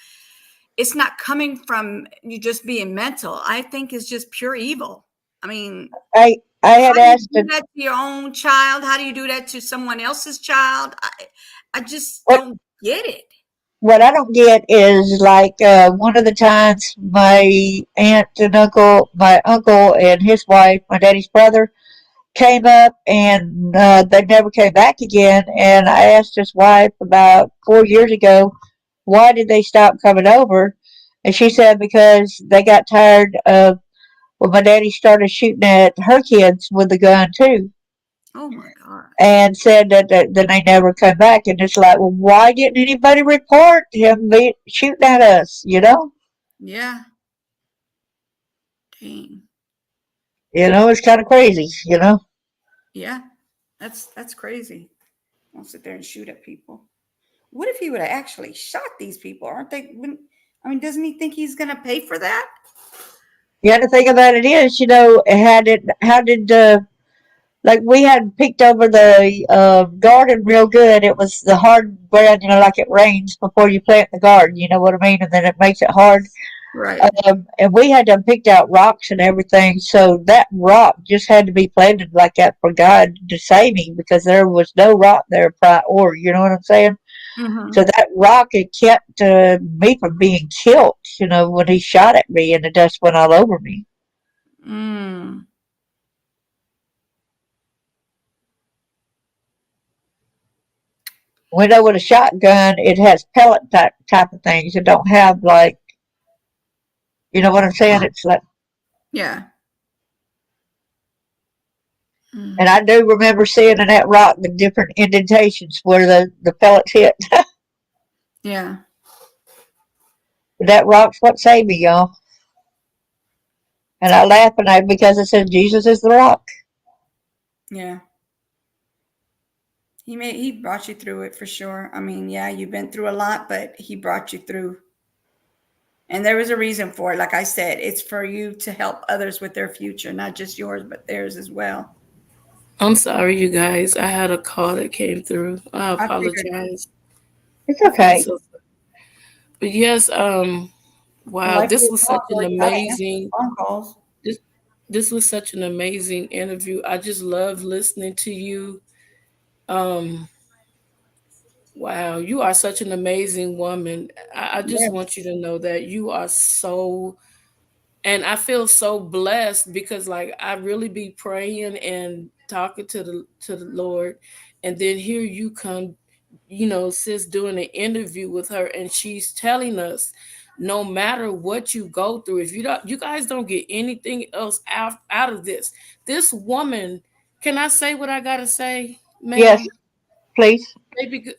you just being mental. I think it's just pure evil. I mean, I how had do you asked do that to your own child? How do you do that to someone else's child? I just what don't get it. what I don't get is like one of the times my uncle and his wife, my daddy's brother, came up and they never came back again. And I asked his wife about 4 years ago, why did they stop coming over? And she said because they got tired of when my daddy started shooting at her kids with the gun too. Oh my gosh. And said that then they never come back. And it's like, well, why didn't anybody report him shooting at us? You know, Yeah. Dang. it's kind of crazy. You know, Yeah. That's crazy. Don't sit there and shoot at people. What if he would have actually shot these people? Aren't they? I mean, doesn't he think he's going to pay for that? the other thing about it is, how did like we had picked over the garden real good. It was the hard ground, like it rains before you plant the garden. You know what I mean? And then it makes it hard. Right. And we had done picked out rocks and everything, so that rock just had to be planted like that for God to save me because there was no rock there prior. You know what I'm saying? So Mm-hmm. that rock it kept me from being killed. When he shot at me and the dust went all over me. Mm. We know with a shotgun, it has pellet type of things. It don't have like, you know what I'm saying? It's like, Yeah. and Mm. I do remember seeing in that rock the different indentations where the pellets hit. Yeah. But that rock's what saved me, y'all. And I laugh at it because it says Jesus is the rock. Yeah. He brought you through it for sure. I mean, yeah, you've been through a lot, but he brought you through. And there was a reason for it. Like I said, it's for you to help others with their future, not just yours, but theirs as well. I'm sorry, you guys. I had a call that came through. I I figured apologize. It's I feel okay. so. But yes, wow, life this goes was on, such so an you gotta answer amazing. phone calls. This this was such an amazing interview. I just love listening to you. Um, wow, you are such an amazing woman. I just Yes. want you to know that you are so, and I feel so blessed because like I really be praying and talking to the Lord, and then here you come, sis doing an interview with her, and she's telling us no matter what you go through, if you guys don't get anything else out of this woman, can I say what I gotta say, Yes, ma'am? please.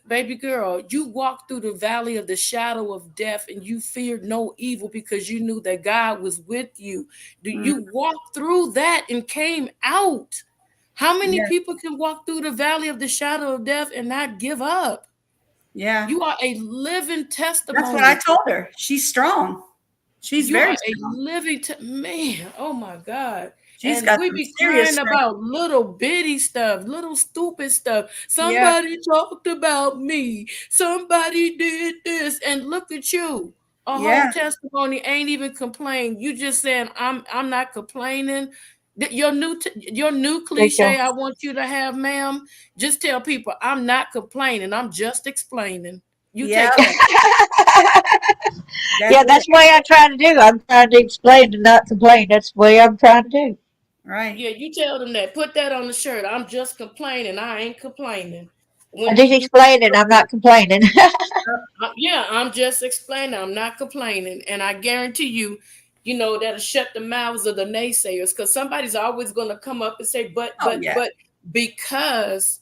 Baby girl, you walked through the valley of the shadow of death and you feared no evil because you knew that God was with you. Mm. You walked through that and came out. How many Yeah. people can walk through the valley of the shadow of death and not give up? Yeah. You are a living That's what I testimony. told her. She's strong. She's You very are a strong. man. Oh my God. She's And got we some be serious crying strength. about little bitty stuff, little stupid stuff. Yeah. Somebody talked about me. Somebody did this. And look at you. A whole Yeah. testimony ain't even complain. You just saying I'm not complaining. Your new Thank you. cliche I want you to have, ma'am. Just tell people I'm not complaining. I'm just explaining. You Yeah. take that. That's Yeah, it. that's the way I try to do. I'm trying to explain and not complain. That's the way I'm trying to do. Right. Yeah, you tell them that. Put that on the shirt. I'm just complaining. I ain't complaining. I When just you explain it. I'm not complaining. yeah, I'm just explaining. I'm not complaining, and I guarantee you, that'll shut the mouths of the naysayers because somebody's always going to come up and say, Oh yeah. because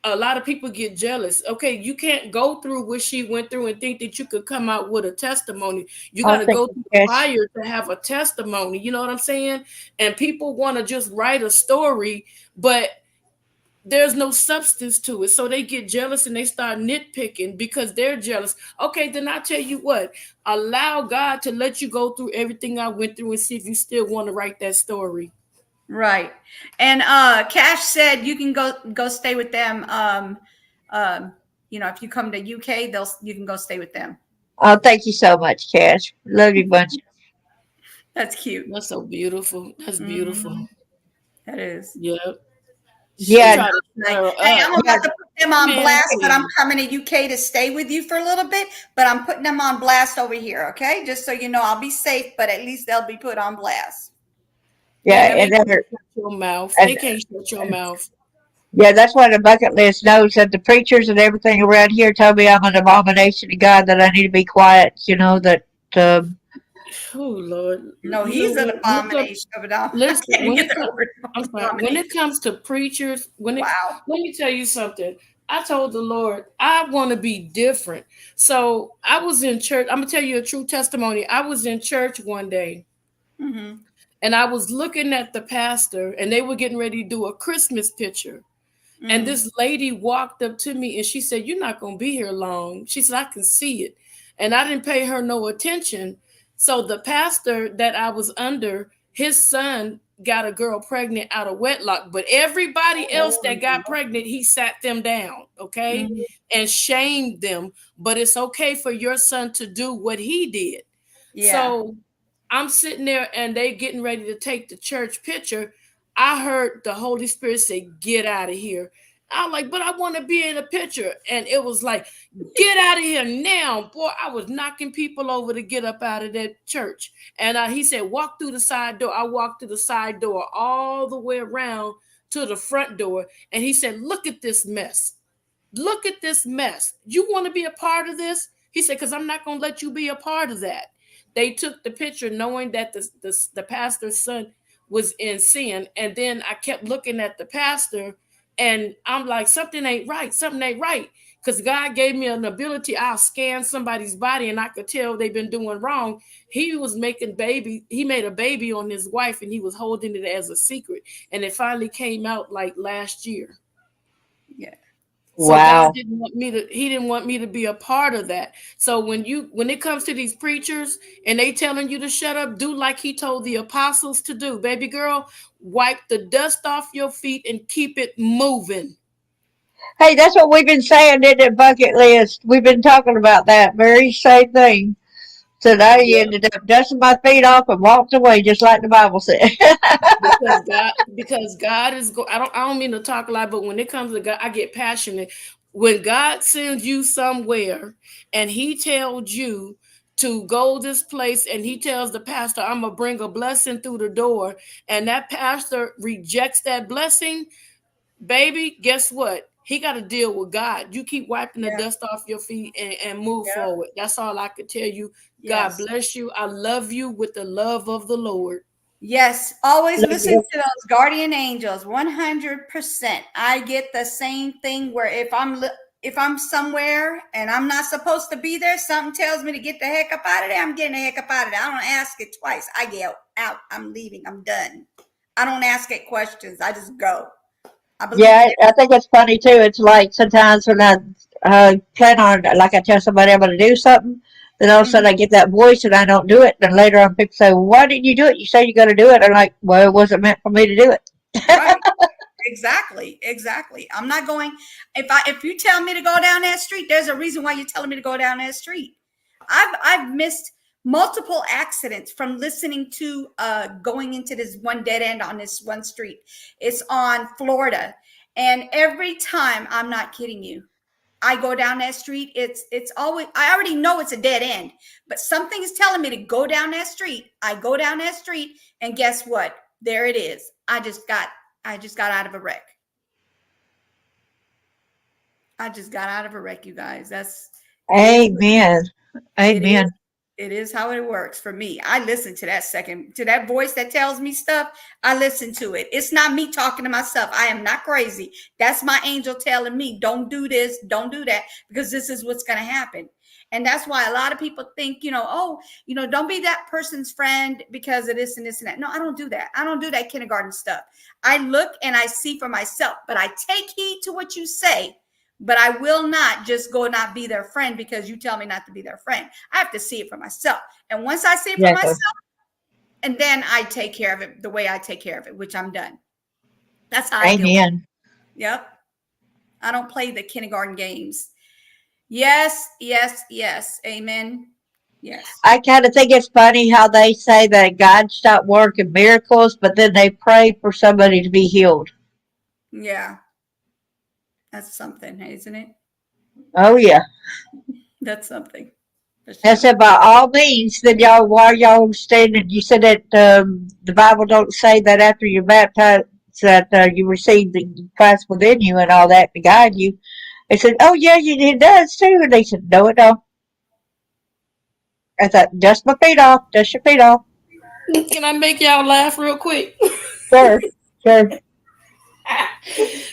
a lot of people get jealous. Okay, you can't go through what she went through and think that you could come out with a testimony. You got I to think go through yes. fire to have a testimony. You know what I'm saying? And people want to just write a story, but there's no substance to it. So they get jealous and they start nitpicking because they're jealous. Okay, then I tell you what, allow God to let you go through everything I went through and see if you still want to write that story. Right. And Cash said you can go stay with them. If you come to UK, you can go stay with them. Oh, thank you so much, Cash. Love you bunch. That's cute. That's so beautiful. That's beautiful. Mhm. That is. Yep. She Yeah, tried to Like, stir hey, up. I'm yeah. about to put them on Man, blast, but I'm please. coming to UK to stay with you for a little bit. But I'm putting them on blast over here, okay? Just so you know, I'll be safe, but at least they'll be put on blast. Yeah, Man, they and can't then, shut your mouth. and They can't shut your mouth. yeah, that's why the bucket list knows that the preachers and everything around here told me I'm an abomination to God, that I need to be quiet. That um, Oh Lord. No, You know he's an what? abomination of it all. I Listen, can't even get that word. I'm sorry. When Abomination. it comes to preachers, Wow. let me tell you something. I told the Lord I want to be different. So I was in church. I'm gonna tell you a true testimony. I was in church one day Mm-hmm. and I was looking at the pastor and they were getting ready to do a Christmas picture. And Mm-hmm. this lady walked up to me and she said, "You're not going to be here long." She said, "I can see it." And I didn't pay her no attention. So the pastor that I was under, his son got a girl pregnant out of wedlock, but everybody else that got pregnant, he sat them down, okay, Mhm. and shamed them. But it's okay for your son to do what he did. Yeah. So I'm sitting there and they getting ready to take the church picture. I heard the Holy Spirit say, "Get out of here." I'm like, "But I want to be in a picture." And it was like, "Get out of here now." Boy, I was knocking people over to get up out of that church. And he said, "Walk through the side door." I walked through the side door all the way around to the front door. And he said, "Look at this mess. Look at this mess. You want to be a part of this?" He said, "Because I'm not going to let you be a part of that." They took the picture knowing that the pastor's son was in sin. And then I kept looking at the pastor and I'm like, something ain't right. Something ain't right. Because God gave me an ability. I'll scan somebody's body and I could tell they've been doing wrong. He was making baby. He made a baby on his wife and he was holding it as a secret. And it finally came out like last year. Yeah. So God Wow. didn't want me to, he didn't want me to be a part of that. So when it comes to these preachers and they telling you to shut up, do like he told the apostles to do. Baby girl, wipe the dust off your feet and keep it moving. Hey, that's what we've been saying in the bucket list. We've been talking about that very same thing. So I Yeah. ended up dusting my feet off and walked away just like the Bible said. Because God is I don't mean to talk a lot, but when it comes to God, I get passionate. When God sends you somewhere and he tells you to go this place and he tells the pastor, "I'm gonna bring a blessing through the door," and that pastor rejects that blessing, baby, guess what? He got to deal with God. You keep wiping the Yeah. dust off your feet and move Yeah. forward. That's all I could tell you. God Yes. bless you. I love you with the love of the Lord. Yes. Always Love listen you. to those guardian angels. 100%. I get the same thing where if I'm somewhere and I'm not supposed to be there, something tells me to get the heck up out of there. I'm getting the heck up out of there. I don't ask it twice. I get out. I'm leaving. I'm done. I don't ask it questions. I just go. I believe in Yeah, it. I think it's funny too. It's like sometimes when I plan on, like I tell somebody I'm going to do something, then all of a sudden I get that voice and I don't do it. Then later on people say, "Well, why didn't you do it? You say you're going to do it." I'm like, "Well, it wasn't meant for me to do it." Right. Exactly. Exactly. I'm not going. If you tell me to go down that street, there's a reason why you're telling me to go down that street. I've missed multiple accidents from listening to going into this one dead end on this one street. It's on Florida. And every time, I'm not kidding you, I go down that street, it's always, I already know it's a dead end, but something is telling me to go down that street. I go down that street and guess what? There it is. I just got out of a wreck. I just got out of a wreck, you guys. It is Amen. it is Amen. it is how it works for me. I listen to that voice that tells me stuff. I listen to it. It's not me talking to myself. I am not crazy. That's my angel telling me, don't do this, don't do that, because this is what's going to happen. And that's why a lot of people think, oh, don't be that person's friend because of this and this and that. No, I don't do that. I don't do that kindergarten stuff. I look and I see for myself, but I take heed to what you say. But I will not just go not be their friend because you tell me not to be their friend. I have to see it for myself. And once I see it for Exactly. myself, and then I take care of it the way I take care of it, which I'm done. That's how I deal with it. Amen. Yep. I don't play the kindergarten games. Yes, yes, yes. Amen. Yes. I kind of think it's funny how they say that God stopped working miracles, but then they pray for somebody to be healed. Yeah. That's something, isn't it? Oh, yeah. That's something. For I sure. said, by all means, then y'all, while y'all standing, you said that the Bible don't say that after you're baptized that you receive the Christ within you and all that to guide you. They said, "Oh yeah, it does too." And they said, "No, it don't." I thought, "Dust my feet off, dust your feet off." Can I make y'all laugh real quick? Sure, sure.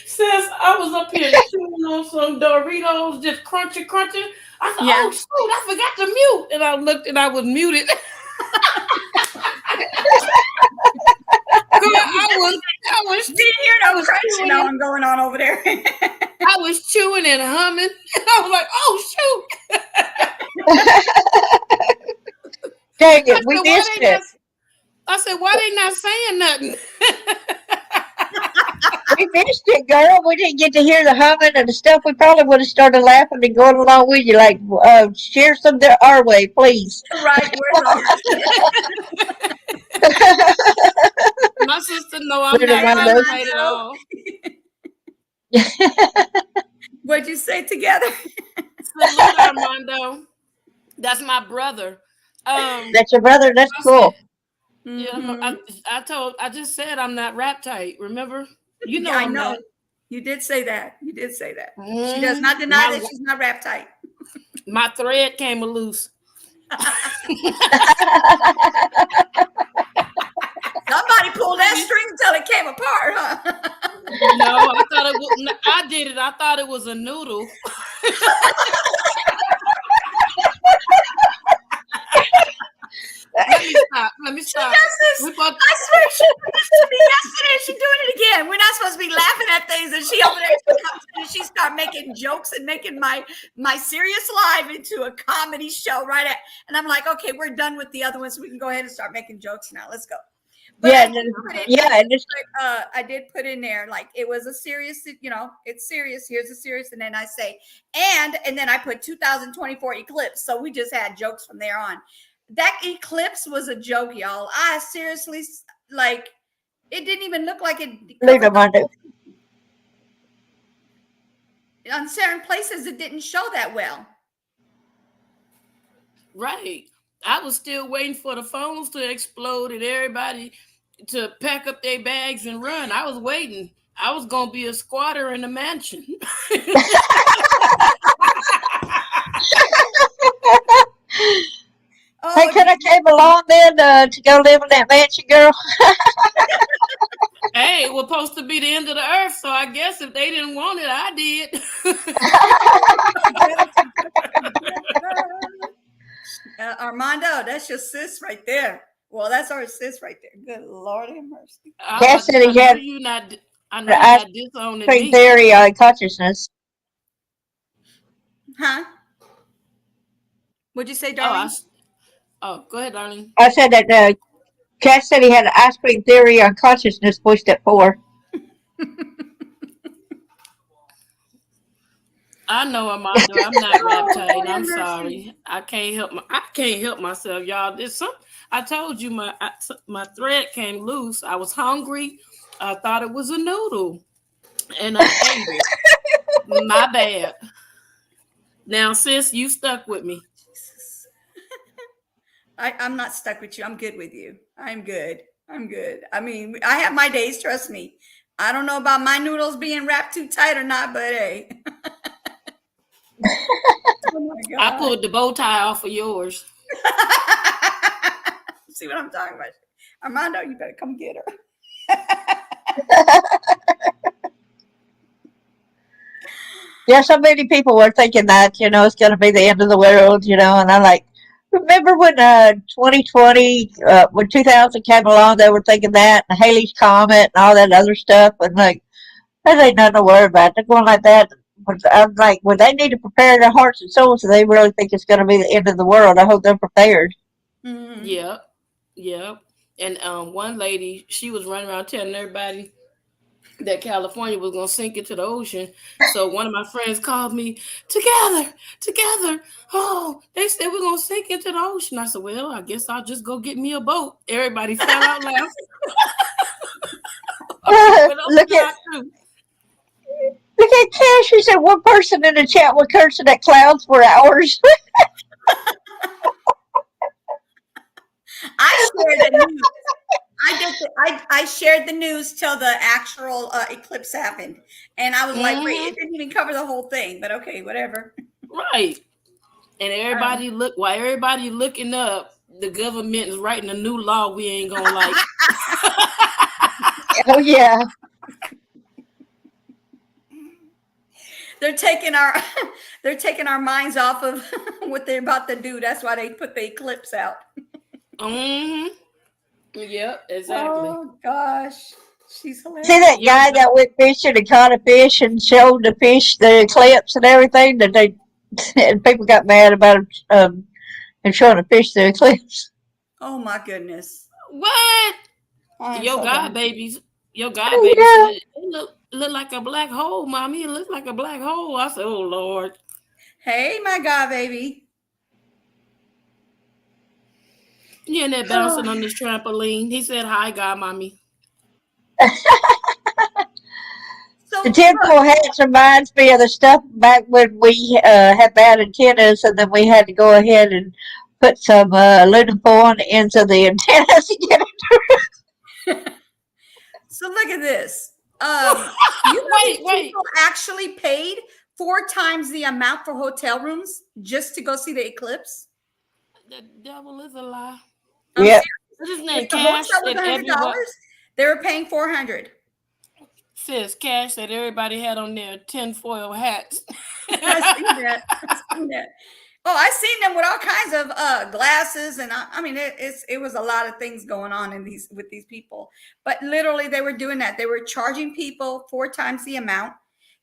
Since I was up here chewing on some Doritos, just crunchy, crunchy, I thought, Yeah. "Oh shoot, I forgot to mute," and I looked and I was muted. Girl, Didn't hear I no was crunching chewing, on going on over there. I was chewing and humming, and I was like, "Oh shoot!" Dang I it, we said, "Why missed they not? it. I said, why they not saying nothing? We missed it, girl. We didn't get to hear the humming and the stuff. We probably would have started laughing and going along with you. Like, share some our way, please. Right, where's all My sister know I'm Little not Rondo. right at all. What'd you say together? Salute Armando. That's my brother. That's your brother? That's I cool. said, yeah, I just said I'm not rap tight. Remember? You know I I'm know. not. You did say that. You did say that. She does not deny that she's not rap tight. My thread came loose. Somebody pulled that string until it came apart, huh? No, I thought it was. I did it. I thought it was a noodle. Let me stop. I swear she did this to me yesterday. She's doing it again. We're not supposed to be laughing at things, and she over there comes in and she start making jokes and making my serious life into a comedy show right at. And I'm like, okay, we're done with the other ones. So we can go ahead and start making jokes now. Let's go. But I did put in there like it was a serious, it's serious. Here's a serious, and then I say, and then I put 2024 eclipse. So we just had jokes from there on. That eclipse was a joke, y'all. I seriously, like, it didn't even look like it. On certain places, it didn't show that well. Right. I was still waiting for the phones to explode and everybody to pack up their bags and run. I was waiting. I was going to be a squatter in the mansion. Hey, could I came along then to go live in that mansion, girl? Hey, it was supposed to be the end of the earth, so I guess if they didn't want it, I did. Armando, that's your sis right there. Well, that's our sis right there. Good Lord have mercy. Cassidy had I know you're not disowning me. Theory on consciousness. Huh? What'd you say, Darlene? Go ahead, Darlene. I said that Cass said he had an ice cream theory on consciousness pushed at 4. I know, Armando. I'm not rap tight. I'm sorry. I can't help myself, y'all. I told you my thread came loose. I was hungry. I thought it was a noodle, and I ate it. My bad. Now, sis, you stuck with me. I'm not stuck with you. I'm good with you. I'm good. I mean, I have my days. Trust me. I don't know about my noodles being wrapped too tight or not, but hey. Oh my God. I pulled the bow tie off of yours. See what I'm talking about? Armando, you better come get her. Yeah, so many people were thinking that, it's going to be the end of the world, and I'm like, remember when 2020, when 2000 came along, they were thinking that, and Haley's Comet and all that other stuff, and like, that ain't nothing to worry about. They're going like that. But I'm like, well, they need to prepare their hearts and souls if they really think it's going to be the end of the world. I hope they're prepared. Mm-hmm. Yep. And one lady, she was running around telling everybody that California was going to sink into the ocean. So one of my friends called me, together. Oh, they said we're going to sink into the ocean. I said, well, I guess I'll just go get me a boat. Everybody fell out laughing. Look at Cash. She said one person in the chat was cursing at clouds for hours. I shared the news. I shared the news till the actual eclipse happened, and I was like, "Wait, it didn't even cover the whole thing." But okay, whatever. Right. And everybody looking up, the government is writing a new law we ain't gonna like. Oh yeah. They're taking our minds off of what they're about to do. That's why they put the eclipse out. Mm-hmm. Yep, exactly. Oh gosh, she's hilarious. See that guy that went fishing and caught a fish and showed the fish the eclipse and everything and people got mad about him showing a fish the eclipse. Oh my goodness. What? I'm Your so god done. babies. Your god Oh, baby said yeah. it look like a black hole, mommy. It looked like a black hole. I said, oh Lord. Hey, my God, baby. He in there bouncing on this trampoline. He said, hi, god mommy. The So look, tinfoil hats reminds me of the stuff back when we had bad antennas, and then we had to go ahead and put some aluminum foil on the ends of the antennas to get so look at this. You know these Wait. people actually paid 4 times the amount for hotel rooms just to go see the eclipse. The devil is a lie. I'm it. serious. What's his If name? the Cash hotel was said everyone $100, they were paying 400. says Cash said everybody had on their tinfoil hats. I seen that. I seen that. Oh, I seen them with all kinds of glasses, and I mean, it was a lot of things going on in these with these people. But literally, they were doing that. They were charging people 4 times the amount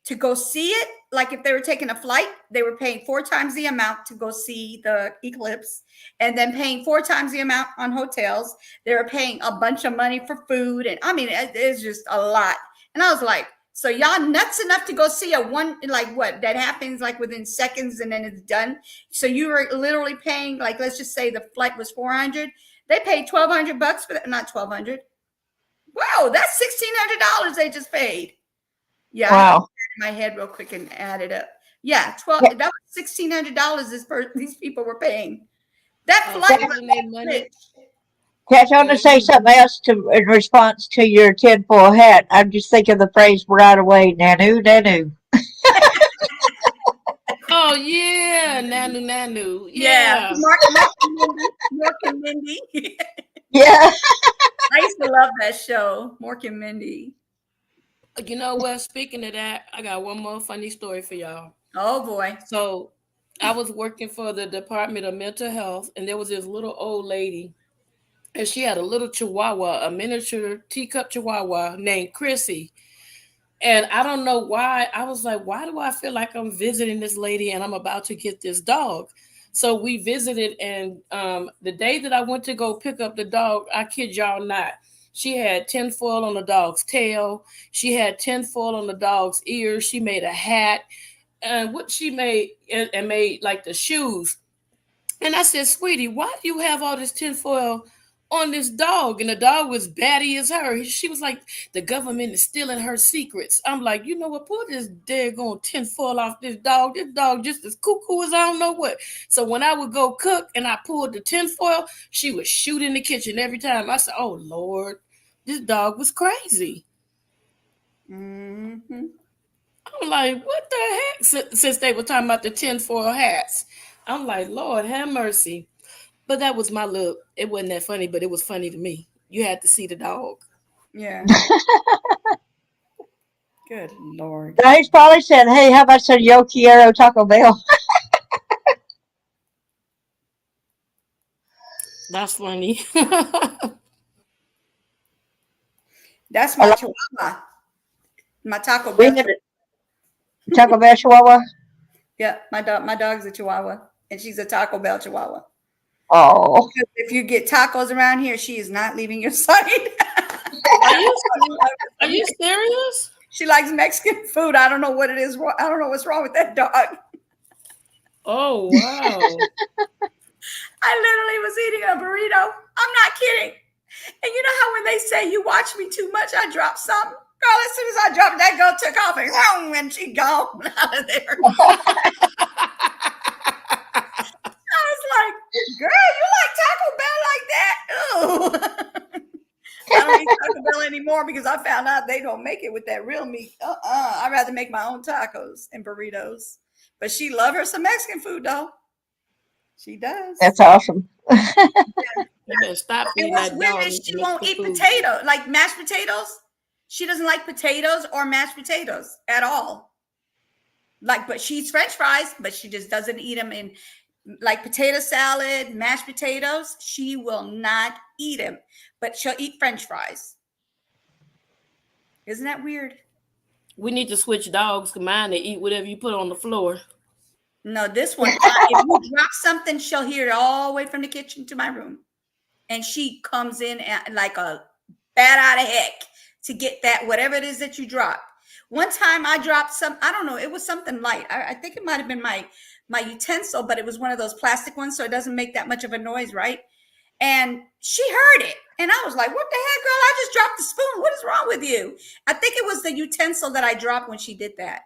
to go see it. Like if they were taking a flight, they were paying 4 times the amount to go see the eclipse, and then paying 4 times the amount on hotels. They were paying a bunch of money for food, and I mean, it's just a lot. And I was like, so y'all nuts enough to go see a one like what that happens like within seconds and then it's done. So you were literally paying like let's just say the flight was 400. They paid $1,200 for that, not 1,200. Wow, that's $1,600 they just paid. Yeah, I have to Wow. in my head real quick and add it up. Yeah, Yeah, that was $1,600 these people were paying. That Oh, flight Cat, was saving their that money. rich. Cat, I want to say Mm-hmm. something else in response to your tinfoil hat. I'm just thinking the phrase right away, nanu, nanu. Oh yeah, Nanu. Yeah, Yeah. Mark and Mindy. Yeah. I used to love that show, Mork and Mindy. You know what? Speaking of that, I got one more funny story for y'all. Oh boy. So I was working for the Department of Mental Health, and there was this little old lady, and she had a little chihuahua, a miniature teacup chihuahua named Chrissy. And I don't know why. I was like, why do I feel like I'm visiting this lady and I'm about to get this dog? So we visited, and the day that I went to go pick up the dog, I kid y'all not, she had tinfoil on the dog's tail. She had tinfoil on the dog's ears. She made a hat, and what she made and made like the shoes. And I said, sweetie, why do you have all this tinfoil on this dog? And the dog was batty as her. She was like, the government is stealing her secrets. I'm like, you know what? Pull this daggone tinfoil off this dog. This dog just as cuckoo as I don't know what. So when I would go cook and I pulled the tinfoil, she would shoot in the kitchen every time. I said, oh, Lord, this dog was crazy. Mm-hmm. I'm like, what the heck? Since they were talking about the tinfoil hats. I'm like, Lord, have mercy. But that was my look. It wasn't that funny, but it was funny to me. You had to see the dog. Yeah. Good Lord. Now, he's probably said, hey, how about some Yo Quiero Taco Bell? That's funny. That's I my like, chihuahua. My Taco we Bell. had a Taco Bell Chihuahua. Yeah, my dog's a chihuahua. And she's a Taco Bell chihuahua. Oh. Because if you get tacos around here, she is not leaving your side. Are you are you serious? She likes Mexican food. I don't know what it is. I don't know what's wrong with that dog. Oh wow. I literally was eating a burrito. I'm not kidding. And you know how when they say you watch me too much, I drop something? Girl, as soon as I dropped that girl took off and she gone out of there. I was like, girl, you like Taco Bell like that? Ooh. I don't eat Taco Bell anymore because I found out they don't make it with that real meat. I'd rather make my own tacos and burritos. But she love her some Mexican food though. She does. That's awesome. You better stop And feeding what's that weird dog is she won't Mexican eat food. potato, like mashed potatoes. She doesn't like potatoes or mashed potatoes at all. Like, but she eats French fries, but she just doesn't eat them in like potato salad, mashed potatoes. She will not eat them, but she'll eat French fries. Isn't that weird? We need to switch dogs. Mine they eat whatever you put on the floor. No, this one, if you drop something, she'll hear it all the way from the kitchen to my room and she comes in like a bat out of heck to get that whatever it is that you drop. One time I dropped some, I don't know, it was something light. I think it might have been my utensil, but it was one of those plastic ones, so it doesn't make that much of a noise, right? And she heard it. And I was like, what the heck, girl? I just dropped the spoon. What is wrong with you? I think it was the utensil that I dropped when she did that.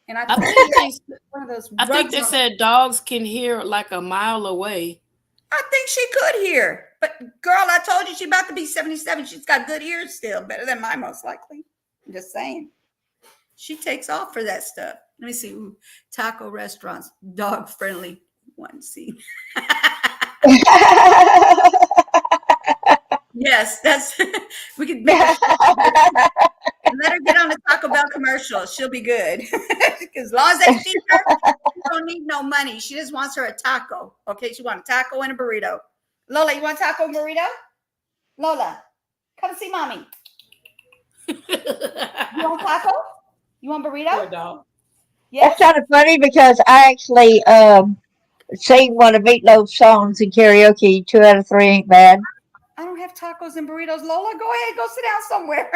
And I think one of those I think they said dogs can hear like a mile away. I think she could hear. But girl, I told you she's about to be 77. She's got good ears still, better than mine most likely. I'm just saying. She takes off for that stuff. Let me see. Ooh, taco restaurants, dog friendly. One scene. Yes, that's we could make let her get on the Taco Bell commercial. She'll be good. As long as they feed her, she don't need no money. She just wants her a taco. Okay, she wants a taco and a burrito. Lola, you want a taco and burrito? Lola, come see mommy. You want taco? You want burrito? Poor dog. Yes. That's kind of funny because I actually sing one of Meatloaf's songs in karaoke. 2 out of 3 ain't bad. I don't have tacos and burritos. Lola, go ahead, go sit down somewhere.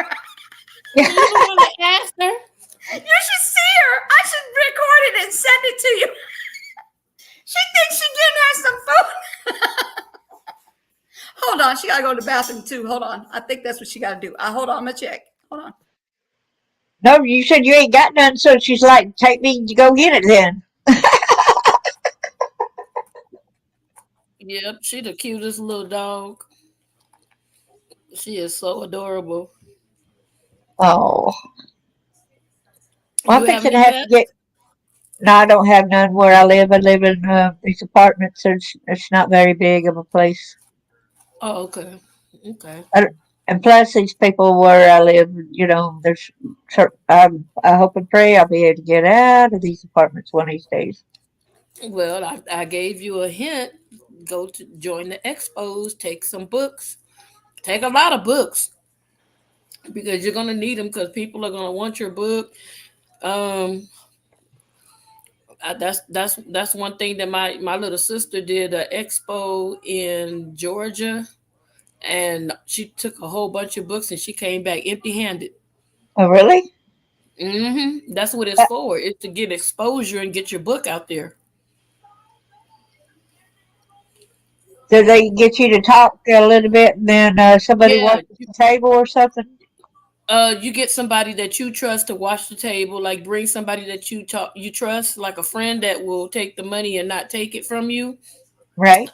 You don't want to ask her? You should see her. I should record it and send it to you. She thinks she's getting her some food. Hold on, she gotta go to the bathroom too. Hold on. I think that's what she gotta do. Hold on, I'm gonna check. Hold on. No, you said you ain't got none, so she's like, take me to go get it then. Yep, she the cutest little dog. She is so adorable. Oh. Well, You I'm have fixing to any have to pets? get. No, I don't have none where I live. I live in these apartments. So it's not very big of a place. Oh, okay. Okay. And plus, these people where I live, there's. I hope and pray I'll be able to get out of these apartments one of these days. Well, I gave you a hint. Go to join the expos. Take some books. Take a lot of books because you're gonna need them because people are gonna want your book. That's one thing that my little sister did an expo in Georgia, and she took a whole bunch of books and she came back empty-handed. Oh, really? That's what it's for. It's to get exposure and get your book out there. Do they get you to talk a little bit and then somebody walks the table or something? You get somebody that you trust to watch the table, like bring somebody that you trust, like a friend that will take the money and not take it from you. Right.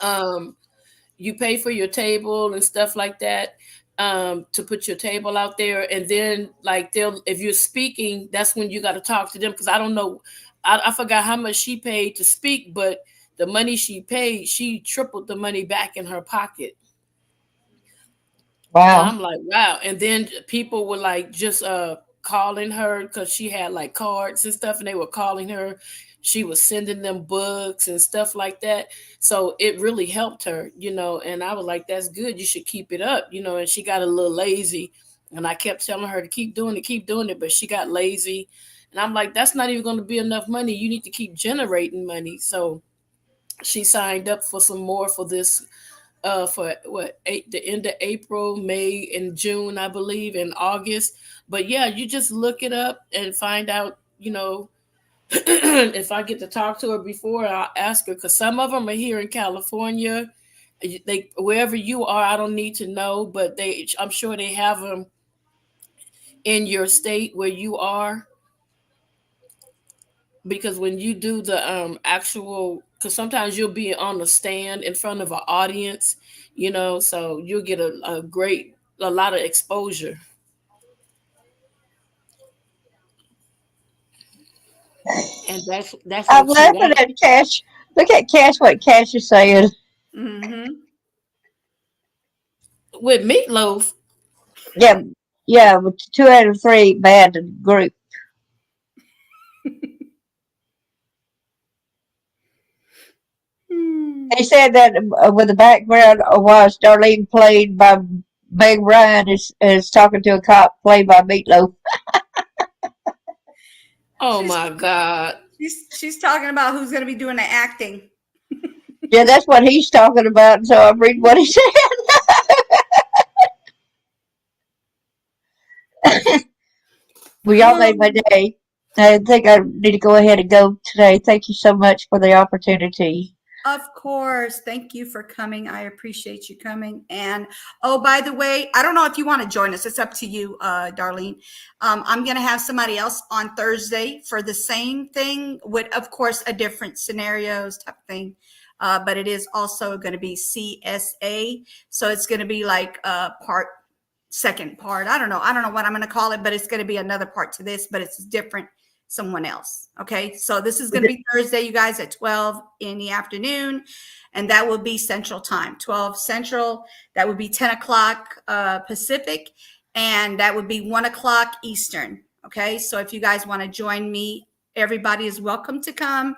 You pay for your table and stuff like that, to put your table out there, and then like if you're speaking, that's when you got to talk to them because I don't know, I forgot how much she paid to speak, but the money she paid, she tripled the money back in her pocket. Wow. And I'm like, wow. And then people were like just calling her because she had like cards and stuff, and they were calling her. She was sending them books and stuff like that. So it really helped her, and I was like, that's good. You should keep it up, and she got a little lazy. And I kept telling her to keep doing it, but she got lazy. And I'm like, that's not even going to be enough money. You need to keep generating money. So she signed up for some more for this, for the end of April, May, and June, I believe, and August. But yeah, you just look it up and find out, if I get to talk to her before, I'll ask her because some of them are here in California. They wherever you are, I don't need to know, but I'm sure they have them in your state where you are. Because when you do the actual, because sometimes you'll be on the stand in front of an audience, so you'll get a lot of exposure. And that's I'm what you laughing want. at Cash. Look at Cash, what Cash is saying. With Meatloaf. Yeah, with 2 out of 3 bad group. They said that with the background was Darlene played by Meg Ryan is talking to a cop played by Meatloaf. Oh my God. She's talking about who's going to be doing the acting. Yeah, that's what he's talking about. So I'm reading what he said. Well, y'all made my day. I think I need to go ahead and go today. Thank you so much for the opportunity. Of course. Thank you for coming. I appreciate you coming. And oh, by the way, I don't know if you want to join us. It's up to you, Darlene. I'm going to have somebody else on Thursday for the same thing with, of course, a different scenarios type of thing. But it is also going to be CSA. So it's going to be like second part. I don't know what I'm going to call it, but it's going to be another part to this, but it's different. Someone else. Okay. So this is going to be Thursday, you guys, at 12 in the afternoon. And that will be Central Time, 12 Central. That would be 10 o'clock Pacific. And that would be 1 o'clock Eastern. Okay. So if you guys want to join me, everybody is welcome to come.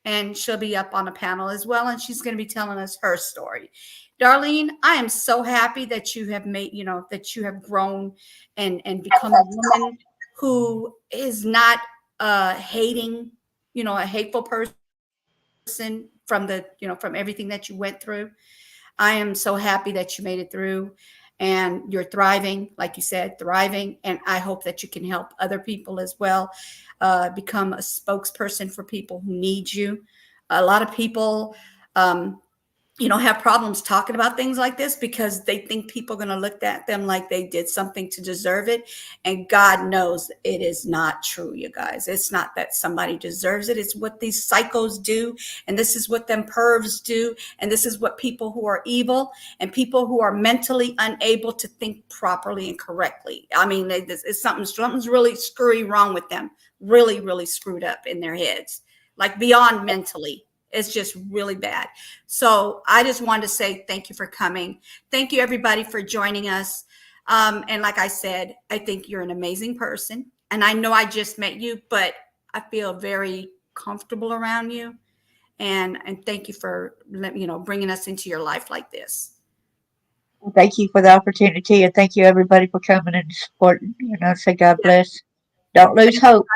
And she'll be up on a panel as well. And she's going to be telling us her story. Darlene, I am so happy that you have made, that you have grown and become a woman who is not hating, a hateful person from from everything that you went through. I am so happy that you made it through and you're thriving, like you said, thriving. And I hope that you can help other people as well, become a spokesperson for people who need you. A lot of people, have problems talking about things like this because they think people are going to look at them like they did something to deserve it. And God knows it is not true, you guys. It's not that somebody deserves it. It's what these psychos do. And this is what them pervs do. And this is what people who are evil and people who are mentally unable to think properly and correctly. I mean, it's something's really screwy wrong with them. Really, really screwed up in their heads, like beyond mentally. It's just really bad. So I just wanted to say thank you for coming. Thank you, everybody, for joining us. And like I said, I think you're an amazing person. And I know I just met you, but I feel very comfortable around you. And thank you for, bringing us into your life like this. Thank you for the opportunity. And thank you, everybody, for coming and supporting. Say God bless. Don't lose hope.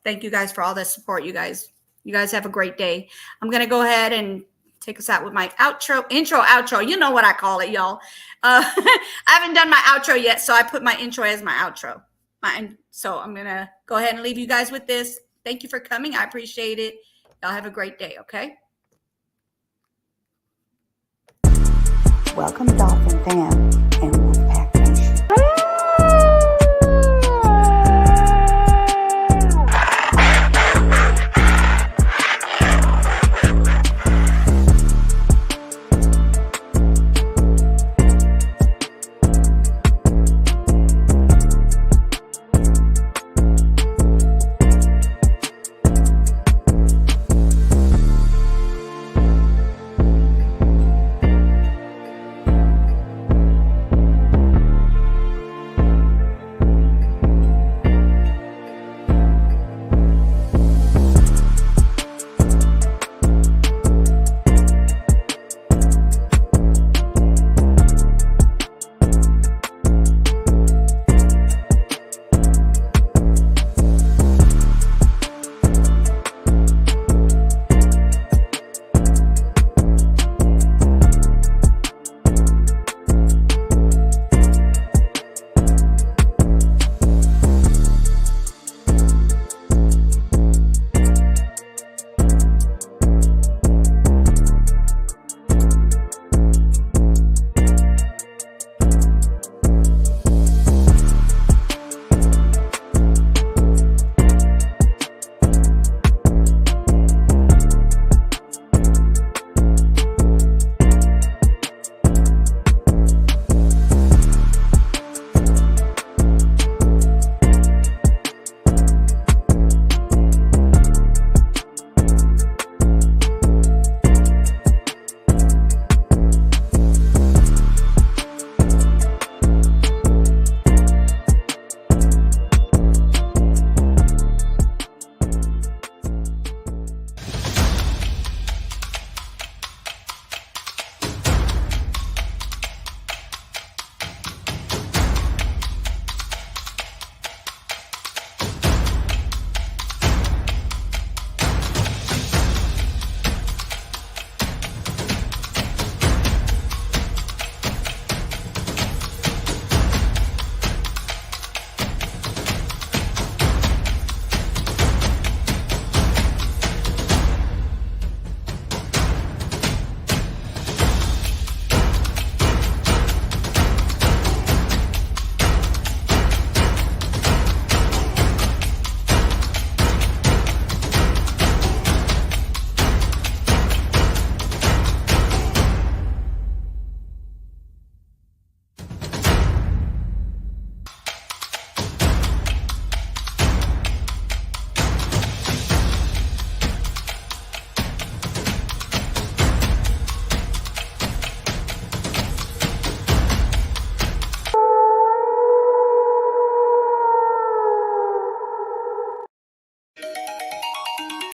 Thank you guys for all the support, you guys. You guys have a great day. I'm going to go ahead and take us out with my outro. You know what I call it, y'all. I haven't done my outro yet, so I put my intro as my outro. So I'm going to go ahead and leave you guys with this. Thank you for coming. I appreciate it. Y'all have a great day, okay? Welcome, Dolphin fam.